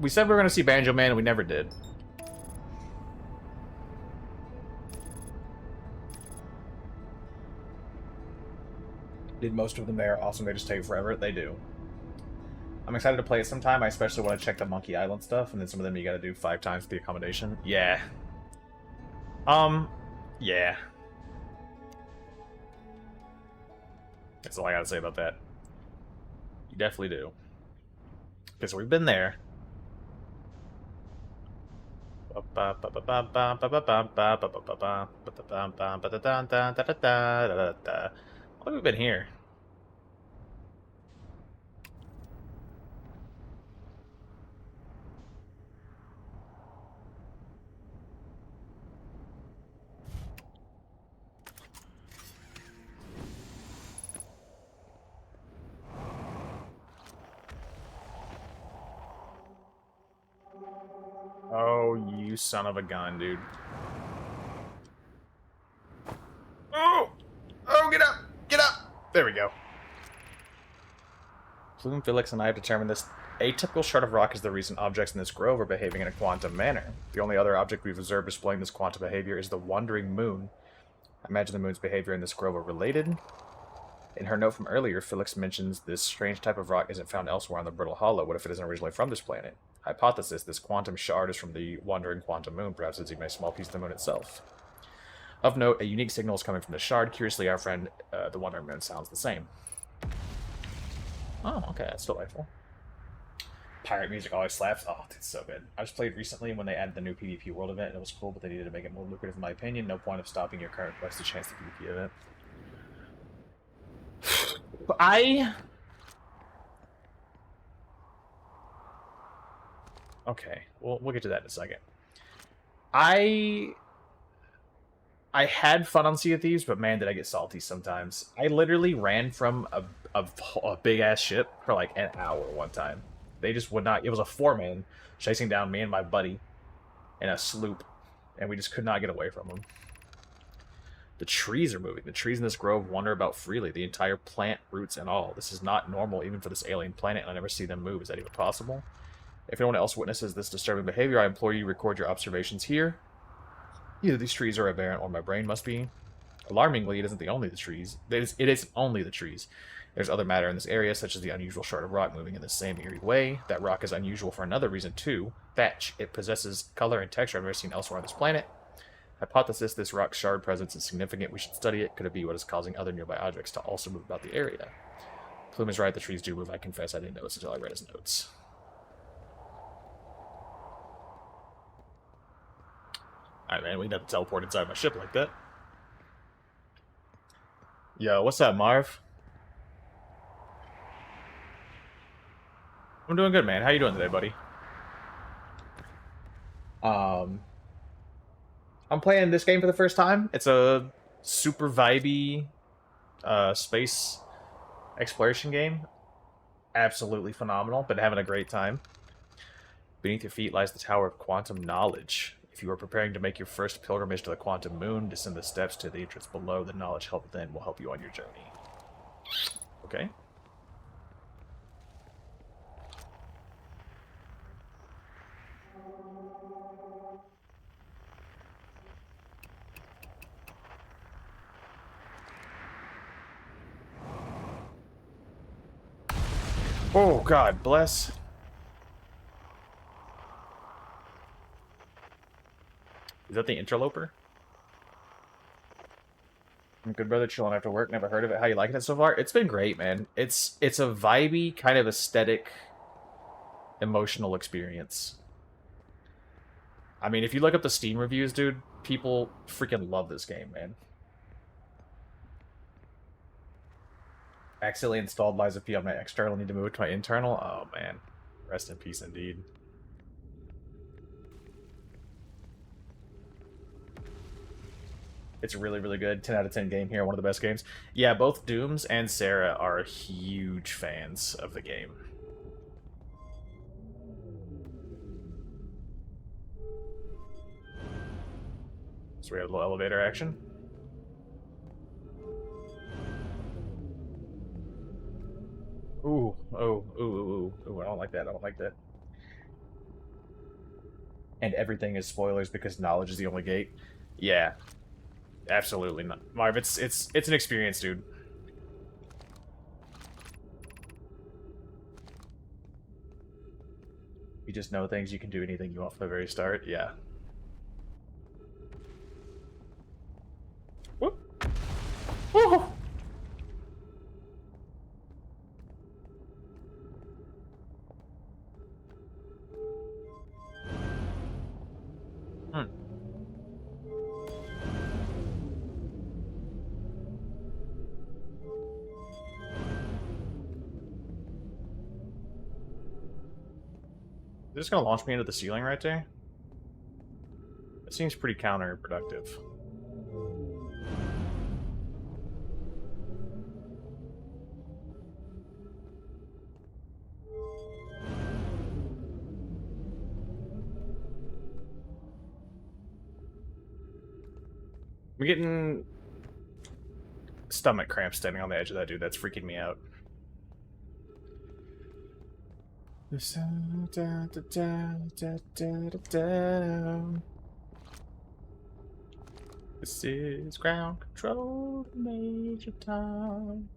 said we were gonna see Banjo Man and we never did. Did most of them there awesome, they just take forever? They do. I'm excited to play it sometime. I especially want to check the Monkey Island stuff, and then some of them you gotta do 5 times the accommodation. Yeah. Yeah. That's all I gotta say about that. You definitely do. Okay, so we've been there. I think we've been here. Oh, you son of a gun, dude. Oh! Oh, get up! Get up! There we go. Plume, Felix, and I have determined this atypical shard of rock is the reason objects in this grove are behaving in a quantum manner. The only other object we've observed displaying this quantum behavior is the wandering moon. I imagine the moon's behavior in this grove are related. In her note from earlier, Felix mentions this strange type of rock isn't found elsewhere on the Brittle Hollow. What if it isn't originally from this planet? Hypothesis, this quantum shard is from the wandering quantum moon. Perhaps it's even a small piece of the moon itself. Of note, a unique signal is coming from the shard. Curiously, our friend, the wandering moon, sounds the same. Oh, okay, that's delightful. Pirate music always slaps. Oh, it's so good. I just played recently when they added the new PvP World event, and it was cool, but they needed to make it more lucrative in my opinion. No point of stopping your current quest to chance the PvP event. Okay, we'll get to that in a second. I had fun on Sea of Thieves, but man, did I get salty sometimes. I literally ran from a big-ass ship for like an hour one time. They just would not... It was a 4-man chasing down me and my buddy in a sloop, and we just could not get away from them. The trees are moving. The trees in this grove wander about freely. The entire plant, roots, and all. This is not normal even for this alien planet, and I never see them move. Is that even possible? If anyone else witnesses this disturbing behavior, I implore you to record your observations here. Either these trees are aberrant, or my brain must be. Alarmingly, it isn't only the trees. It is only the trees. There's other matter in this area, such as the unusual shard of rock moving in the same eerie way. That rock is unusual for another reason, too. Thatch. It possesses color and texture I've never seen elsewhere on this planet. Hypothesis, this rock shard presence is significant. We should study it. Could it be what is causing other nearby objects to also move about the area? Plume is right, the trees do move. I confess I didn't notice until I read his notes. Alright, man, we didn't have to teleport inside my ship like that. Yo, what's up, Marv? I'm doing good, man. How you doing today, buddy? I'm playing this game for the first time. It's a super vibey space exploration game. Absolutely phenomenal. Been having a great time. Beneath your feet lies the Tower of Quantum Knowledge. If you are preparing to make your first pilgrimage to the Quantum Moon, descend the steps to the entrance below. The knowledge held within will help you on your journey. Okay. Oh, God bless. Is that the interloper? I'm good, brother. Chilling after work. Never heard of it. How you liking it so far? It's been great, man. It's a vibey, kind of aesthetic, emotional experience. I mean, if you look up the Steam reviews, dude, people freaking love this game, man. Accidentally installed Lies of P on my external. Need to move it to my internal. Oh, man. Rest in peace, indeed. It's really, really good. 10 out of 10 game here, one of the best games. Yeah, both Dooms and Sarah are huge fans of the game. So we have a little elevator action. Ooh, oh, ooh, I don't like that, I don't like that. And everything is spoilers because knowledge is the only gate. Yeah, absolutely not. Marv, it's an experience, dude. You just know things, you can do anything you want from the very start. Yeah. Whoop. Woo! Hmm. Is this gonna launch me into the ceiling right there? It seems pretty counterproductive. I'm getting stomach cramps standing on the edge of that dude. That's freaking me out. This is ground control, Major Tom.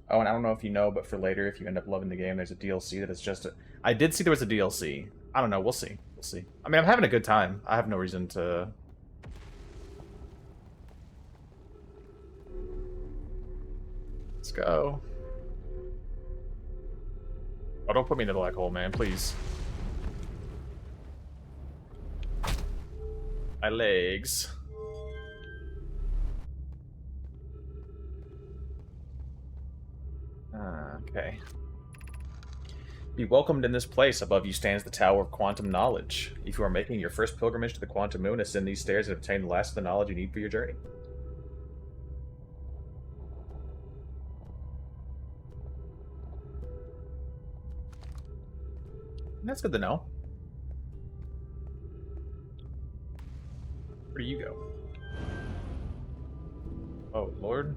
Oh, and I don't know if you know, but for later, if you end up loving the game, there's a DLC that is just a... I did see there was a DLC. I don't know. We'll see. We'll see. I mean, I'm having a good time. I have no reason to... Let's go. Oh, don't put me in the black hole, man. Please. My legs. Okay. Be welcomed in this place. Above you stands the Tower of Quantum Knowledge. If you are making your first pilgrimage to the Quantum Moon, ascend these stairs and obtain the last of the knowledge you need for your journey. That's good to know. Where do you go? Oh, Lord.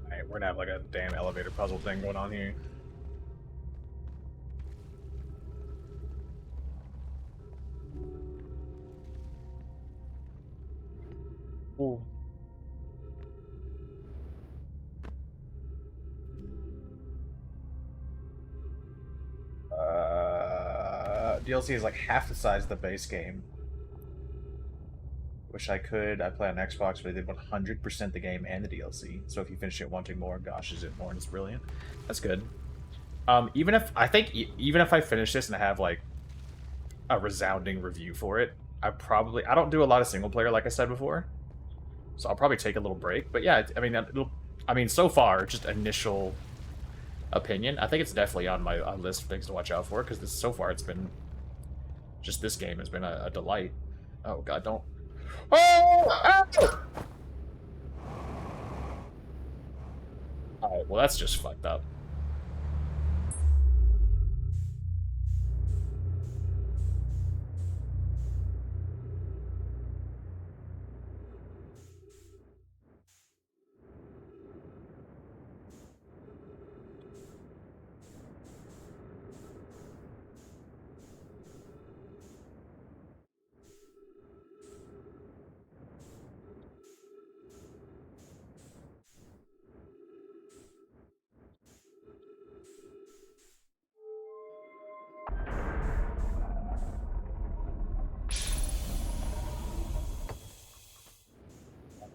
Alright, we're gonna have like a damn elevator puzzle thing going on here. Ooh. DLC is like half the size of the base game. Wish I could. I play on Xbox, but they did 100% the game and the DLC. So if you finish it wanting more, gosh, is it more and it's brilliant. That's good. Even if even if I finish this and I have like a resounding review for it, I don't do a lot of single player like I said before, so I'll probably take a little break. But yeah, I mean, so far, just initial opinion, I think it's definitely on my list of things to watch out for because so far it's been just this game has been a delight. Oh god, don't. Oh! Alright, well that's just fucked up.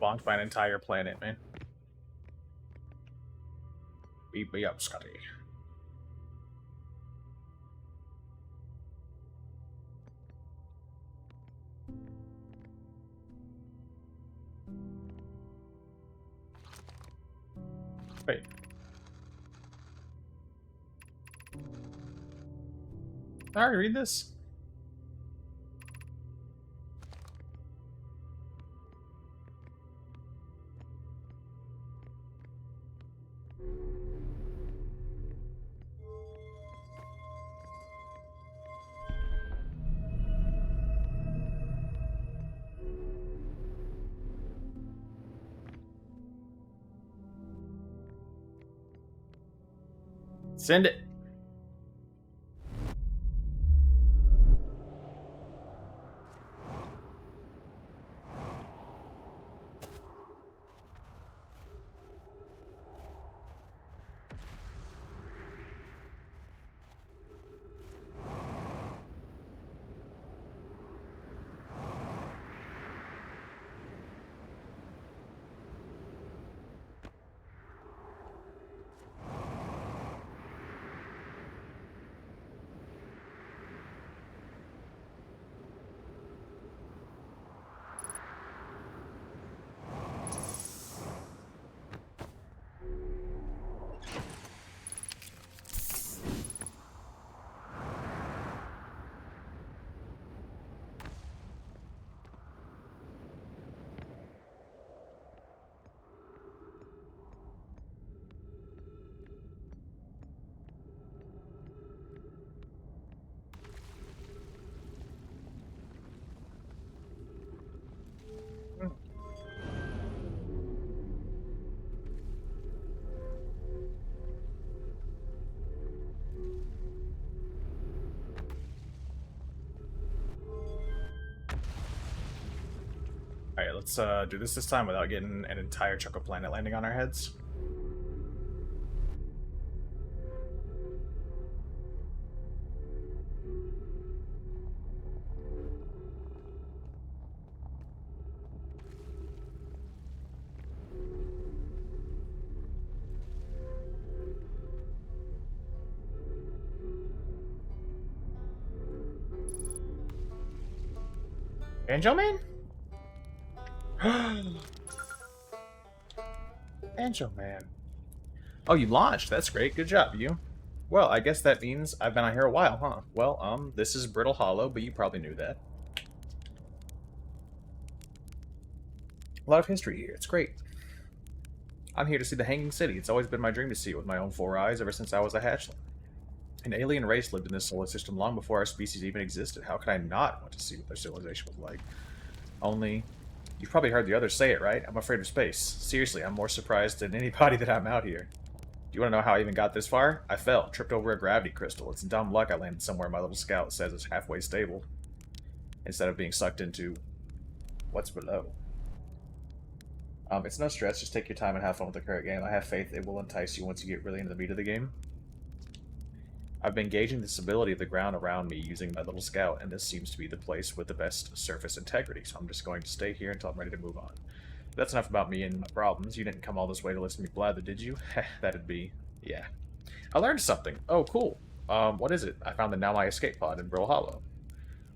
Bonked by an entire planet, man. Beat me up, Scotty. Wait. Alright, read this. Send it. Alright, let's do this time without getting an entire chunk of planet landing on our heads. Banjo Man? Banjo Man. Oh, you launched. That's great. Good job, you. Well, I guess that means I've been out here a while, huh? Well, this is Brittle Hollow, but you probably knew that. A lot of history here. It's great. I'm here to see the Hanging City. It's always been my dream to see it with my own 4 eyes ever since I was a hatchling. An alien race lived in this solar system long before our species even existed. How could I not want to see what their civilization was like? Only, you've probably heard the others say it, right? I'm afraid of space. Seriously, I'm more surprised than anybody that I'm out here. Do you want to know how I even got this far? I fell, tripped over a gravity crystal. It's dumb luck I landed somewhere my little scout says is halfway stable, instead of being sucked into what's below. It's no stress, just take your time and have fun with the current game. I have faith it will entice you once you get really into the meat of the game. I've been gauging the stability of the ground around me using my little scout, and this seems to be the place with the best surface integrity, so I'm just going to stay here until I'm ready to move on. That's enough about me and my problems. You didn't come all this way to listen to me blather, did you? That'd be... yeah. I learned something. Oh, cool. What is it? I found the Naumai escape pod in Brill Hollow.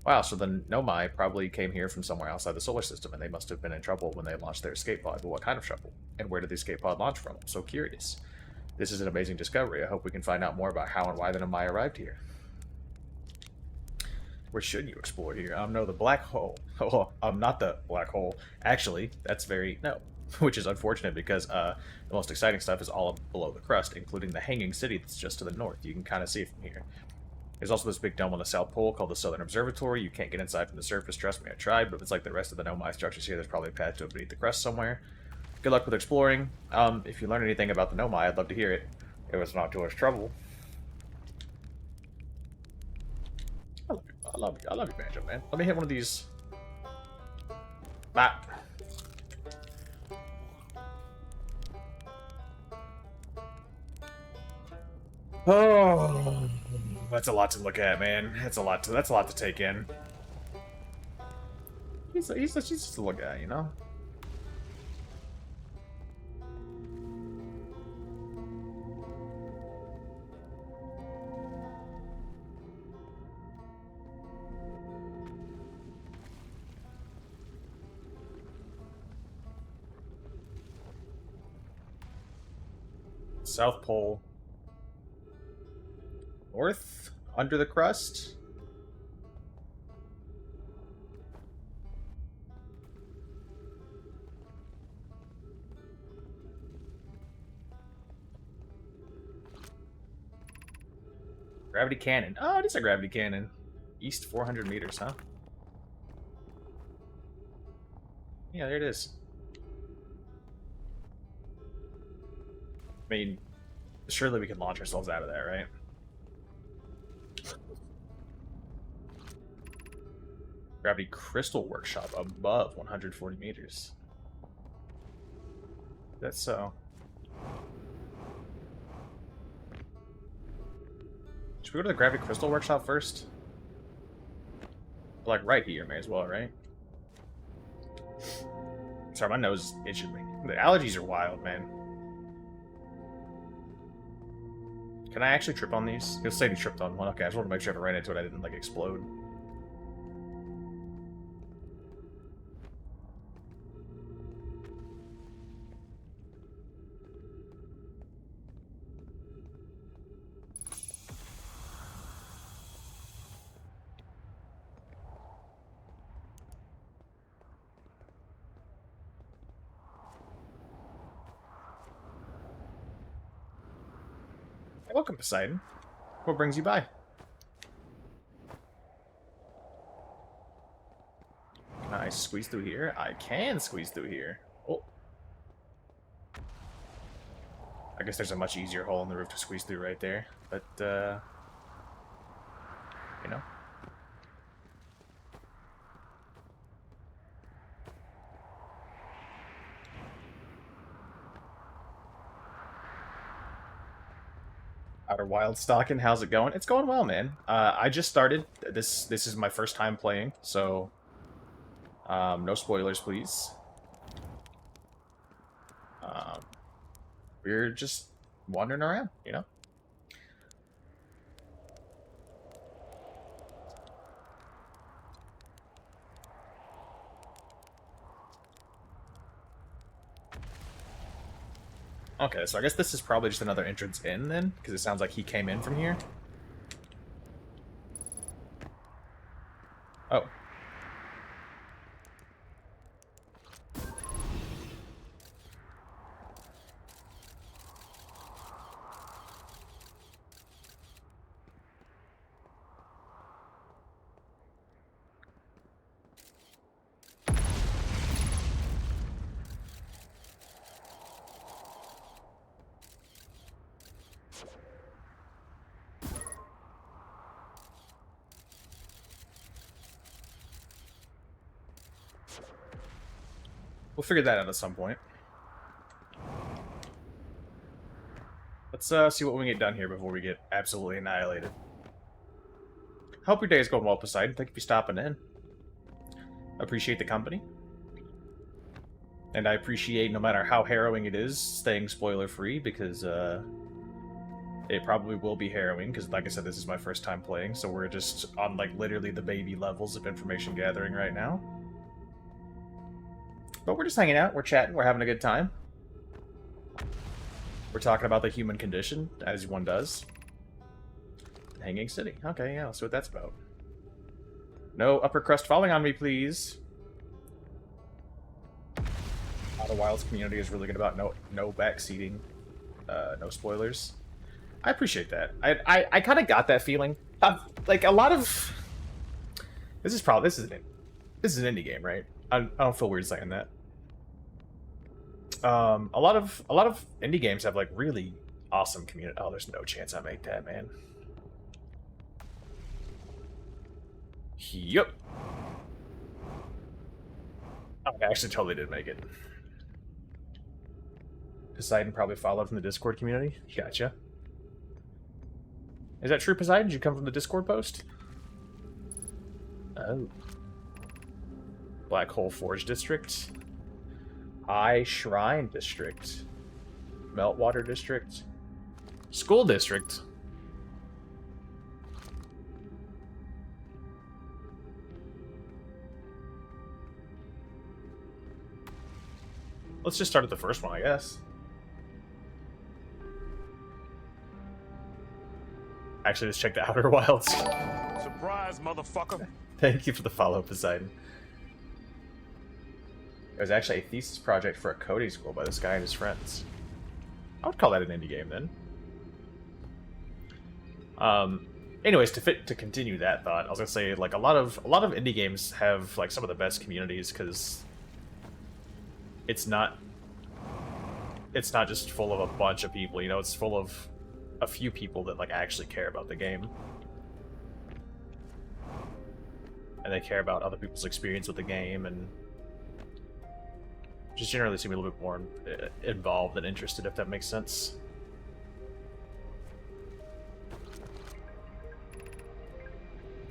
Wow, so the Nomai probably came here from somewhere outside the solar system, and they must have been in trouble when they launched their escape pod. But what kind of trouble? And where did the escape pod launch from? I'm so curious. This is an amazing discovery. I hope we can find out more about how and why the Nomai arrived here. Where should you explore here? No, the black hole. Oh, not the black hole. Actually, that's very... no. Which is unfortunate because the most exciting stuff is all below the crust, including the Hanging City that's just to the north. You can kind of see it from here. There's also this big dome on the South Pole called the Southern Observatory. You can't get inside from the surface, trust me, I tried, but if it's like the rest of the Nomai structures here, there's probably a path to it beneath the crust somewhere. Good luck with exploring. If you learn anything about the Nomai, I'd love to hear it. It was not too much trouble. I love you, Banjo, man. Let me hit one of these. Ah. Oh, that's a lot to look at, man. That's a lot to take in. He's just a look at, you know. South Pole. North? Under the crust? Gravity cannon. Oh, it is a gravity cannon. East 400 meters, huh? Yeah, there it is. I mean, surely we can launch ourselves out of that, right? Gravity Crystal Workshop above 140 meters. That's so. Should we go to the Gravity Crystal Workshop first? Like right here, may as well, right? Sorry, my nose is itching me. The allergies are wild, man. Can I actually trip on these? It'll say he tripped on one. Okay, I just want to make sure if I ran into it, I didn't, like, explode. Welcome, Poseidon. What brings you by? Can I squeeze through here? I can squeeze through here. Oh. I guess there's a much easier hole in the roof to squeeze through right there. But, you know. Outer Wild Stalking, how's it going? It's going well, man. I just started. This is my first time playing, so no spoilers, please. We're just wandering around, you know? Okay, so I guess this is probably just another entrance in, then? Because it sounds like he came in from here. Oh. We'll figure that out at some point. Let's see what we can get done here before we get absolutely annihilated. Hope your day is going well, Poseidon. Thank you for stopping in. Appreciate the company. And I appreciate, no matter how harrowing it is, staying spoiler-free, because it probably will be harrowing, because like I said, this is my first time playing, so we're just on, like, literally the baby levels of information gathering right now. But we're just hanging out, we're chatting, we're having a good time. We're talking about the human condition, as one does. Hanging City. Okay, yeah, let's see what that's about. No upper crust falling on me, please. Outer Wilds community is really good about no backseating, no spoilers. I appreciate that. I kind of got that feeling. Like a lot of this is an indie game, right? I don't feel weird saying that. A lot of indie games have like really awesome community. Oh, there's no chance I make that, man. Yup. Oh, I actually totally did make it. Poseidon probably followed from the Discord community. Gotcha. Is that true, Poseidon? Did you come from the Discord post? Oh. Black Hole Forge District. High Shrine District. Meltwater District. School District. Let's just start at the first one, I guess. Actually, let's check the Outer Wilds. Surprise, motherfucker. Thank you for the follow, Poseidon. It was actually a thesis project for a coding school by this guy and his friends. I would call that an indie game, then. Anyways, to continue that thought, I was gonna say like a lot of indie games have like some of the best communities because it's not just full of a bunch of people. You know, it's full of a few people that like actually care about the game, and they care about other people's experience with the game, and just generally seem a little bit more involved and interested, if that makes sense.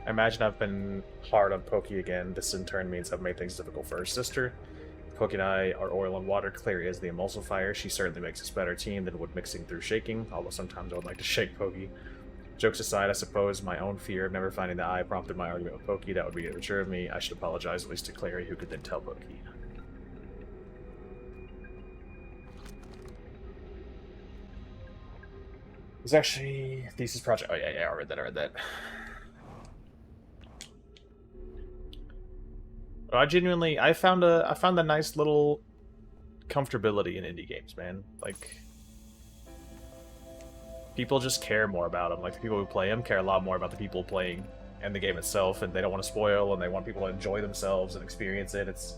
I imagine I've been hard on Pokey again. This in turn means I've made things difficult for her sister. Pokey and I are oil and water. Clary is the emulsifier. She certainly makes us a better team than would mixing through shaking, although sometimes I would like to shake Pokey. Jokes aside, I suppose my own fear of never finding the eye prompted my argument with Pokey. That would be immature of me. I should apologize at least to Clary, who could then tell Pokey. There's actually thesis project. Oh yeah, I read that. I found a nice little comfortability in indie games, man. Like, people just care more about them. Like, the people who play them care a lot more about the people playing and the game itself, and they don't want to spoil, and they want people to enjoy themselves and experience it. It's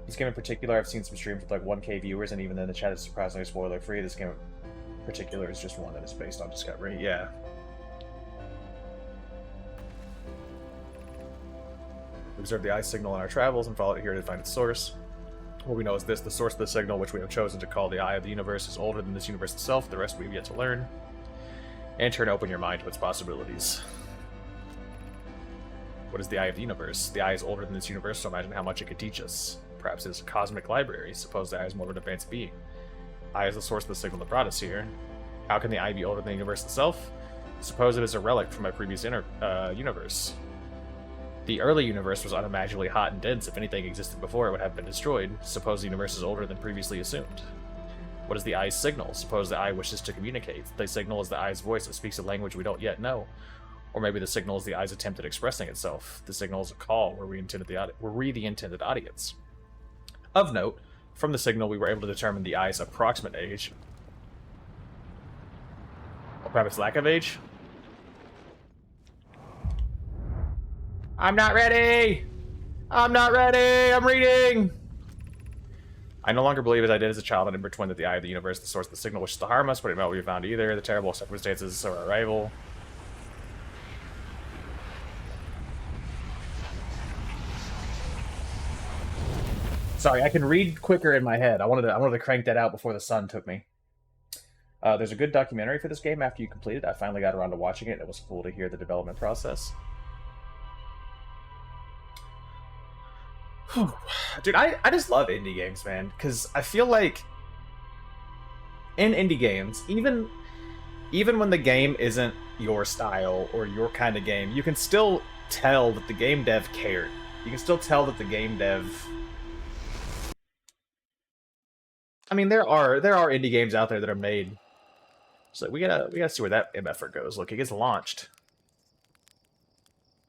this game in particular. I've seen some streams with like 1K viewers, and even then the chat is surprisingly spoiler free. This game in particular is just one that is based on discovery. Yeah. We observe the eye signal in our travels and follow it here to find its source. What we know is this: the source of the signal, which we have chosen to call the eye of the universe, is older than this universe itself. The rest we have yet to learn. Enter and open your mind to its possibilities. What is the eye of the universe? The eye is older than this universe, so imagine how much it could teach us. Perhaps it is a cosmic library. Suppose the eye is more of an advanced being. Eye is the source of the signal that brought us here. How can the eye be older than the universe itself? Suppose it is a relic from a previous universe. The early universe was unimaginably hot and dense. If anything existed before, it would have been destroyed. Suppose the universe is older than previously assumed. What is the eye's signal? Suppose the eye wishes to communicate. The signal is the eye's voice that speaks a language we don't yet know. Or maybe the signal is the eye's attempt at expressing itself. The signal is a call where we the intended audience. Of note, from the signal we were able to determine the eye's approximate age. Or perhaps lack of age? I'm not ready! I'm not ready! I'm reading! I no longer believe as I did as a child and in between that the eye of the universe, the source of the signal, wishes to harm us, but it might not be found either. The terrible circumstances of our arrival. Sorry, I can read quicker in my head. I wanted to crank that out before the sun took me. There's a good documentary for this game after you complete it. I finally got around to watching it. It was cool to hear the development process. Dude, I just love indie games, man, because I feel like in indie games, even when the game isn't your style or your kind of game, you can still tell that the game dev cared. You can still tell that the game dev... I mean, there are indie games out there that are made. So we gotta see where that effort goes. Look, it gets launched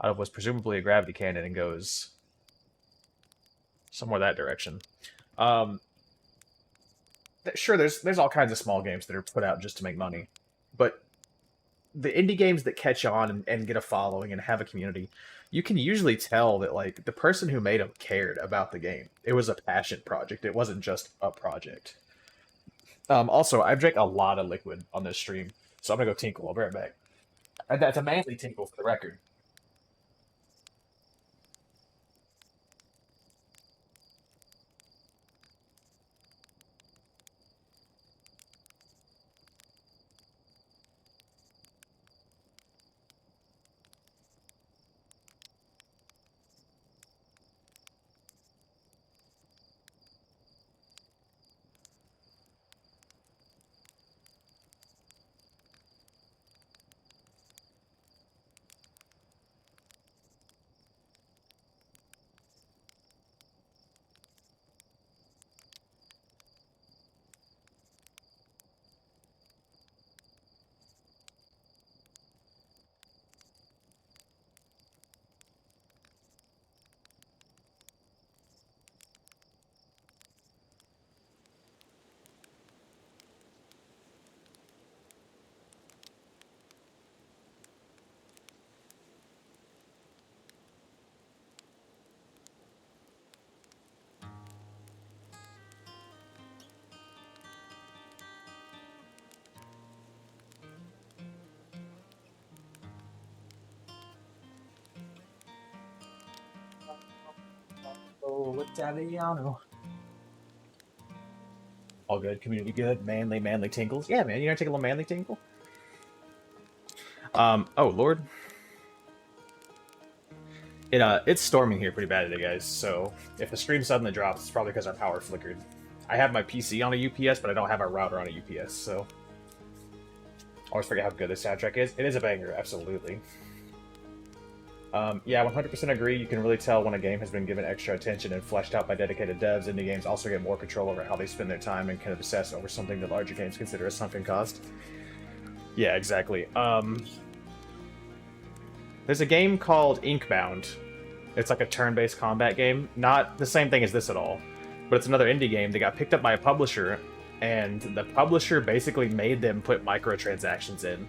out of what's presumably a gravity cannon and goes somewhere that direction. Sure, there's all kinds of small games that are put out just to make money, but the indie games that catch on and get a following and have a community, you can usually tell that like the person who made them cared about the game. It was a passion project. It wasn't just a project. Also, I've drank a lot of liquid on this stream, so I'm gonna go tinkle. I'll be right back. And that's a manly tinkle for the record. Italiano, Italiano. All good, community good, manly tingles. Yeah, man, you know, take a little manly tingle. Oh lord. It's storming here pretty bad today, guys. So if the stream suddenly drops, it's probably because our power flickered. I have my PC on a UPS, but I don't have our router on a UPS. So always forget how good this soundtrack is. It is a banger, absolutely. Yeah, 100% agree. You can really tell when a game has been given extra attention and fleshed out by dedicated devs. Indie games also get more control over how they spend their time and can obsess over something that larger games consider a sunken cost. Yeah, exactly. There's a game called Inkbound. It's like a turn-based combat game. Not the same thing as this at all, but it's another indie game. They got picked up by a publisher, and the publisher basically made them put microtransactions in.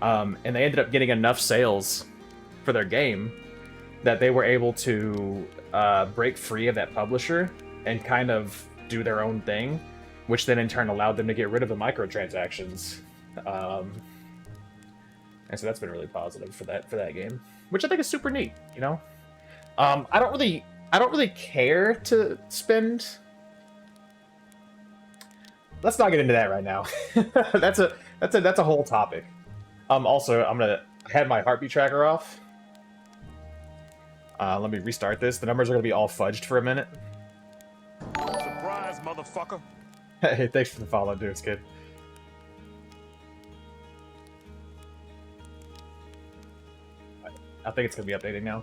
And they ended up getting enough sales for their game that they were able to break free of that publisher and kind of do their own thing, which then in turn allowed them to get rid of the microtransactions. And so that's been really positive for that game, which I think is super neat. You know, I don't really care to spend. Let's not get into that right now. that's a whole topic. Also, I had my heartbeat tracker off. Let me restart this. The numbers are gonna be all fudged for a minute. Surprise, motherfucker. Hey, thanks for the follow, dude. It's good. I think it's going to be updating now.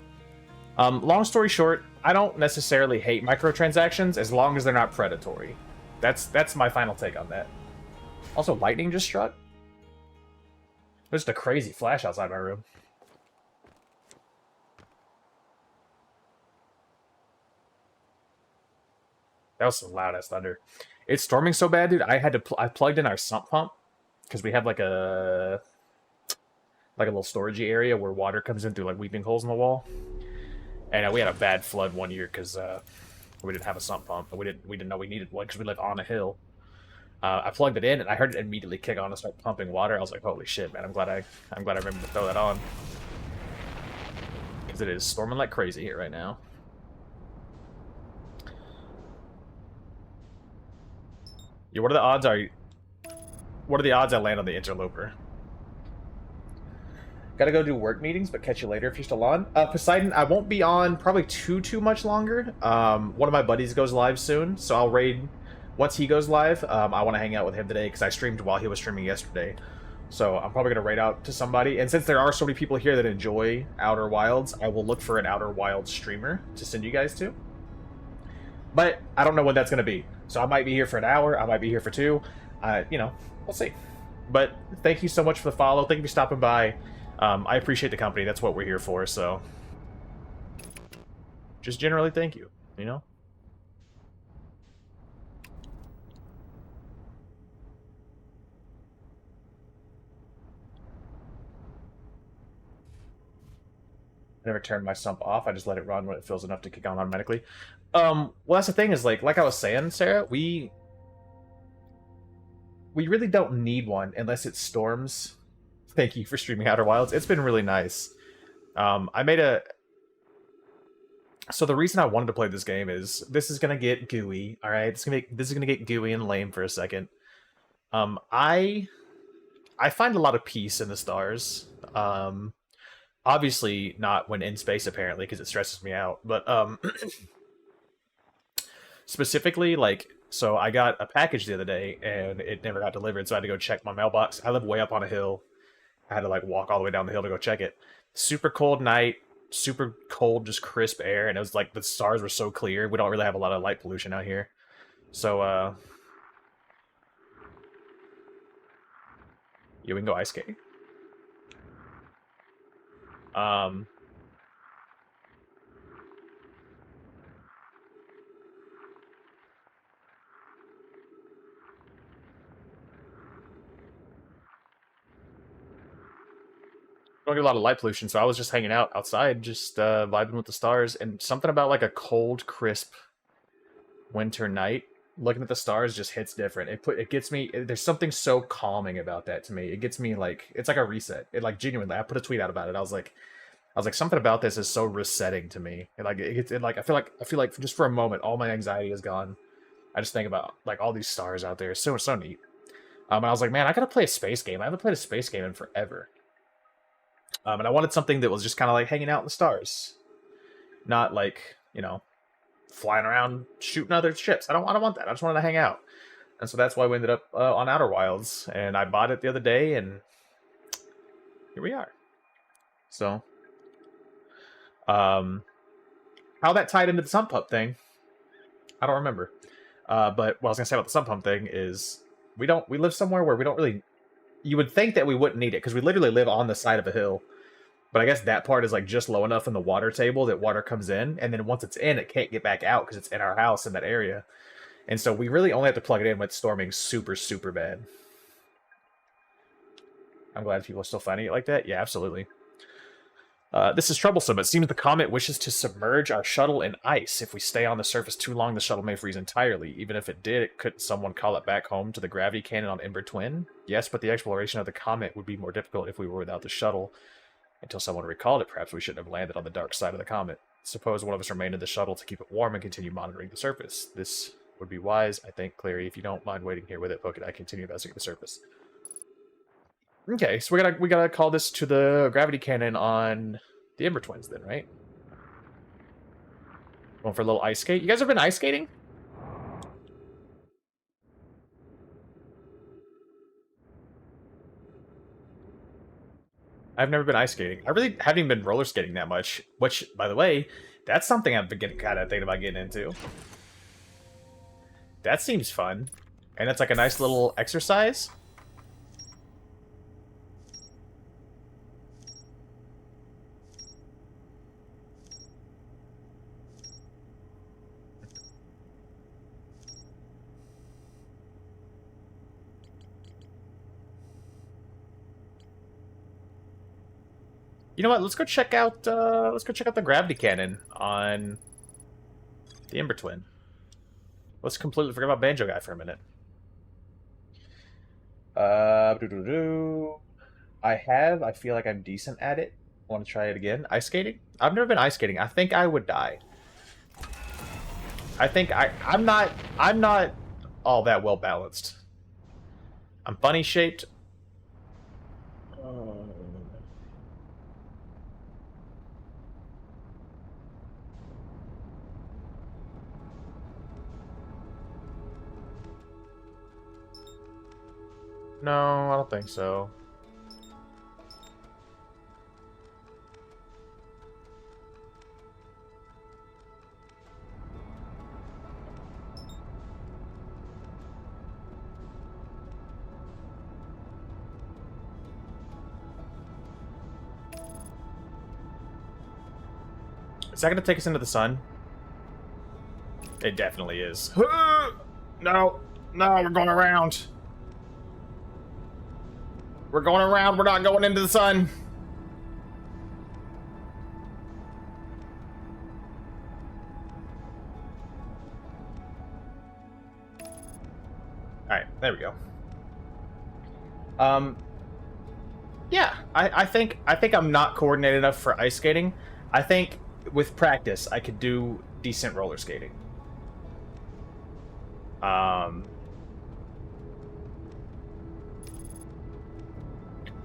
Long story short, I don't necessarily hate microtransactions as long as they're not predatory. That's my final take on that. Also, lightning just struck. There's just a crazy flash outside my room. That was some loud-ass thunder. It's storming so bad, dude. I plugged in our sump pump because we have like a little storagey area where water comes in through like weeping holes in the wall. And we had a bad flood one year because we didn't have a sump pump, and we didn't know we needed one because we live on a hill. I plugged it in, and I heard it immediately kick on and start pumping water. I was like, "Holy shit, man! I'm glad I remembered to throw that on because it is storming like crazy here right now." Yeah, what are the odds? What are the odds I land on the interloper? Gotta go do work meetings, but catch you later if you're still on. Poseidon, I won't be on probably too much longer. One of my buddies goes live soon, so I'll raid once he goes live. I want to hang out with him today because I streamed while he was streaming yesterday. So I'm probably going to raid out to somebody. And since there are so many people here that enjoy Outer Wilds, I will look for an Outer Wilds streamer to send you guys to. But I don't know when that's going to be. So I might be here for an hour, I might be here for 2. You know, we'll see. But thank you so much for the follow. Thank you for stopping by. I appreciate the company. That's what we're here for, so just generally thank you, you know? I never turned my sump off. I just let it run when it fills enough to kick on automatically. Well, that's the thing is, like I was saying, Sarah, we really don't need one unless it storms. Thank you for streaming Outer Wilds. It's been really nice. I made a... So the reason I wanted to play this game is this is gonna get gooey. All right, this is gonna get gooey and lame for a second. I find a lot of peace in the stars. Obviously not when in space, apparently, because it stresses me out. But specifically, like, so I got a package the other day and it never got delivered, so I had to go check my mailbox. I live way up on a hill. I had to like walk all the way down the hill to go check it. Super cold night, super cold, just crisp air, and it was like the stars were so clear. We don't really have a lot of light pollution out here. So yeah, we can go ice skating. Don't get a lot of light pollution, so I was just hanging out outside, just vibing with the stars, and something about like a cold, crisp winter night, looking at the stars just hits different. It gets me. There's something so calming about that to me. It gets me like it's like a reset. It like genuinely. I put a tweet out about it. I was like, was like, something about this is so resetting to me. And like, like I feel like just for a moment, all my anxiety is gone. I just think about like all these stars out there. It's so neat. And I was like, man, I gotta play a space game. I haven't played a space game in forever. And I wanted something that was just kind of like hanging out in the stars, not like, you know, flying around shooting other ships. I don't want that. I just wanted to hang out. And so that's why we ended up on Outer Wilds. And I bought it the other day, and here we are. So, how that tied into the sump pump thing, I don't remember. But what I was gonna say about the sump pump thing is we live somewhere where we don't really. You would think that we wouldn't need it because we literally live on the side of a hill. But I guess that part is like just low enough in the water table that water comes in, and then once it's in, it can't get back out because it's in our house in that area. And so we really only have to plug it in when it's storming super, super bad. I'm glad people are still finding it like that. Yeah, absolutely. This is troublesome. It seems the comet wishes to submerge our shuttle in ice. If we stay on the surface too long, the shuttle may freeze entirely. Even if it did, couldn't someone call it back home to the gravity cannon on Ember Twin? Yes, but the exploration of the comet would be more difficult if we were without the shuttle. Until someone recalled it, perhaps we shouldn't have landed on the dark side of the comet. Suppose one of us remained in the shuttle to keep it warm and continue monitoring the surface. This would be wise, I think, Clary. If you don't mind waiting here with it, Poke and I continue investigating the surface. Okay, so we gotta call this to the gravity cannon on the Ember Twins then, right? Going for a little ice skate. You guys ever been ice skating? I've never been ice skating. I really haven't even been roller skating that much. Which, by the way, that's something I've been kind of thinking about getting into. That seems fun. And it's like a nice little exercise. You know what? Let's go check out the gravity cannon on the Ember Twin. Let's completely forget about Banjo Guy for a minute. I feel like I'm decent at it. Want to try it again? Ice skating? I've never been ice skating. I think I would die. I'm not all that well balanced. I'm funny shaped. No, I don't think so. Is that going to take us into the sun? It definitely is. No, we're going around. We're going around, we're not going into the sun. Alright, there we go. Yeah, I think I'm not coordinated enough for ice skating. I think with practice I could do decent roller skating.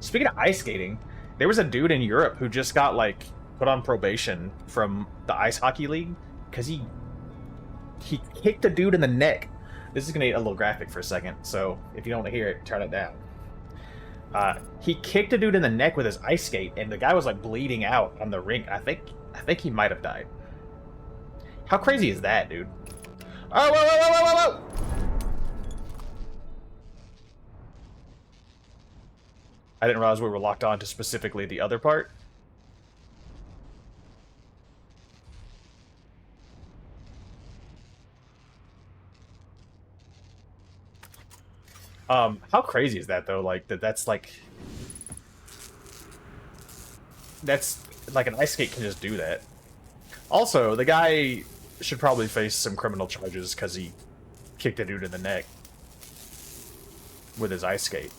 Speaking of ice skating, there was a dude in Europe who just got, like, put on probation from the Ice Hockey League because he kicked a dude in the neck. This is going to get a little graphic for a second, so if you don't want to hear it, turn it down. He kicked a dude in the neck with his ice skate, and the guy was, like, bleeding out on the rink. I think he might have died. How crazy is that, dude? Oh, whoa! I didn't realize we were locked on to specifically the other part. How crazy is that, though? Like, that's like an ice skate can just do that. Also, the guy should probably face some criminal charges because he kicked a dude in the neck with his ice skate.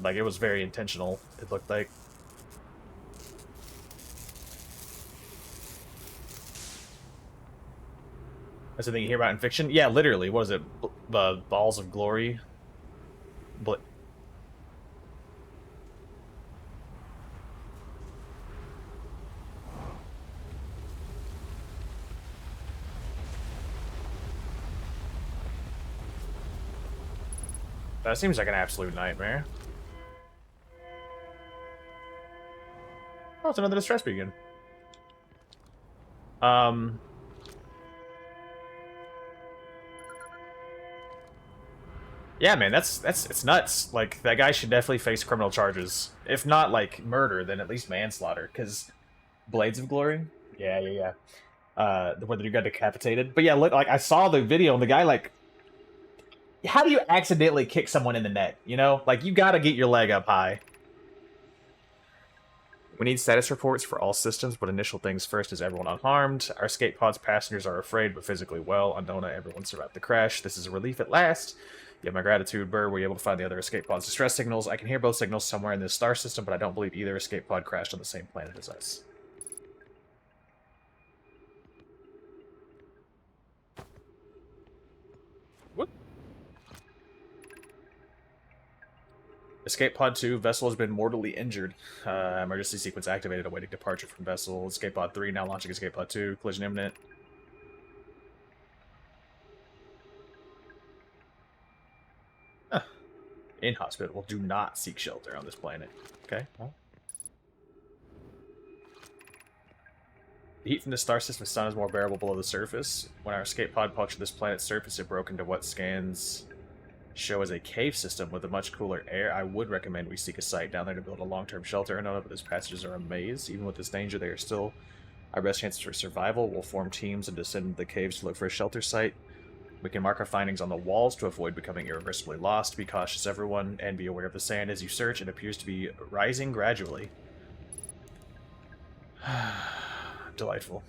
Like, it was very intentional, it looked like. That's the thing you hear about in fiction? Yeah, literally. What is it? The Balls of Glory? But that seems like an absolute nightmare. Oh, it's another distress beacon. Yeah, man, it's nuts. Like, that guy should definitely face criminal charges. If not, like, murder, then at least manslaughter, because Blades of Glory? Yeah, yeah, yeah. Whether you got decapitated. But yeah, look, like, I saw the video, and the guy, like, how do you accidentally kick someone in the neck, you know? Like, you gotta get your leg up high. We need status reports for all systems, but initial things first is everyone unharmed. Our escape pod's passengers are afraid, but physically well. Unknowna, everyone survived the crash. This is a relief at last. You have my gratitude, Burr. Were you able to find the other escape pod's distress signals? I can hear both signals somewhere in this star system, but I don't believe either escape pod crashed on the same planet as us. What? Escape pod 2, vessel has been mortally injured. Emergency sequence activated, awaiting departure from vessel. Escape pod 3, now launching escape pod 2. Collision imminent. In hospital. Do not seek shelter on this planet. Okay, well. The heat from the star system's sun is more bearable below the surface. When our escape pod punctured this planet's surface, it broke into what scans show as a cave system with a much cooler air. I would recommend we seek a site down there to build a long-term shelter. I know that those passages are a maze. Even with this danger, they are still our best chances for survival. We'll form teams and descend into the caves to look for a shelter site. We can mark our findings on the walls to avoid becoming irreversibly lost. Be cautious, everyone, and be aware of the sand as you search. It appears to be rising gradually. Delightful.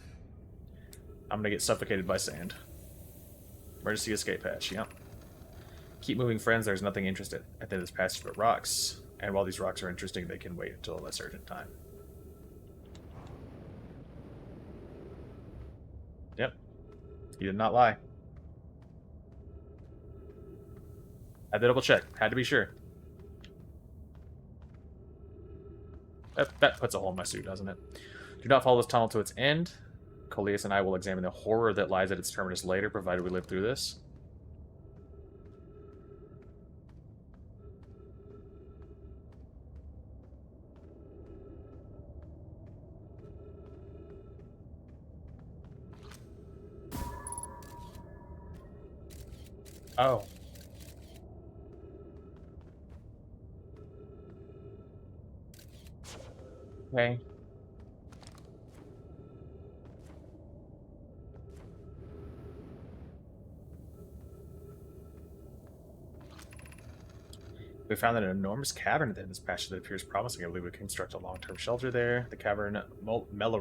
I'm gonna get suffocated by sand. Emergency escape hatch, yep. Keep moving, friends. There's nothing interesting at the end of this passage but rocks. And while these rocks are interesting, they can wait until a less urgent time. Yep. You did not lie. Had to double check. Had to be sure. That puts a hole in my suit, doesn't it? Do not follow this tunnel to its end. Coleus and I will examine the horror that lies at its terminus later, provided we live through this. Oh. Okay. We found an enormous cavern at the end of this passage that appears promising. I believe we can construct a long-term shelter there. The cavern Mellow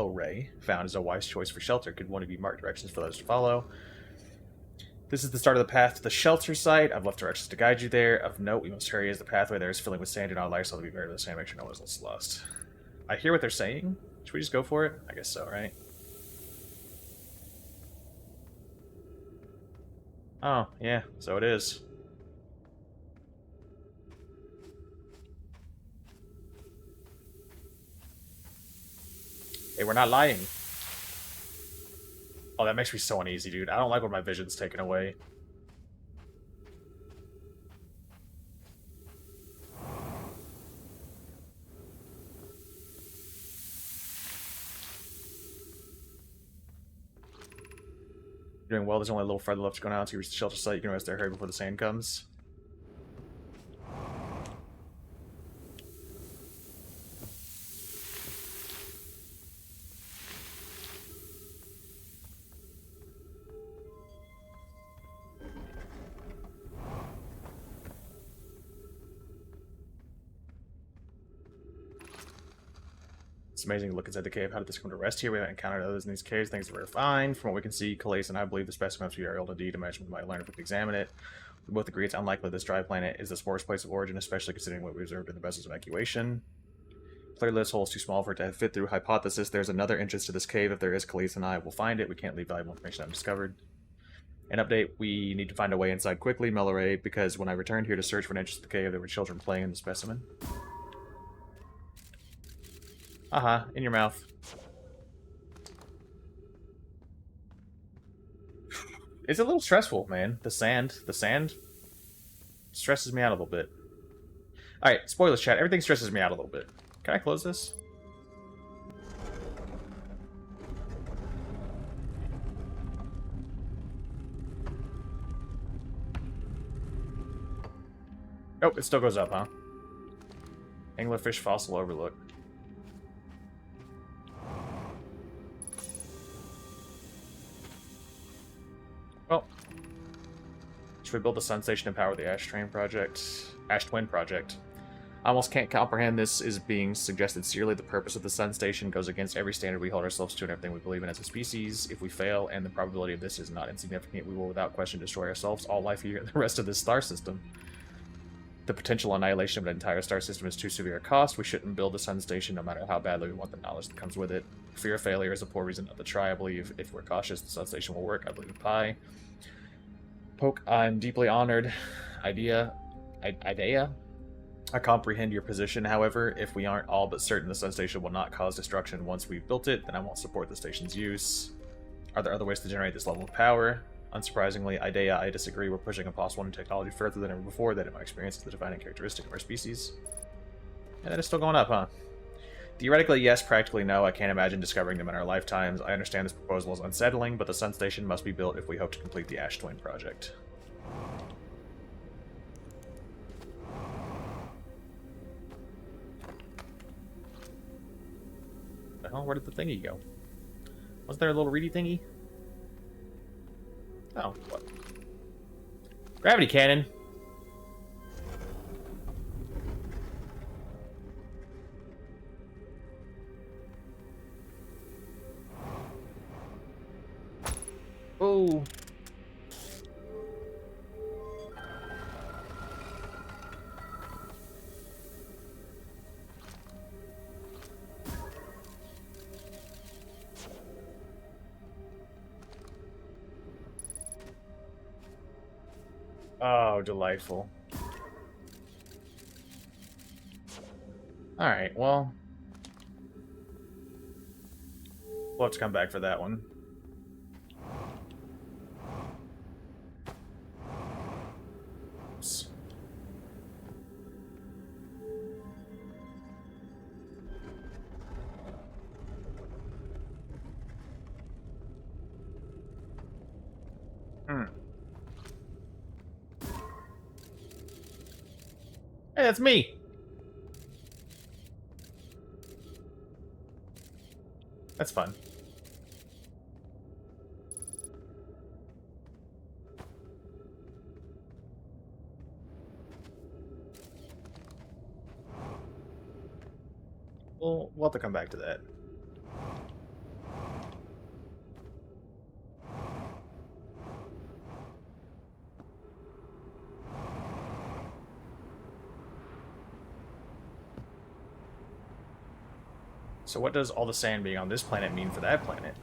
Ray found is a wise choice for shelter. Could one of you mark directions for those to follow? This is the start of the path to the shelter site. I've left directions to guide you there. Of note, we must hurry as the pathway there is filling with sand. Do not allow yourself to be buried with the sand. Make sure no one is lost. I hear what they're saying. Should we just go for it? I guess so, right? Oh, yeah, so it is. Hey, we're not lying. Oh, that makes me so uneasy, dude. I don't like when my vision's taken away. You're doing well. There's only a little farther left to go now to reach the shelter site. You can rest there, hurry before the sand comes. It's amazing to look inside the cave. How did this come to rest here? We haven't encountered others in these caves. Things are very fine. From what we can see, Calais and I believe the specimens we are able to indeed. Imagine we might learn if we could examine it. We both agree it's unlikely this dry planet is the spore's place of origin, especially considering what we observed in the vessel's evacuation. Clearly this hole is too small for it to fit through. Hypothesis, there's another entrance to this cave. If there is, Khalees and I will find it. We can't leave valuable information undiscovered. An update, we need to find a way inside quickly, Melloray, because when I returned here to search for an entrance to the cave, there were children playing in the specimen. Aha, in your mouth. It's a little stressful, man. The sand stresses me out a little bit. Alright, spoilers chat. Everything stresses me out a little bit. Can I close this? Nope, it still goes up, huh? Anglerfish fossil overlook. Well, should we build the sun station and power the Ash Twin project? I almost can't comprehend this is being suggested sincerely. The purpose of the sun station goes against every standard we hold ourselves to and everything we believe in as a species. If we fail, and the probability of this is not insignificant, we will without question destroy ourselves, all life here, and the rest of this star system. The potential annihilation of an entire star system is too severe a cost. We shouldn't build the sun station no matter how badly we want the knowledge that comes with it. Fear of failure is a poor reason not to try. I believe if we're cautious, the sun station will work. I believe in Pi. Poke, I'm deeply honored. Idea. I comprehend your position, however, if we aren't all but certain the sun station will not cause destruction once we've built it, then I won't support the station's use. Are there other ways to generate this level of power? Unsurprisingly, I disagree. We're pushing impossible new technology further than ever before. That, in my experience, is the defining characteristic of our species. And that is still going up, huh? Theoretically, yes. Practically, no. I can't imagine discovering them in our lifetimes. I understand this proposal is unsettling, but the sun station must be built if we hope to complete the Ash Twin project. The hell? Where did the thingy go? Wasn't there a little reedy thingy? Oh, what? Gravity cannon! Oh! Oh, delightful. Alright, well... we'll have to come back for that one. Oops. Hey, that's me! That's fun. We'll have to come back to that. So what does all the sand being on this planet mean for that planet?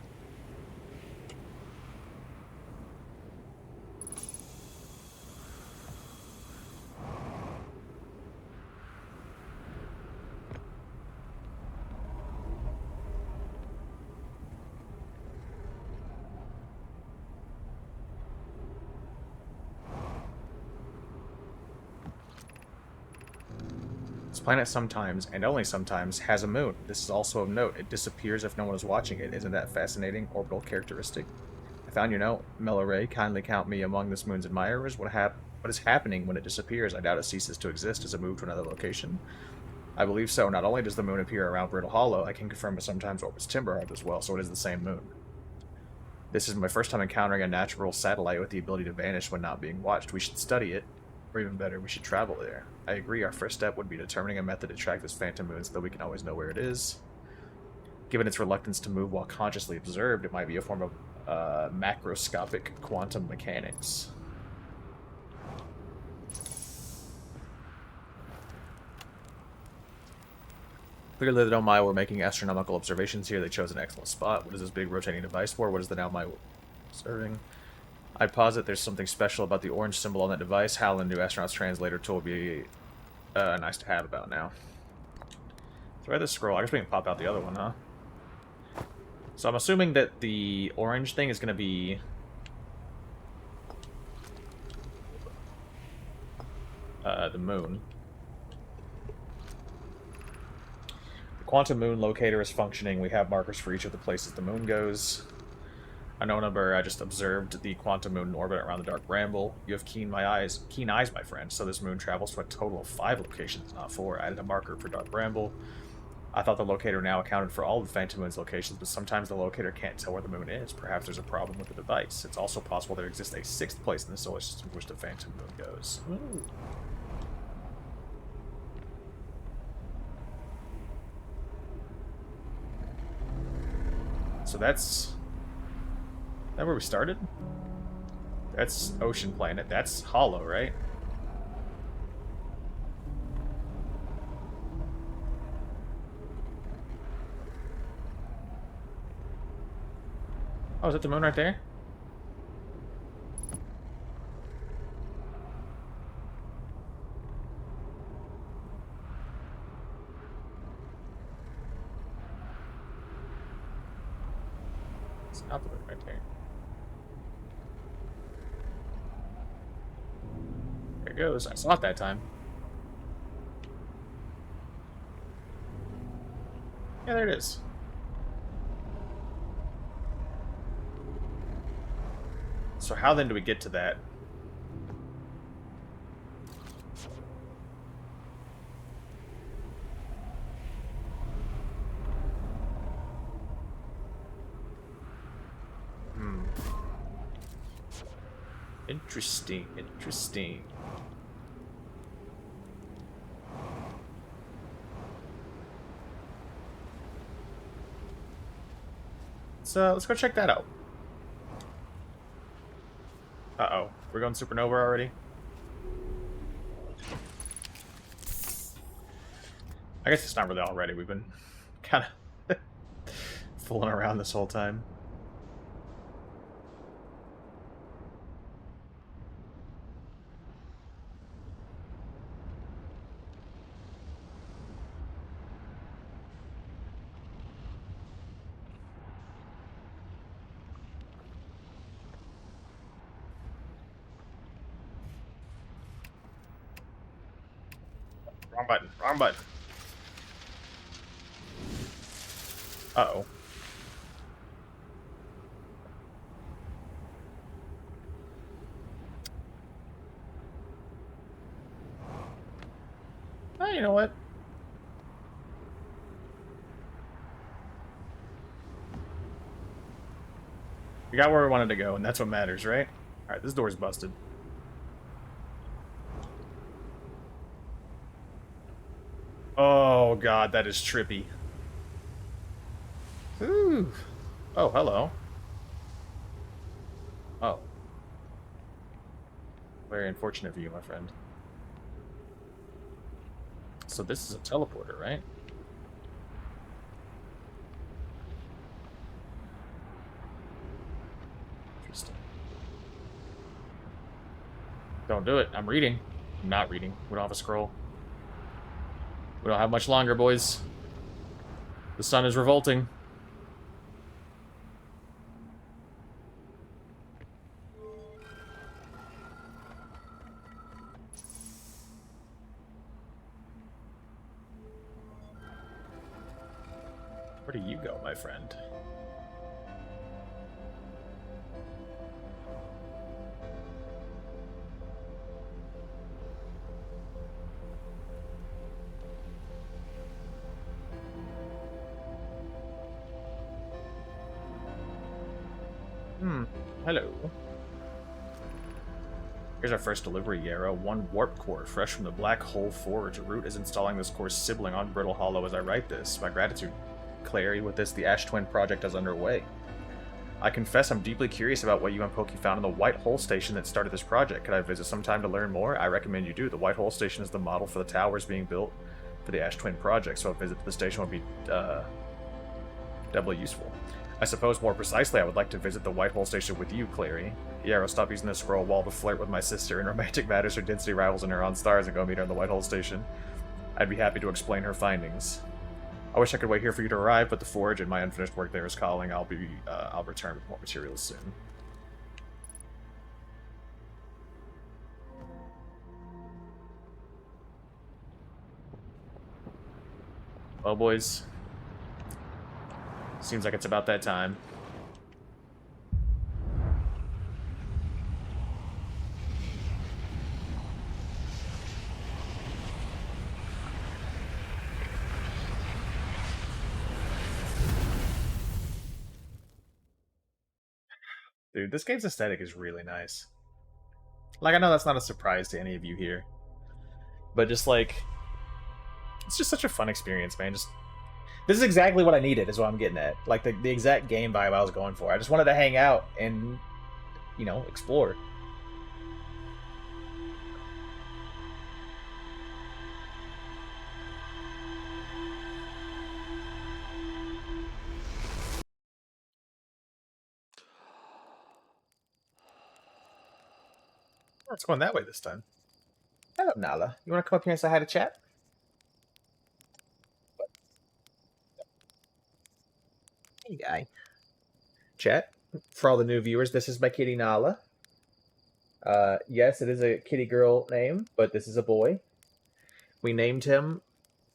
This planet sometimes, and only sometimes, has a moon. This is also of note. It disappears if no one is watching it. Isn't that fascinating? Orbital characteristic. I found your note. Melloray, kindly count me among this moon's admirers. What is happening when it disappears? I doubt it ceases to exist. Does it move to another location? I believe so. Not only does the moon appear around Brittle Hollow, I can confirm it sometimes orbits Timberhearth as well, so it is the same moon. This is my first time encountering a natural satellite with the ability to vanish when not being watched. We should study it. Or even better, we should travel there. I agree, our first step would be determining a method to track this phantom moon so that we can always know where it is. Given its reluctance to move while consciously observed, it might be a form of macroscopic quantum mechanics. Clearly the Nomai were making astronomical observations here. They chose an excellent spot. What is this big rotating device for? What is the Nomai observing? I'd posit there's something special about the orange symbol on that device. Hal, the new astronaut's translator tool, would be nice to have about now. Thread the scroll. I guess we can pop out the other one, huh? So I'm assuming that the orange thing is going to be... the moon. The quantum moon locator is functioning. We have markers for each of the places the moon goes. Unknown number, I just observed the quantum moon in orbit around the Dark Bramble. You have keen eyes, my friend. So this moon travels to a total of 5 locations, not 4. I added a marker for Dark Bramble. I thought the locator now accounted for all of the Phantom Moon's locations, but sometimes the locator can't tell where the moon is. Perhaps there's a problem with the device. It's also possible there exists a 6th place in the solar system which the Phantom Moon goes. Ooh. So that's... Is that where we started? That's Ocean Planet. That's Hollow, right? Oh, is that the moon right there? It's not the moon right there. There it goes. I saw it that time. Yeah, there it is. So how then do we get to that? Interesting, interesting. So let's go check that out. Uh-oh. We're going supernova already? I guess it's not really already. We've been kind of fooling around this whole time. Wrong button. Wrong button. Uh-oh. Oh, you know what? We got where we wanted to go, and that's what matters, right? Alright, this door's busted. Oh god, that is trippy. Ooh. Oh, hello. Oh. Very unfortunate for you, my friend. So this is a teleporter, right? Interesting. Don't do it. I'm reading. I'm not reading. We don't have a scroll. We don't have much longer, boys. The sun is revolting. Where do you go, my friend? Hello. Here's our first delivery, Yarrow. 1 warp core, fresh from the Black Hole Forge. Root is installing this core sibling on Brittle Hollow as I write this. My gratitude, Clary. With this, the Ash Twin project is underway. I confess I'm deeply curious about what you and Pokey found in the White Hole Station that started this project. Could I visit sometime to learn more? I recommend you do. The White Hole Station is the model for the towers being built for the Ash Twin project, so a visit to the station would be doubly useful. I suppose more precisely, I would like to visit the White Hole Station with you, Clary. Yeah, I'll stop using this scroll wall to flirt with my sister in romantic matters or density rivals and her on stars and go meet her in the White Hole Station. I'd be happy to explain her findings. I wish I could wait here for you to arrive, but the forge and my unfinished work there is calling. I'll return with more materials soon. Well, boys. Seems like it's about that time. Dude, this game's aesthetic is really nice. Like, I know that's not a surprise to any of you here. But just, like... It's just such a fun experience, man. Just... This is exactly what I needed, is what I'm getting at. Like, the exact game vibe I was going for. I just wanted to hang out and, you know, explore. Oh, it's going that way this time. Hello, Nala. You want to come up here and say hi to chat? Hey, guy. Chat, for all the new viewers, this is my kitty Nala. Yes, it is a kitty girl name, but this is a boy. We named him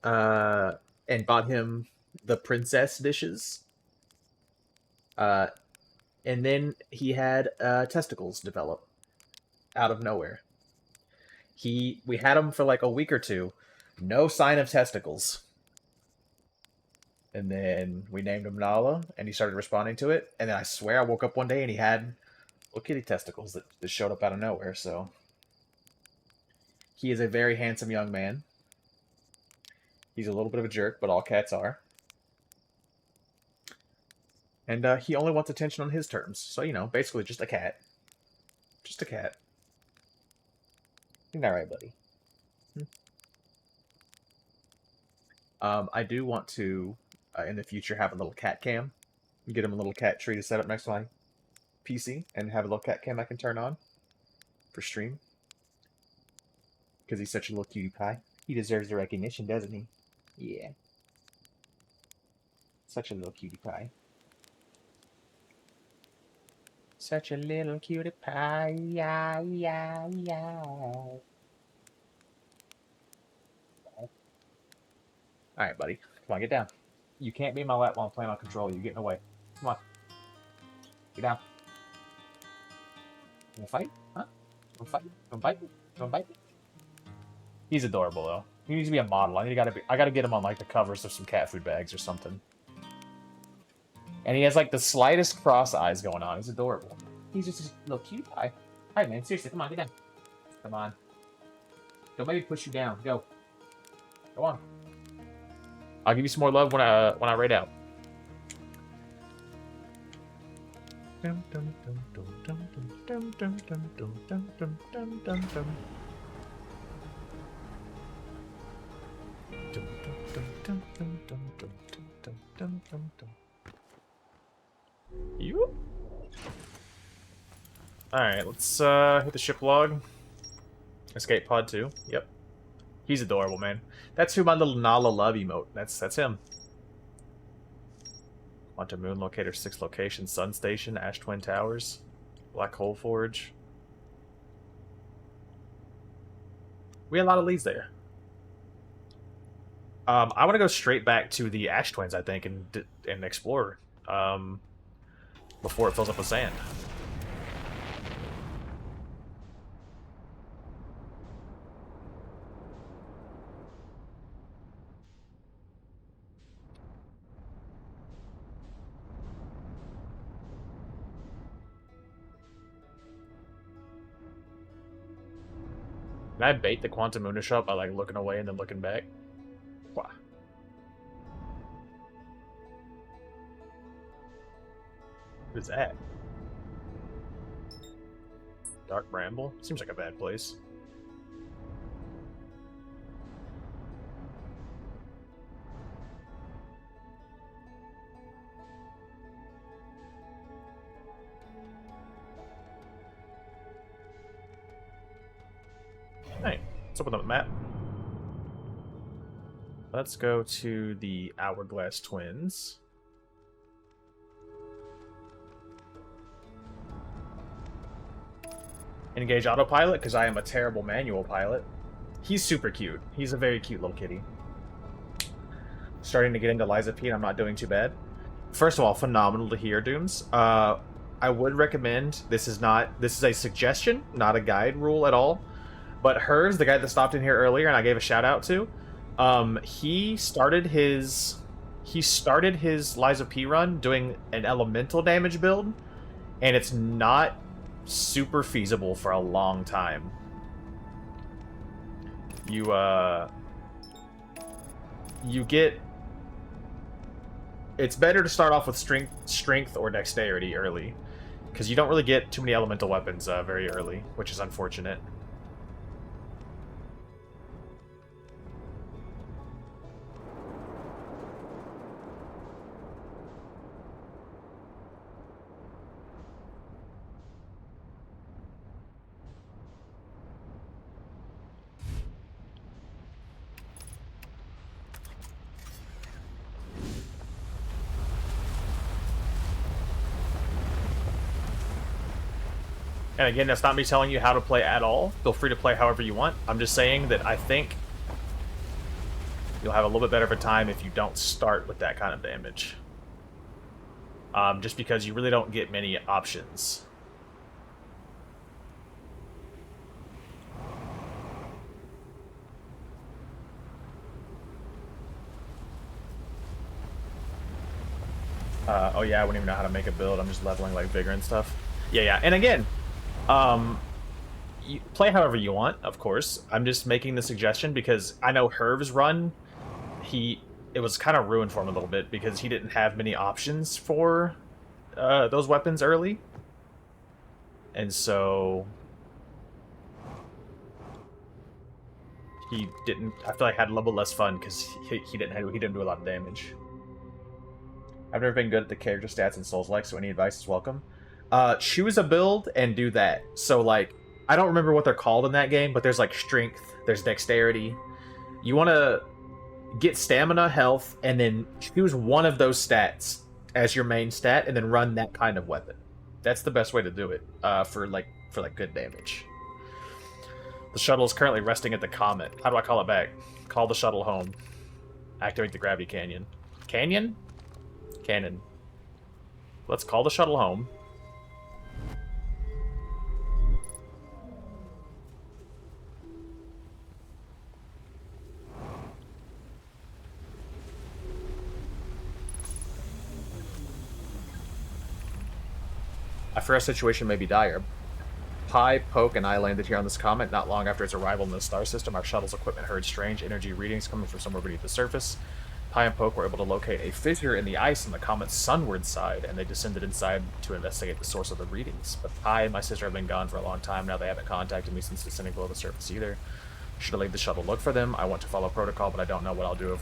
and bought him the princess dishes. And then he had testicles develop out of nowhere. We had him for like a week or two, no sign of testicles. And then we named him Nala, and he started responding to it. And then I swear I woke up one day and he had little kitty testicles that showed up out of nowhere. So he is a very handsome young man. He's a little bit of a jerk, but all cats are. And he only wants attention on his terms. So, you know, basically just a cat. Just a cat. Isn't that right, buddy? I do want to, in the future, have a little cat cam. Get him a little cat tree to set up next to my PC and have a little cat cam I can turn on for stream. Because he's such a little cutie pie. He deserves the recognition, doesn't he? Yeah. Such a little cutie pie. Such a little cutie pie. Yeah, yeah, yeah. Alright, buddy. Come on, get down. You can't be in my lap while I'm playing on control. You're getting away. Come on. Get down. You wanna fight? Huh? You wanna fight? You wanna bite me? You wanna bite me? He's adorable, though. He needs to be a model. I gotta get him on, like, the covers of some cat food bags or something. And he has, like, the slightest cross eyes going on. He's adorable. He's just a little cute pie. Alright, man. Seriously, come on, get down. Come on. Don't make me push you down. Go. Go on. I'll give you some more love when I raid out. You? Alright, let's hit the ship log. Escape pod 2. Yep. He's adorable, man. That's who my little Nala love emote. That's him. Quantum Moon Locator 6 location, Sun Station, Ash Twin Towers, Black Hole Forge. We had a lot of leads there. I want to go straight back to the Ash Twins, I think, and explore before it fills up with sand. Can I bait the Quantum Moon shot by, like, looking away and then looking back? Wow. What is that? Dark Bramble? Seems like a bad place. Let's open up the map. Let's go to the Hourglass Twins. Engage autopilot, because I am a terrible manual pilot. He's super cute. He's a very cute little kitty. Starting to get into Liza P, and I'm not doing too bad. First of all, phenomenal to hear, Dooms. I would recommend, this is a suggestion, not a guide rule at all. But Hers, the guy that stopped in here earlier and I gave a shout out to, he started his Liza P run doing an elemental damage build, and it's not super feasible for a long time. You get... It's better to start off with strength or dexterity early, because you don't really get too many elemental weapons very early, which is unfortunate. And again, that's not me telling you how to play at all. Feel free to play however you want. I'm just saying that I think you'll have a little bit better of a time if you don't start with that kind of damage. Just because you really don't get many options. Oh yeah, I wouldn't even know how to make a build. I'm just leveling like vigor and stuff. Yeah. And again, you play however you want, of course. I'm just making the suggestion because I know Herv's run, it was kind of ruined for him a little bit because he didn't have many options for those weapons early. And so he didn't, I feel like had a little less fun because he didn't do a lot of damage. I've never been good at the character stats in Souls-like, so any advice is welcome. Choose a build and do that. So, like, I don't remember what they're called in that game, but there's, like, strength, there's dexterity. You want to get stamina, health, and then choose one of those stats as your main stat, and then run that kind of weapon. That's the best way to do it, for good damage. The shuttle is currently resting at the Comet. How do I call it back? Call the shuttle home. Activate the gravity canyon. Canyon? Cannon. Let's call the shuttle home. I fear our situation may be dire. Pi, Poke, and I landed here on this comet not long after its arrival in the star system. Our shuttle's equipment heard strange energy readings coming from somewhere beneath the surface. Pi and Poke were able to locate a fissure in the ice on the comet's sunward side, and they descended inside to investigate the source of the readings. But Pi and my sister have been gone for a long time now. They haven't contacted me since descending below the surface either. Should I leave the shuttle look for them? I want to follow protocol, but I don't know what I'll do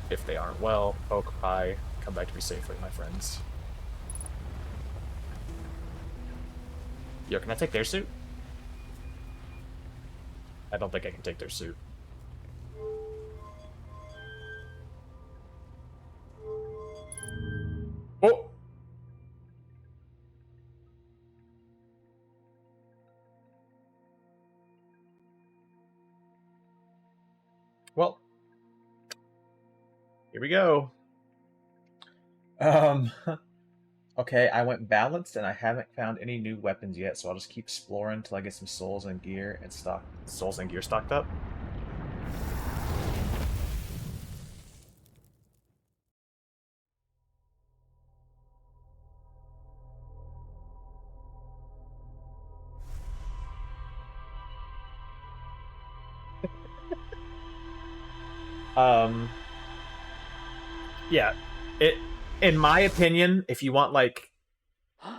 if they aren't well. Poke, Pi, come back to me safely, my friends. Yo, can I take their suit? I don't think I can take their suit. Oh! Well, here we go. Okay, I went balanced and I haven't found any new weapons yet, so I'll just keep exploring until I get some souls and gear stocked up. Yeah, in my opinion, if you want like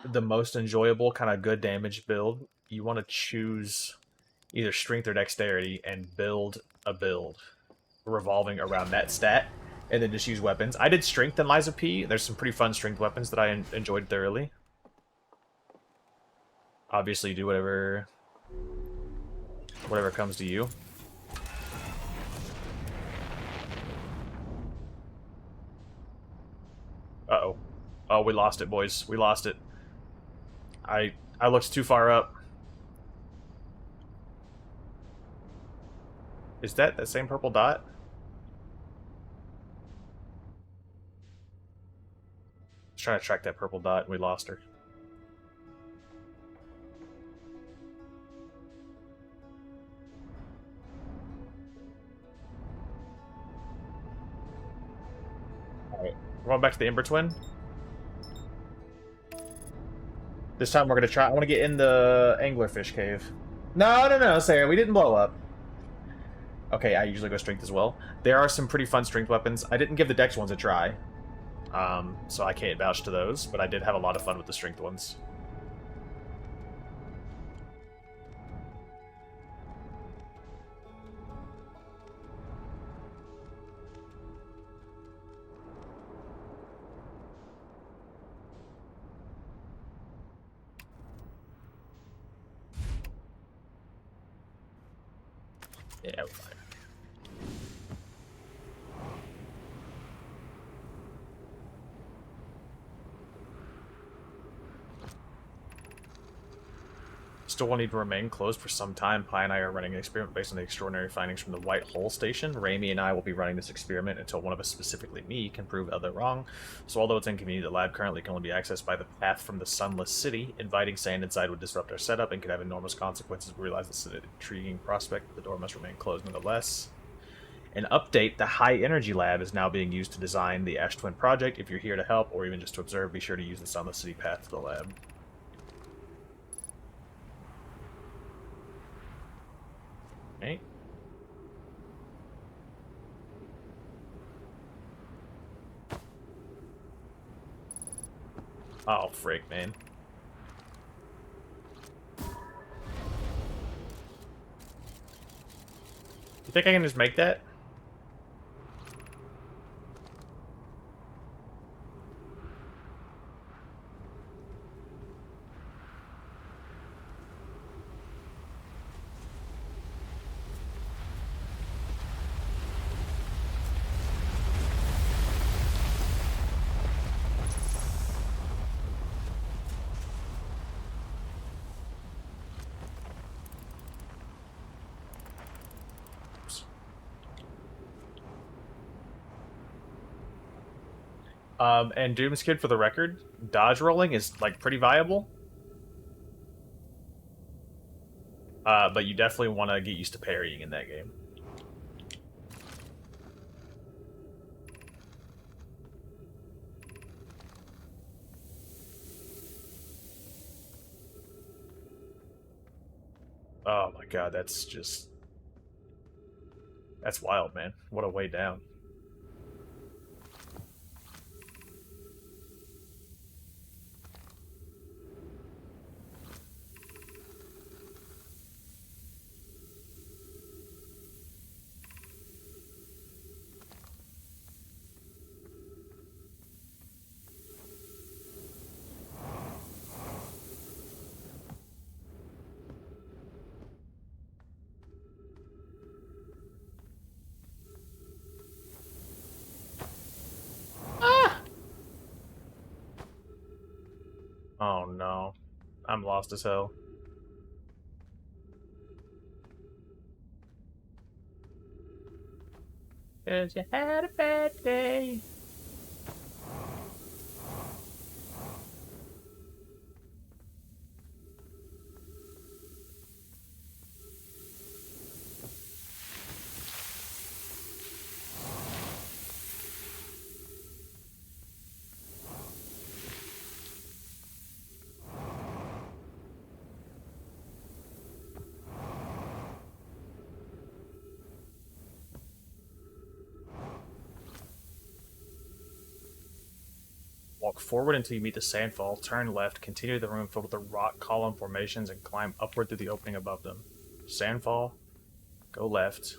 the most enjoyable kind of good damage build, you want to choose either strength or dexterity and build a build revolving around that stat, and then just use weapons. I did strength in Liza P. There's some pretty fun strength weapons that I enjoyed thoroughly. Obviously, do whatever comes to you. Uh-oh. Oh, we lost it, boys. We lost it. I looked too far up. Is that the same purple dot? I was trying to track that purple dot and we lost her. Alright. We're going back to the Ember Twin. This time we're gonna try. I want to get in the anglerfish cave. No, Sarah, we didn't blow up. Okay, I usually go strength as well. There are some pretty fun strength weapons. I didn't give the dex ones a try, so I can't vouch to those, but I did have a lot of fun with the strength ones. Yeah, we're fine. Still will need to remain closed for some time. Pi and I are running an experiment based on the extraordinary findings from the White Hole Station. Raimi and I will be running this experiment until one of us, specifically me, can prove other wrong. So although it's inconvenient, the lab currently can only be accessed by the path from the Sunless City. Inviting sand inside would disrupt our setup and could have enormous consequences. We realize this is an intriguing prospect. The door must remain closed nonetheless. An update, the High Energy Lab is now being used to design the Ash Twin project. If you're here to help, or even just to observe, be sure to use the Sunless City path to the lab. Okay. Oh, frick, man. You think I can just make that? And Doom's Kid, for the record, dodge rolling is, like, pretty viable. But you definitely want to get used to parrying in that game. Oh my god, that's just... That's wild, man. What a way down. Oh no. I'm lost as hell. Cause you had a bad day. Walk forward until you meet the sandfall, turn left, continue the room filled with the rock column formations, and climb upward through the opening above them. Sandfall, go left.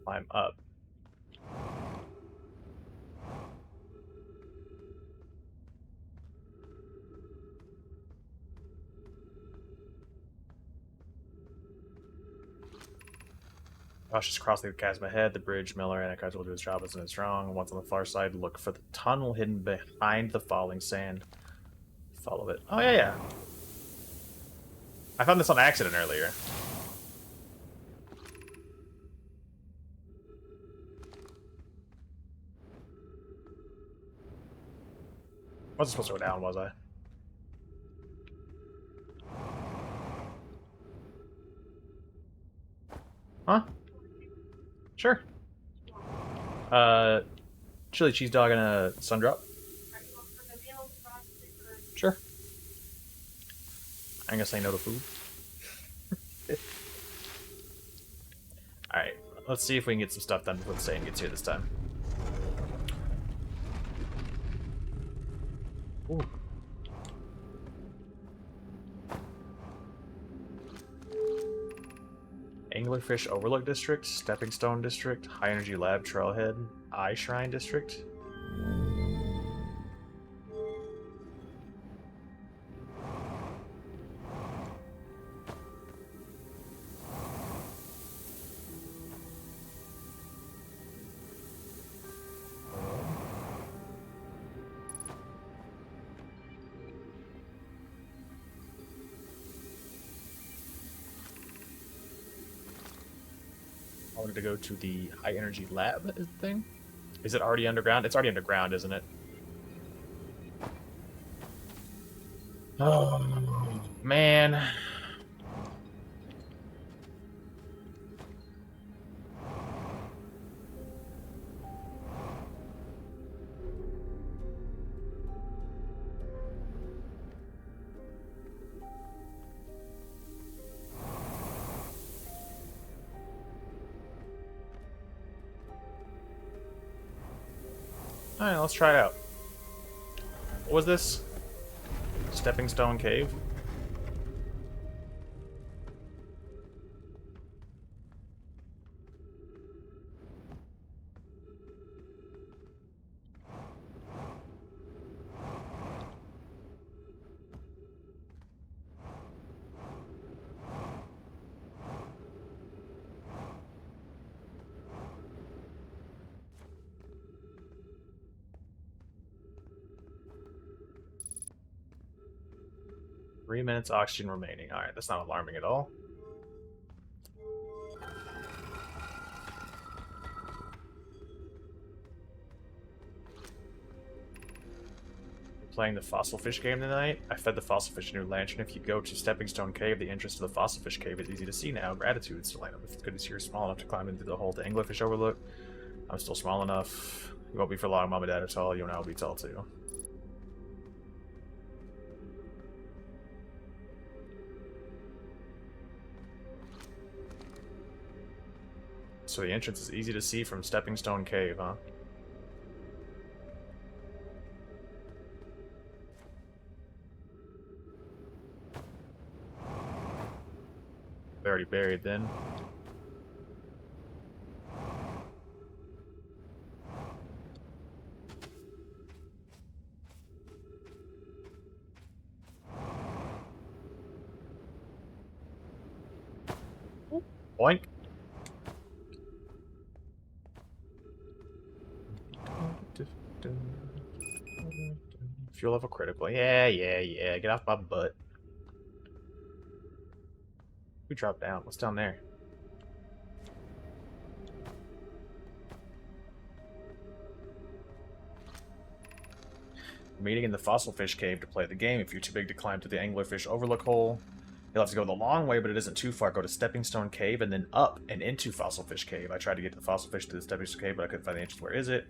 Climb up. Cautious cross the chasm ahead. The bridge Miller Anarchizer will do his job as it strong. Once on the far side, look for the tunnel hidden behind the falling sand. Follow it. Oh, yeah, yeah. I found this on accident earlier. Wasn't supposed to go down, was I? Huh? Sure. Chili cheese dog and a sun drop. Sure. I'm gonna say no to food. Alright, let's see if we can get some stuff done before the Satan gets here this time. Ooh. Anglerfish Overlook District, Stepping Stone District, High Energy Lab Trailhead, Eye Shrine District. I wanted to go to the High Energy Lab thing. Is it already underground? It's already underground, isn't it? Oh, man. Alright, let's try it out. What was this? Stepping Stone Cave? Three minutes oxygen remaining. Alright, that's not alarming at all. Playing the fossil fish game tonight. I fed the fossil fish a new lantern. If you go to Stepping Stone Cave, the entrance to the fossil fish cave is easy to see now. Gratitude, Selena. If it's good to see you're small enough to climb into the hole to Anglerfish Overlook. I'm still small enough. You won't be for long. Mom and Dad are tall. You and I will be tall too. So the entrance is easy to see from Stepping Stone Cave, huh? They're already buried then. Boink. Fuel level critical. Yeah, yeah, yeah. Get off my butt. We dropped down. What's down there? Meeting in the fossil fish cave to play the game. If you're too big to climb to the anglerfish overlook hole, you'll have to go the long way, but it isn't too far. Go to Stepping Stone Cave and then up and into Fossil Fish Cave. I tried to get to the fossil fish to the Stepping Stone Cave, but I couldn't find the entrance. Where is it?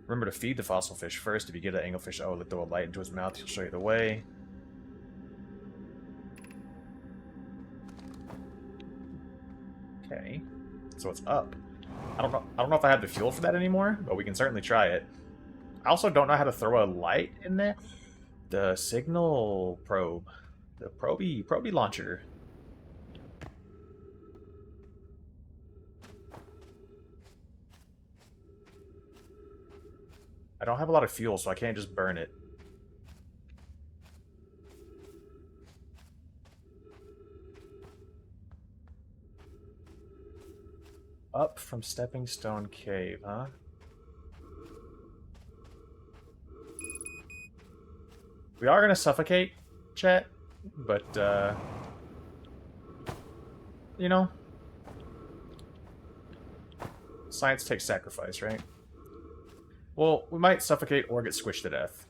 Remember to feed the fossil fish first. If you get an anglerfish, throw a light into his mouth. He'll show you the way. Okay, so it's up. I don't know if I have the fuel for that anymore, but we can certainly try it. I also don't know how to throw a light in there. The signal probe, the probie launcher. I don't have a lot of fuel, so I can't just burn it. Up from Stepping Stone Cave, huh? We are gonna suffocate, chat, but, you know, science takes sacrifice, right? Well, we might suffocate or get squished to death.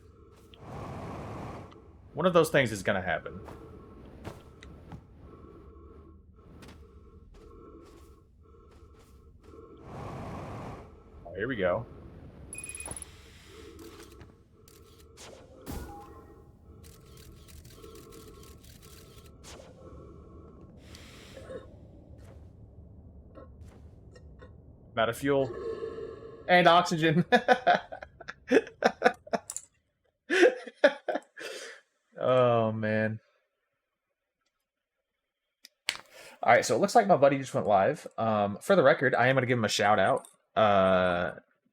One of those things is gonna happen. Oh, here we go. Out of fuel. And oxygen. Oh, man. Alright, so it looks like my buddy just went live. For the record, I am going to give him a shout out.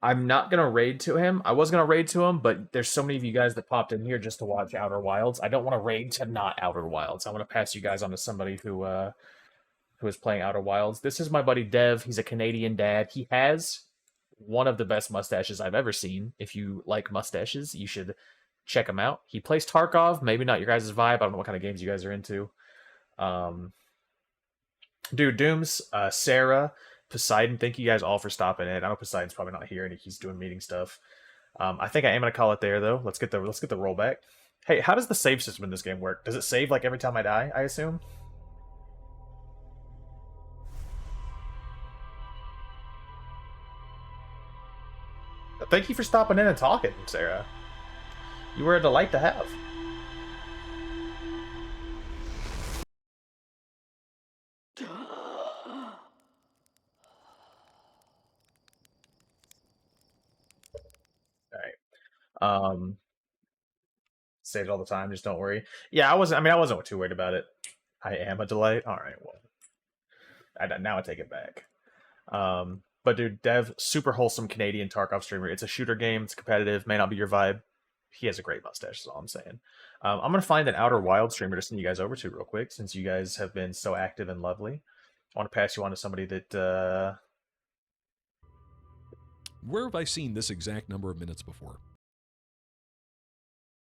I'm not going to raid to him. I was going to raid to him, but there's so many of you guys that popped in here just to watch Outer Wilds. I don't want to raid to not Outer Wilds. I want to pass you guys on to somebody who is playing Outer Wilds. This is my buddy Dev. He's a Canadian dad. He has one of the best mustaches I've ever seen. If you like mustaches, you should check him out. He plays Tarkov. Maybe not your guys' vibe. I don't know what kind of games you guys are into. Dude, Dooms, Sarah, Poseidon, thank you guys all for stopping in. I know Poseidon's probably not here and he's doing meeting stuff. I think I am gonna call it there though. Let's get the rollback. Hey, how does the save system in this game work? Does it save like every time I die, I assume? Thank you for stopping in and talking, Sarah. You were a delight to have. Alright. Say it all the time, just don't worry. Yeah, I wasn't too worried about it. I am a delight. Alright, well. Now I take it back. But dude, Dev, super wholesome Canadian Tarkov streamer. It's a shooter game, it's competitive, may not be your vibe. He has a great mustache, is all I'm saying. I'm gonna find an Outer Wild streamer to send you guys over to real quick, since you guys have been so active and lovely. I want to pass you on to somebody that Where have I seen this exact number of minutes before?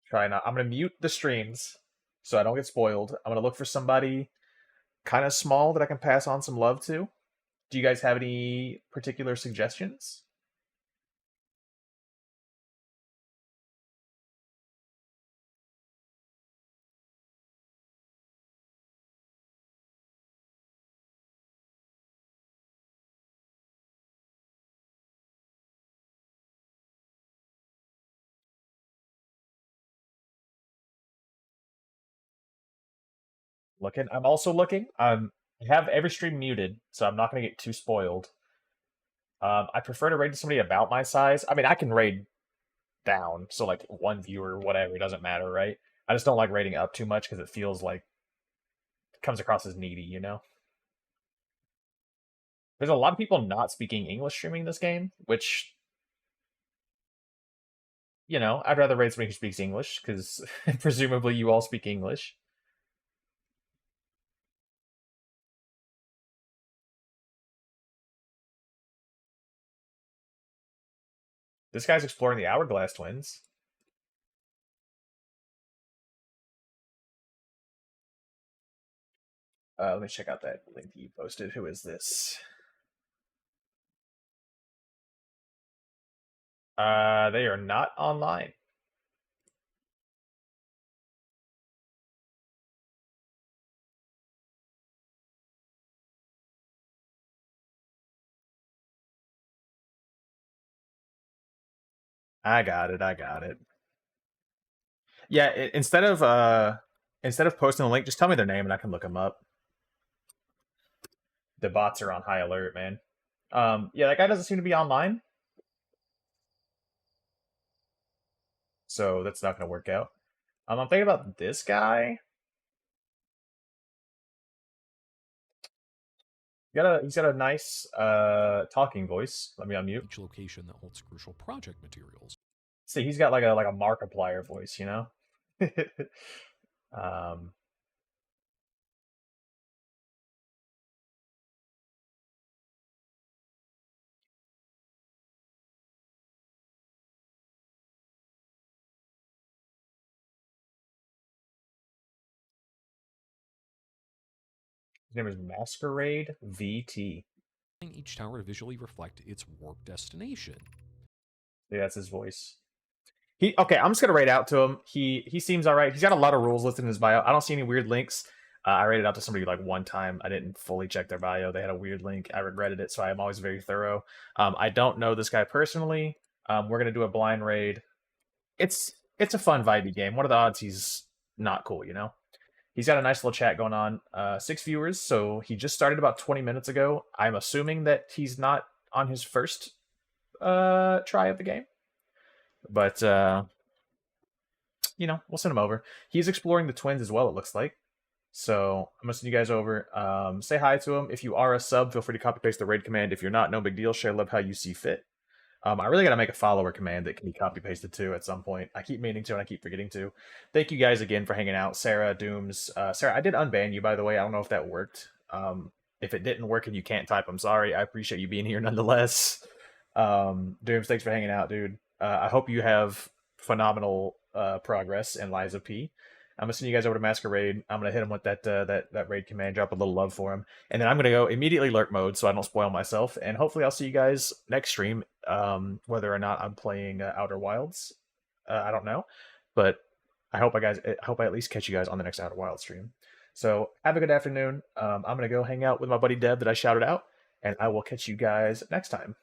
try not. I'm gonna mute the streams so I don't get spoiled. I'm gonna look for somebody kind of small that I can pass on some love to. Do you guys have any particular suggestions? Looking. I'm also looking. I have every stream muted, so I'm not going to get too spoiled. I prefer to raid to somebody about my size. I mean, I can raid down, so like one viewer, whatever, it doesn't matter, right? I just don't like raiding up too much because it feels like it comes across as needy, you know? There's a lot of people not speaking English streaming this game, which, you know, I'd rather raid somebody who speaks English because presumably you all speak English. This guy's exploring the Hourglass Twins. Let me check out that link you posted. Who is this? They are not online. I got it. I got it. Yeah, instead of posting a link, just tell me their name and I can look them up. The bots are on high alert, man. Yeah, that guy doesn't seem to be online, so that's not gonna work out. I'm thinking about this guy. He's got a nice talking voice. Let me unmute. Each location that holds crucial project materials. See, he's got like a Markiplier voice, you know. um, name is Masquerade VT. Each tower to visually reflect its warp destination. Yeah, that's his voice. Okay, I'm just gonna rate out to him. He seems all right. He's got a lot of rules listed in his bio. I don't see any weird links. I rated out to somebody like one time. I didn't fully check their bio. They had a weird link. I regretted it, so I am always very thorough. I don't know this guy personally. We're gonna do a blind raid. It's a fun vibey game. What are the odds he's not cool? You know, he's got a nice little chat going on. 6 viewers, so he just started about 20 minutes ago. I'm assuming that he's not on his first try of the game. But, you know, we'll send him over. He's exploring the twins as well, it looks like. So I'm going to send you guys over. Say hi to him. If you are a sub, feel free to copy-paste the raid command. If you're not, no big deal. Share love how you see fit. I really got to make a follower command that can be copy-pasted too at some point. I keep meaning to and I keep forgetting to. Thank you guys again for hanging out. Sarah, Dooms. Sarah, I did unban you, by the way. I don't know if that worked. If it didn't work and you can't type, I'm sorry. I appreciate you being here nonetheless. Dooms, thanks for hanging out, dude. I hope you have phenomenal progress in Liza P. I'm gonna send you guys over to Masquerade. I'm gonna hit him with that raid command, drop a little love for him, and then I'm gonna go immediately lurk mode so I don't spoil myself. And hopefully, I'll see you guys next stream. Whether or not I'm playing Outer Wilds, I don't know, but I hope I at least catch you guys on the next Outer Wilds stream. So have a good afternoon. I'm gonna go hang out with my buddy Deb that I shouted out, and I will catch you guys next time.